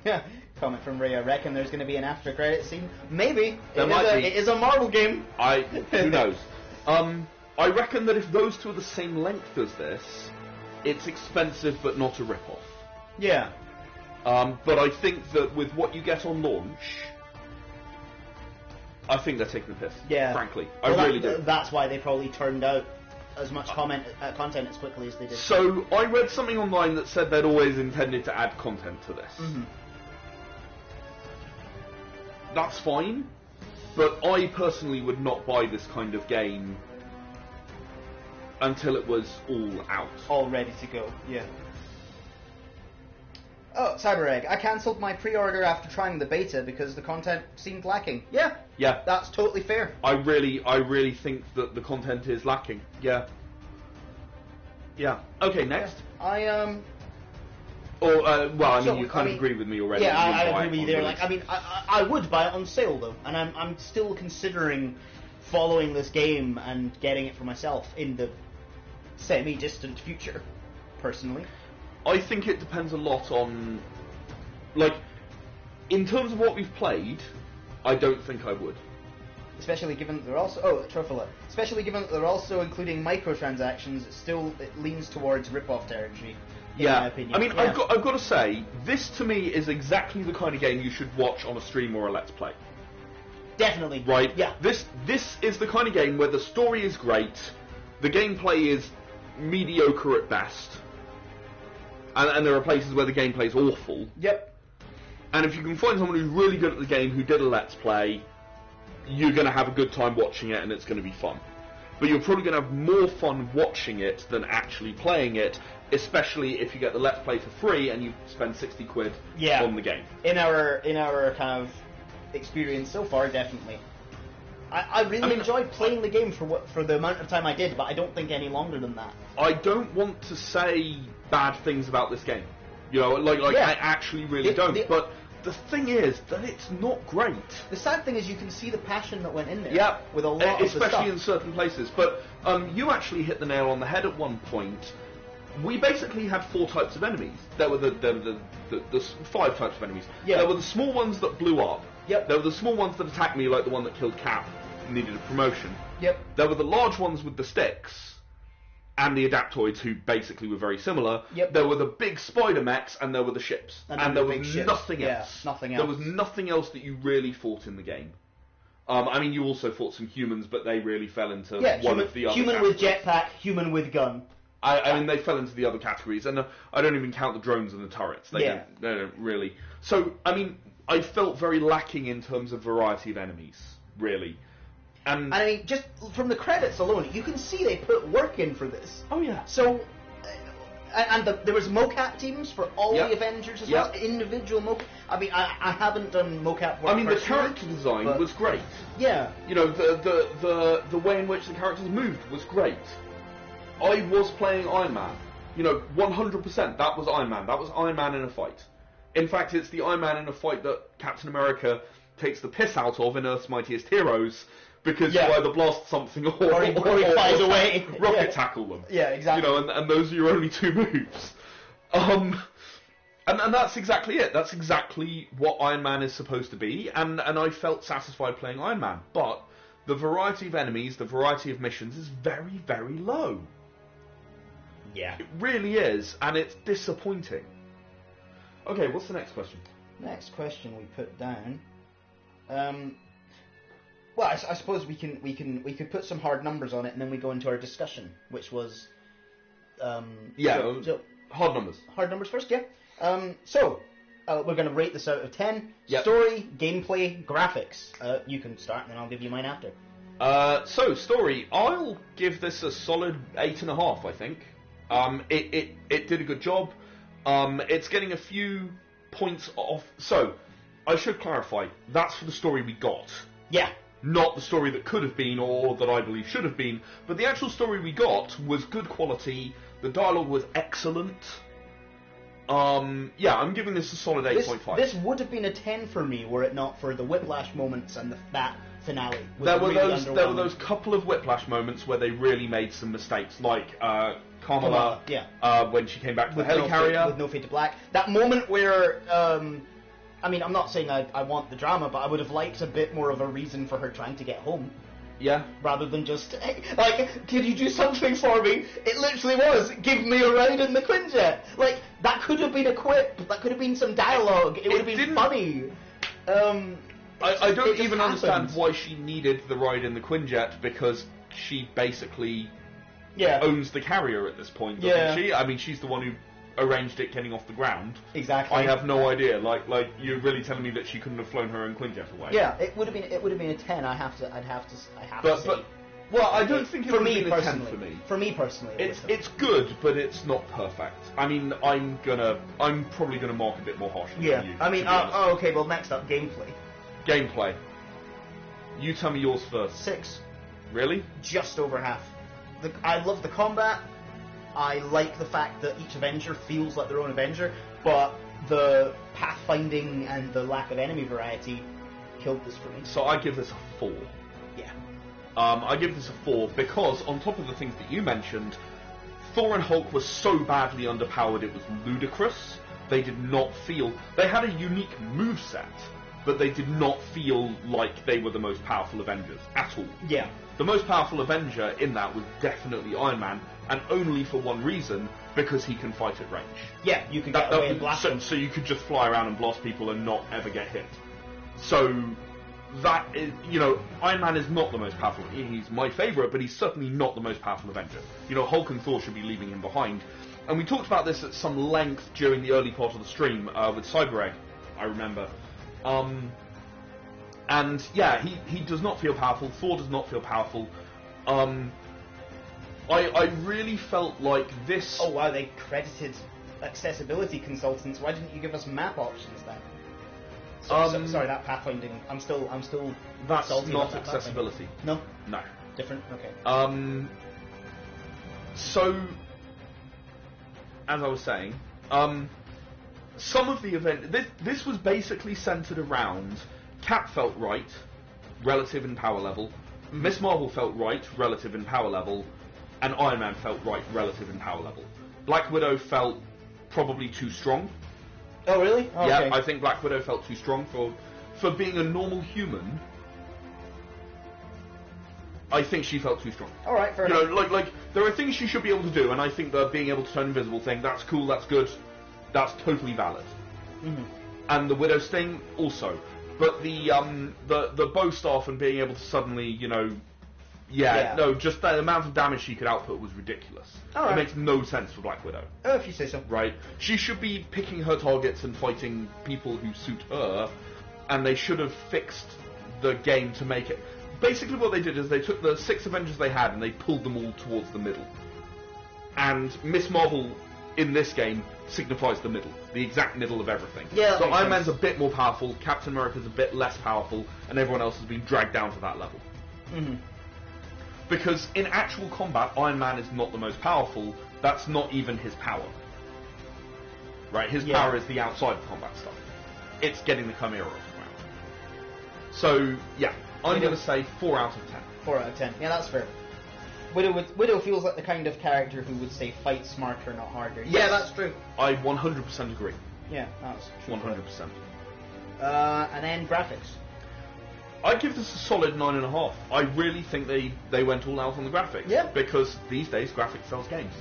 Yeah. Comment from Ray, I reckon there's going to be an after-credit scene. Maybe. It is a Marvel game. Who knows? I reckon that if those two are the same length as this, it's expensive but not a rip-off. Yeah. But I think that with what you get on launch, I think they're taking the piss. Yeah. Frankly. I really do. That's why they probably turned out as much content as quickly as they did. So, I read something online that said they'd always intended to add content to this. Mm-hmm. That's fine, but I personally would not buy this kind of game until it was all out. All ready to go, yeah. Oh, CyberEgg, I cancelled my pre-order after trying the beta because the content seemed lacking. Yeah. Yeah. That's totally fair. I really think that the content is lacking. Yeah. Yeah. Okay, next. Yeah. You kind of agree with me already. Yeah, I agree with you there. Like, I would buy it on sale though, and I'm still considering following this game and getting it for myself in the semi-distant future, personally. I think it depends a lot on, like, in terms of what we've played, I don't think I would. Especially given that they're also Especially given that they're also including microtransactions, it leans towards rip-off territory. In my opinion. I mean, yeah. I've got to say, this to me is exactly the kind of game you should watch on a stream or a Let's Play. Definitely. Right? Yeah. This is the kind of game where the story is great, the gameplay is mediocre at best, and there are places where the gameplay is awful. Yep. And if you can find someone who's really good at the game who did a Let's Play, you're going to have a good time watching it and it's going to be fun. But you're probably going to have more fun watching it than actually playing it, especially if you get the Let's Play for free and you spend 60 quid on the game. In our kind of experience so far, definitely. I really enjoyed playing the game for the amount of time I did, but I don't think any longer than that. I don't want to say bad things about this game. You know, I actually really don't. But the thing is that it's not great. The sad thing is you can see the passion that went in there. Yeah, with a lot of the stuff. especially in certain places. But you actually hit the nail on the head at one point. We basically had 4 types of enemies. There were the 5 types of enemies. Yeah. There were the small ones that blew up. Yep. There were the small ones that attacked me, like the one that killed Cap and needed a promotion. Yep. There were the large ones with the sticks and the Adaptoids, who basically were very similar. Yep. There were the big spider mechs, and there were the ships. And there was nothing else. Yeah, nothing else. There was nothing else that you really fought in the game. I mean, you also fought some humans, but they really fell into one of the other human categories. with jetpack, human with gun. I mean, they fell into the other categories, and I don't even count the drones and the turrets. They don't really. So, I mean, I felt very lacking in terms of variety of enemies, really. And I mean, just from the credits alone, you can see they put work in for this. Oh yeah. So, there was mocap teams for all the Avengers as well. Individual mocap. I mean, I haven't done mocap work. I mean, the character design was great. Yeah. You know, the way in which the characters moved was great. I was playing Iron Man. You know, 100%. That was Iron Man. That was Iron Man in a fight. In fact, it's the Iron Man in a fight that Captain America takes the piss out of in Earth's Mightiest Heroes, because you either blast something or he flies away. Rocket tackle them. Yeah, exactly. You know, and those are your only 2 moves. And that's exactly it. That's exactly what Iron Man is supposed to be, and I felt satisfied playing Iron Man. But the variety of enemies, the variety of missions is very, very low. Yeah. It really is, and it's disappointing. Okay, what's the next question? Next question we put down. Well, I suppose we could put some hard numbers on it, and then we go into our discussion, which was hard numbers. Hard numbers first, yeah. So we're going to rate this out of 10. Yep. Story, gameplay, graphics. You can start, and then I'll give you mine after. So story, I'll give this a solid 8.5. I think. It did a good job. It's getting a few points off. So I should clarify. That's for the story we got. Yeah. not the story that could have been or that I believe should have been, but the actual story we got was good quality. The dialogue was excellent. Yeah, I'm giving this a solid 8.5. This would have been a 10 for me were it not for the whiplash moments and that finale. There were those couple of whiplash moments where they really made some mistakes, like Kamala, when she came back to the helicarrier. With No Fade to Black. That moment where, I mean, I'm not saying I want the drama, but I would have liked a bit more of a reason for her trying to get home. Yeah. Rather than just, like, can you do something for me? It literally was, give me a ride in the Quinjet. Like, that could have been a quip. That could have been some dialogue. It would have been funny. I don't even understand why she needed the ride in the Quinjet, because she basically owns the carrier at this point, doesn't she? I mean, she's the one who arranged it getting off the ground. Exactly. I have no idea. Like you're really telling me that she couldn't have flown her own Quinjet away? Yeah, it would have been a 10. I'd have to say. But well, I don't think it would have been a 10 for me. For me personally, it's good, but it's not perfect. I mean, I'm probably gonna mark a bit more harshly. Yeah. Than you, I mean, okay. Well, next up, gameplay. Gameplay. You tell me yours first. 6. Really? Just over half. I love the combat. I like the fact that each Avenger feels like their own Avenger, but the pathfinding and the lack of enemy variety killed this for me. So I give this a 4. Yeah. I give this a 4 because, on top of the things that you mentioned, Thor and Hulk was so badly underpowered it was ludicrous. They did not feel... They had a unique moveset, but they did not feel like they were the most powerful Avengers at all. Yeah. The most powerful Avenger in that was definitely Iron Man, and only for one reason, because he can fight at range. Yeah, you can get away and blast them. So you could just fly around and blast people and not ever get hit. So that is, Iron Man is not the most powerful. He's my favourite, but he's certainly not the most powerful Avenger. Hulk and Thor should be leaving him behind. And we talked about this at some length during the early part of the stream with Cyber Egg, I remember. And yeah, he does not feel powerful. Thor does not feel powerful. I really felt like this... Oh wow, they credited accessibility consultants. Why didn't you give us map options then? Sorry, that pathfinding. I'm still. That's salty not about that accessibility. No. No. Different. Okay. So, as I was saying, some of the event. This was basically centered around. Cap felt right, relative in power level. Miss Marvel felt right, relative in power level, and Iron Man felt right, relative in power level. Black Widow felt probably too strong. Oh, really? Oh, yeah, okay. I think Black Widow felt too strong for being a normal human. I think she felt too strong. All right, fair enough. Like there are things she should be able to do, and I think the being able to turn invisible thing, that's cool, that's good, that's totally valid. Mm-hmm. And the Widow Sting also. But the bow staff and being able to suddenly, just the amount of damage she could output was ridiculous. Right. It makes no sense for Black Widow. Oh, if you say so. Right. She should be picking her targets and fighting people who suit her, and they should have fixed the game to make it... Basically what they did is they took the 6 Avengers they had and they pulled them all towards the middle. And Miss Marvel, in this game, signifies the middle. The exact middle of everything. Yeah, so Iron Man's a bit more powerful, Captain America's a bit less powerful, and everyone else has been dragged down to that level. Mm-hmm. Because in actual combat, Iron Man is not the most powerful. That's not even his power. Right? His power is the outside of combat stuff. It's getting the Chimera off the ground. So, yeah. I'm going to say 4 out of 10. 4 out of 10. Yeah, that's fair. Widow feels like the kind of character who would say fight smarter, not harder. Yeah, that's true. I 100% agree. Yeah, that's true. 100%. And then graphics. I'd give this a solid 9.5. I really think they went all out on the graphics. Yeah. Because these days, graphics sells games.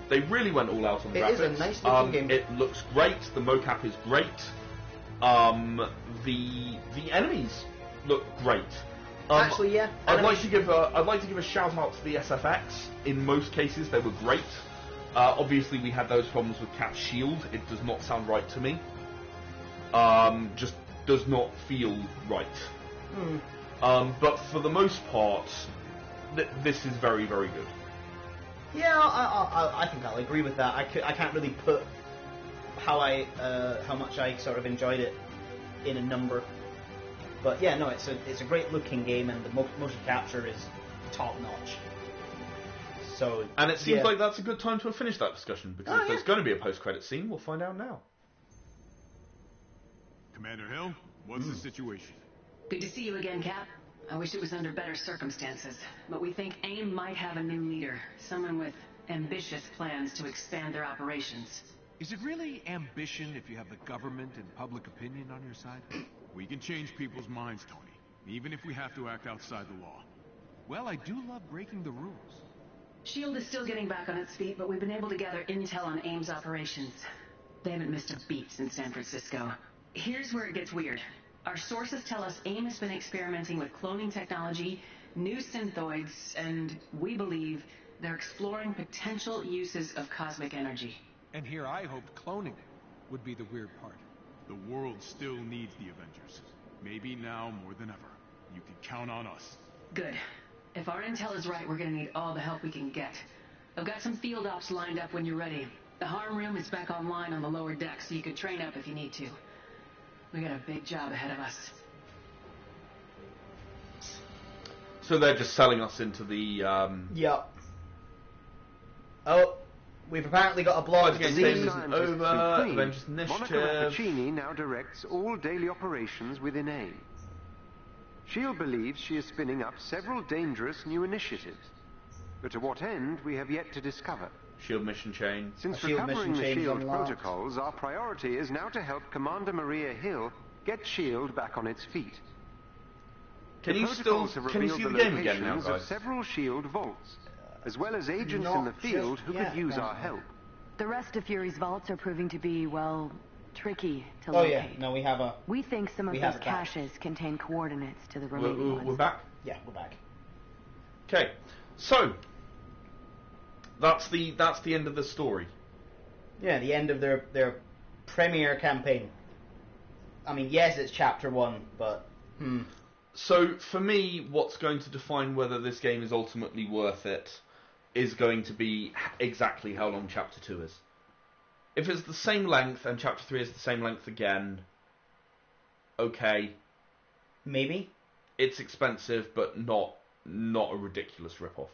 They really went all out on the graphics. It is a nice looking game. It looks great. The mocap is great. The enemies look great. Actually, yeah. I'd like to give a shout out to the SFX. In most cases, they were great. Obviously, we had those problems with Cap's shield. It does not sound right to me. Just does not feel right. But for the most part, this is very, very good. Yeah, I think I'll agree with that. I can't really put how much I sort of enjoyed it in a number. But yeah, no, it's a great looking game, and the motion capture is top notch. So, and it seems like that's a good time to finish that discussion, because if there's going to be a post-credit scene, we'll find out now. Commander Hill, what's the situation? Good to see you again, Cap. I wish it was under better circumstances, but we think AIM might have a new leader, someone with ambitious plans to expand their operations. Is it really ambition if you have the government and public opinion on your side? We can change people's minds, Tony, even if we have to act outside the law. Well, I do love breaking the rules. S.H.I.E.L.D. is still getting back on its feet, but we've been able to gather intel on AIM's operations. They haven't missed a beat since San Francisco. Here's where it gets weird. Our sources tell us AIM has been experimenting with cloning technology, new synthoids, and we believe they're exploring potential uses of cosmic energy. And here I hoped cloning would be the weird part. The world still needs the Avengers. Maybe now more than ever. You can count on us. Good. If our intel is right, we're gonna need all the help we can get. I've got some field ops lined up when you're ready. The harm room is back online on the lower deck, so you can train up if you need to. We got a big job ahead of us. So they're just selling us into the... Yep. Oh, we've apparently got a blog against scene over Avengers Monica Initiative. Rappaccini now directs all daily operations within AIM. S.H.I.E.L.D. believes she is spinning up several dangerous new initiatives. But to what end, we have yet to discover. S.H.I.E.L.D. mission chain. Since recovering the S.H.I.E.L.D. protocols, our priority is now to help Commander Maria Hill get S.H.I.E.L.D. back on its feet. Can you see the game again now, guys? Of several S.H.I.E.L.D. vaults, as well as agents in the field who could use our help. The rest of Fury's vaults are proving to be, well, tricky to locate. Oh yeah, no, we have a... We think some of those caches contain coordinates to the remaining ones. We're back? Yeah, we're back. Okay, so that's the end of the story. Yeah, the end of their premiere campaign. I mean, yes, it's chapter 1, but So for me, what's going to define whether this game is ultimately worth it is going to be exactly how long chapter 2 is. If it's the same length and chapter 3 is the same length again, okay. Maybe. It's expensive, but not a ridiculous ripoff.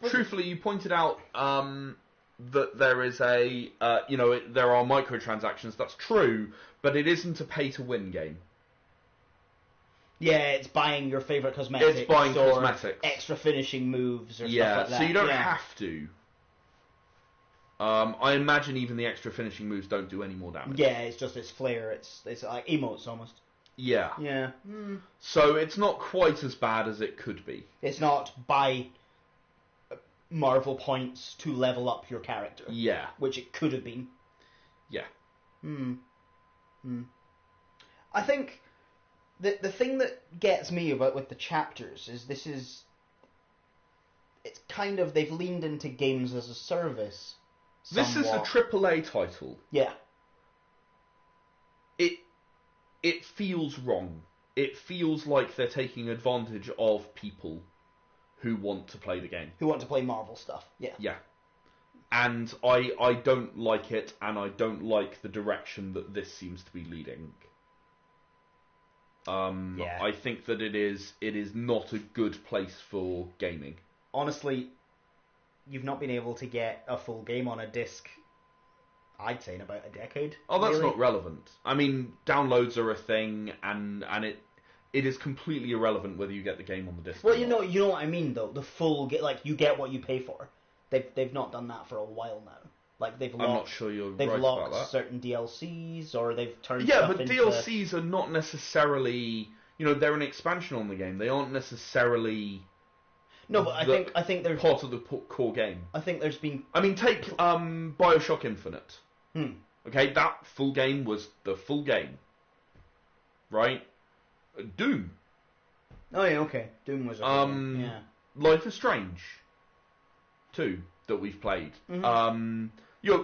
Truthfully, you pointed out that there is there are microtransactions. That's true, but it isn't a pay-to-win game. Yeah, it's buying your favourite cosmetics. It's buying or cosmetics. extra finishing moves or stuff like that. So you don't have to. I imagine even the extra finishing moves don't do any more damage. Yeah, it's just its flair. It's like emotes almost. Yeah. Yeah. So it's not quite as bad as it could be. It's not buy Marvel points to level up your character. Yeah. Which it could have been. Yeah. I think the thing that gets me with the chapters is it's kind of, they've leaned into games as a service. This is a AAA title. Yeah. It feels wrong. It feels like they're taking advantage of people who want to play the game. Who want to play Marvel stuff. Yeah. Yeah. And I don't like it, and I don't like the direction that this seems to be leading. I think that it is not a good place for gaming. Honestly, you've not been able to get a full game on a disc, I'd say, in about a decade. Oh, that's not relevant. I mean, downloads are a thing, and it is completely irrelevant whether you get the game on the disc. Well, you know what I mean, though. The full you get what you pay for. They've not done that for a while now. Like they've locked. I'm not sure you're they've right locked about that. certain DLCs, or they've turned. Yeah, stuff but into... DLCs are not necessarily. They're an expansion on the game. They aren't necessarily. No, but I think they're part of the core game. I think there's been. I mean, take BioShock Infinite. Okay, that full game was the full game. Right? Doom. Oh yeah, okay. Doom was. Yeah. Life is Strange 2 that we've played.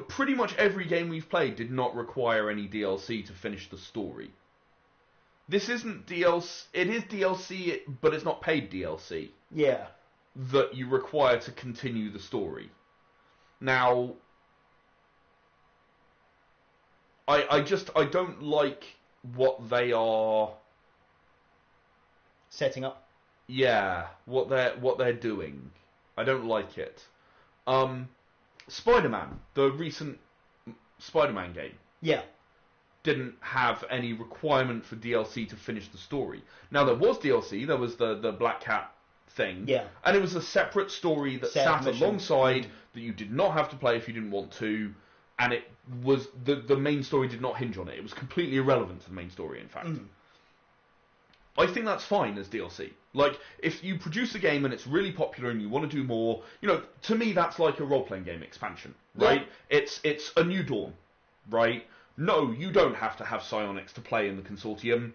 Pretty much every game we've played did not require any DLC to finish the story. This isn't DLC. It is DLC, but it's not paid DLC. Yeah. That you require to continue the story. Now, I don't like what they are setting up. Yeah, what they're doing. I don't like it. Spider-Man, the recent Spider-Man game. Yeah. Didn't have any requirement for DLC to finish the story. Now, there was DLC, there was the Black Cat thing. Yeah. And it was a separate story that sat alongside that you did not have to play if you didn't want to, and it was the main story did not hinge on it. It was completely irrelevant to the main story, in fact. I think that's fine as DLC. Like, if you produce a game and it's really popular and you want to do more, to me that's like a role-playing game expansion, right? Yeah. It's a new dawn, right? No, you don't have to have psionics to play in the Consortium.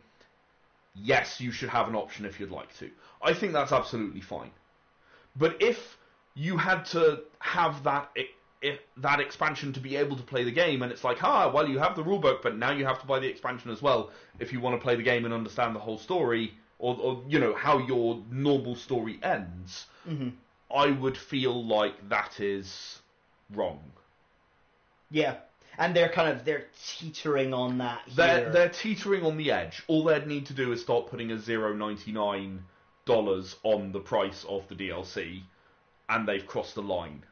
Yes, you should have an option if you'd like to. I think that's absolutely fine. But if you had to have that expansion to be able to play the game, and it's like, well, you have the rulebook, but now you have to buy the expansion as well if you want to play the game and understand the whole story, or how your normal story ends, I would feel like that is wrong. Yeah. And they're teetering on that here. They're teetering on the edge. All they'd need to do is start putting a $0.99 on the price of the DLC, and they've crossed the line.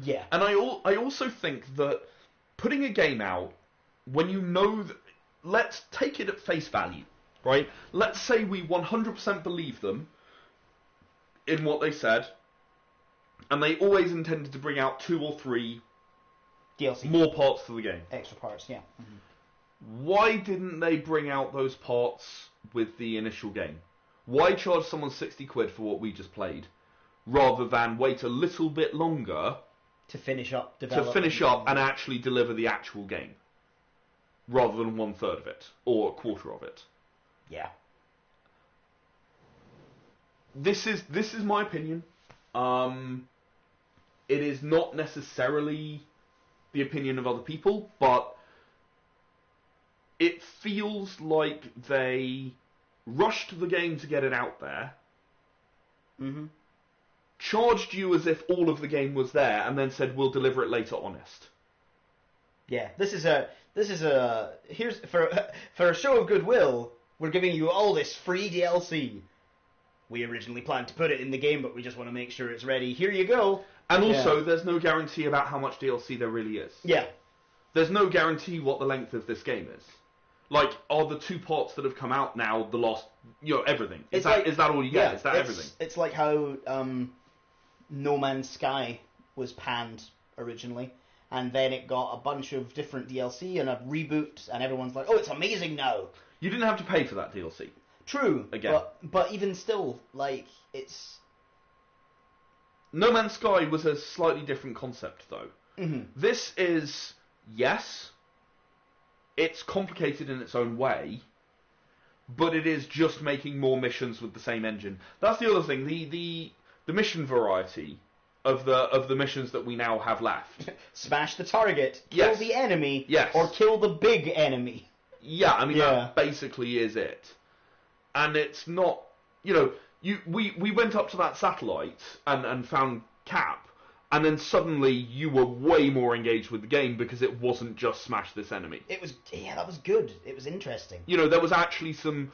Yeah. And I also think that putting a game out when you know that, let's take it at face value, right? Let's say we 100% believe them in what they said, and they always intended to bring out 2 or 3 DLC. More parts to the game. Extra parts, yeah. Why didn't they bring out those parts with the initial game? Why charge someone 60 quid for what we just played, rather than wait a little bit longer to finish up and actually deliver the actual game, rather than 1/3 of it or a quarter of it? Yeah. This is my opinion. It is not necessarily the opinion of other people, but it feels like they rushed the game to get it out there, charged you as if all of the game was there, and then said, we'll deliver it later honest. Yeah, here's for a show of goodwill, we're giving you all this free DLC. We originally planned to put it in the game, but we just want to make sure it's ready. Here you go. And also, there's no guarantee about how much DLC there really is. Yeah. There's no guarantee what the length of this game is. Like, are the 2 parts that have come out now the last, everything? Is that all you get? Is that everything? It's like how No Man's Sky was panned originally, and then it got a bunch of different DLC and a reboot, and everyone's like, oh, it's amazing now. You didn't have to pay for that DLC. True. Again. But even still, like, it's... No Man's Sky was a slightly different concept, though. This is, yes, it's complicated in its own way, but it is just making more missions with the same engine. That's the other thing. The mission variety of the missions that we now have left. Smash the target, kill the enemy, or kill the big enemy. Yeah, I mean, that basically is it. And it's not, we went up to that satellite and found Cap, and then suddenly you were way more engaged with the game because it wasn't just smash this enemy. It was, that was good. It was interesting. There was actually some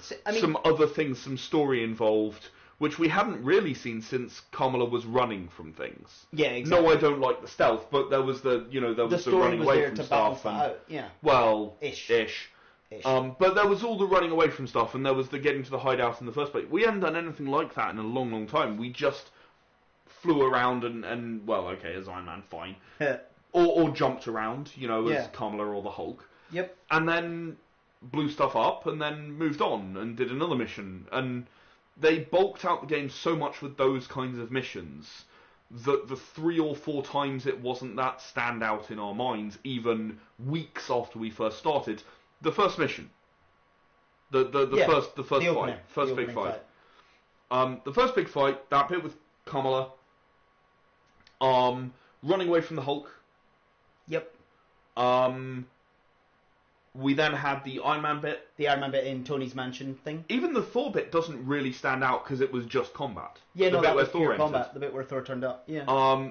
other things, some story involved, which we hadn't really seen since Kamala was running from things. Yeah, exactly. No, I don't like the stealth, but there was the running away from stuff. Well, ish. But there was all the running away from stuff, and there was the getting to the hideout in the first place. We hadn't done anything like that in a long, long time. We just flew around and well, okay, as Iron Man, fine. or jumped around, as Kamala or the Hulk. Yep. And then blew stuff up, and then moved on and did another mission. And they bulked out the game so much with those kinds of missions that the 3 or 4 times it wasn't that standout in our minds, even weeks after we first started. The first mission, the first big fight. The first big fight, that bit with Kamala, running away from the Hulk. Yep. We then had the Iron Man bit. The Iron Man bit in Tony's mansion thing. Even the Thor bit doesn't really stand out because it was just combat. Yeah, the no, bit that where was Thor pure entered. combat. The bit where Thor turned up. Yeah.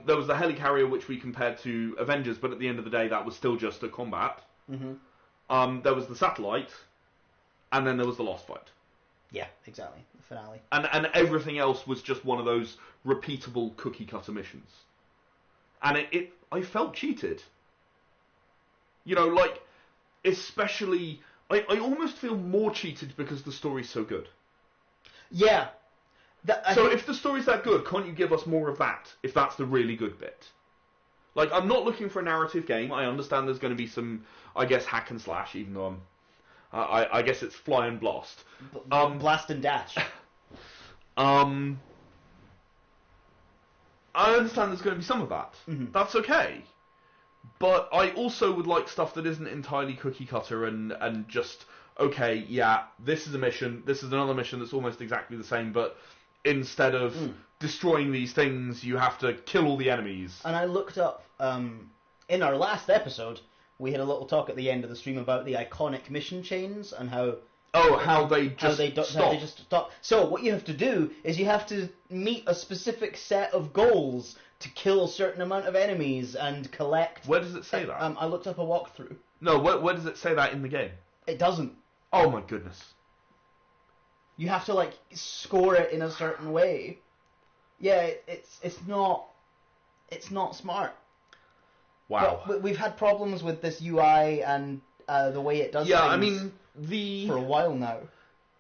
There was the helicarrier which we compared to Avengers, but at the end of the day, that was still just a combat. Mm-hmm. There was the satellite, and then there was the Lost fight. Yeah, exactly. The finale. And everything else was just one of those repeatable cookie cutter missions. And I felt cheated. You know, like, especially, I almost feel more cheated because the story's so good. Yeah. So if the story's that good, can't you give us more of that, if that's the really good bit? Like, I'm not looking for a narrative game. I understand there's going to be some, I guess, hack and slash, even though I guess it's fly and blast. Blast and dash. I understand there's going to be some of that. Mm-hmm. That's okay. But I also would like stuff that isn't entirely cookie cutter and just, okay, yeah, this is a mission, this is another mission that's almost exactly the same, but instead of destroying these things, you have to kill all the enemies. And I looked up, in our last episode, we had a little talk at the end of the stream about the iconic mission chains and how... how they just stop. So what you have to do is you have to meet a specific set of goals to kill a certain amount of enemies and collect... Where does it say that? I looked up a walkthrough. No, where does it say that in the game? It doesn't. Oh my goodness. You have to, like, score it in a certain way. Yeah, it's not smart. Wow. But we've had problems with this UI and the way it does things. Yeah, I mean, for a while now.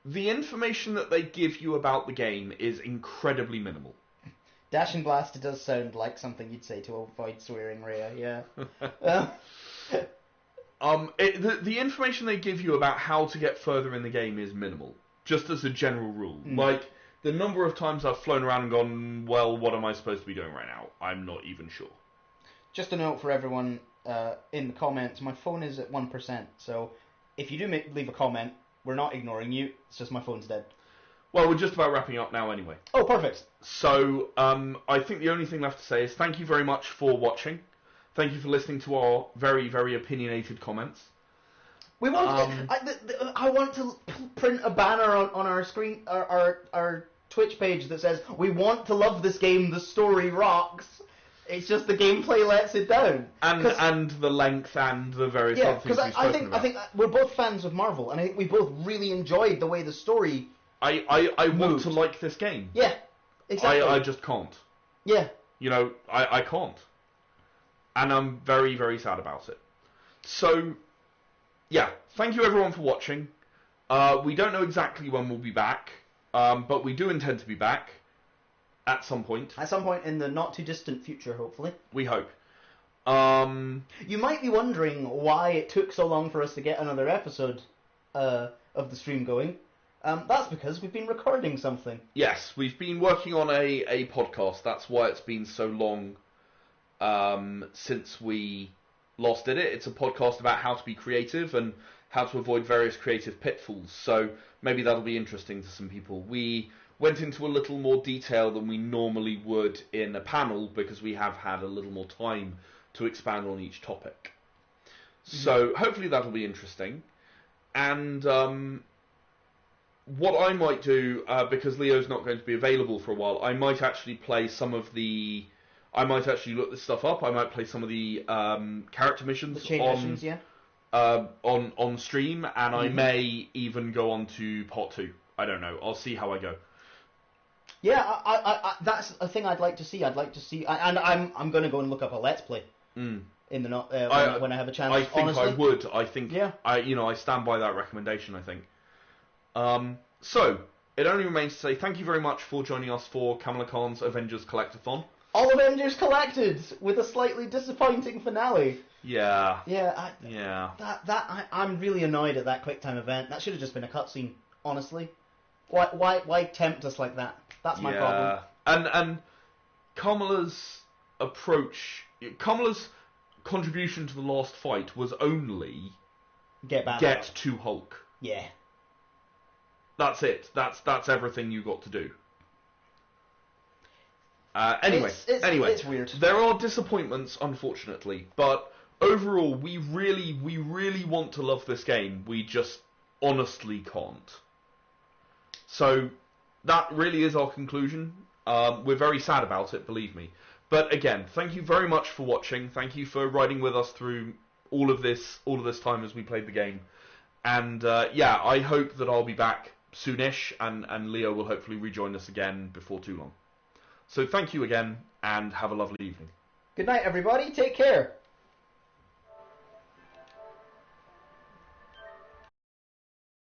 The information that they give you about the game is incredibly minimal. Dash and Blast does sound like something you'd say to avoid swearing, Rhea, yeah. The information they give you about how to get further in the game is minimal, just as a general rule. Like, the number of times I've flown around and gone, well, what am I supposed to be doing right now? I'm not even sure. Just a note for everyone in the comments, my phone is at 1%, so if you do leave a comment, we're not ignoring you, it's just my phone's dead. Well, we're just about wrapping up now anyway. Oh, perfect. So, I think the only thing left to say is thank you very much for watching. Thank you for listening to our very, very opinionated comments. We want I want to print a banner on our screen, our Twitch page that says, we want to love this game, the story rocks. It's just the gameplay lets it down. And the length and the various other things we've spoken about. I think we're both fans of Marvel, and I think we both really enjoyed the way the story I want to like this game. Yeah, exactly. I just can't. Yeah. You know, I can't. And I'm very, very sad about it. So, yeah, thank you everyone for watching. We don't know exactly when we'll be back, but we do intend to be back at some point. At some point in the not too distant future, hopefully. We hope. You might be wondering why it took so long for us to get another episode of the stream going. That's because we've been recording something. Yes, we've been working on a podcast. That's why it's been so long since we last did it. It's a podcast about how to be creative and how to avoid various creative pitfalls. So maybe that'll be interesting to some people. We went into a little more detail than we normally would in a panel because we have had a little more time to expand on each topic. So hopefully that'll be interesting. And what I might do, because Leo's not going to be available for a while, I might actually play some of the... I might actually look this stuff up. I might play some of the character missions missions, yeah. On stream, and I may even go on to part 2. I don't know. I'll see how I go. Yeah, I that's a thing I'd like to see. I'd like to see, and I'm going to go and look up a Let's Play in the when I have a chance. I think honestly. I would. I think yeah. I stand by that recommendation. I think. So it only remains to say thank you very much for joining us for Kamala Khan's Avengers Collectathon. All Avengers collected with a slightly disappointing finale. Yeah. Yeah. Yeah. I'm really annoyed at that QuickTime event. That should have just been a cutscene. Honestly, why tempt us like that? That's my problem. And Kamala's approach, Kamala's contribution to the last fight was only get to Hulk. Yeah. That's it. That's everything you got to do. Anyway, it's weird. There are disappointments, unfortunately, but overall, we really want to love this game. We just honestly can't. So that really is our conclusion. We're very sad about it, believe me. But again, thank you very much for watching. Thank you for riding with us through all of this time as we played the game. And yeah, I hope that I'll be back soonish, and Leo will hopefully rejoin us again before too long. So thank you again, and have a lovely evening. Good night, everybody. Take care.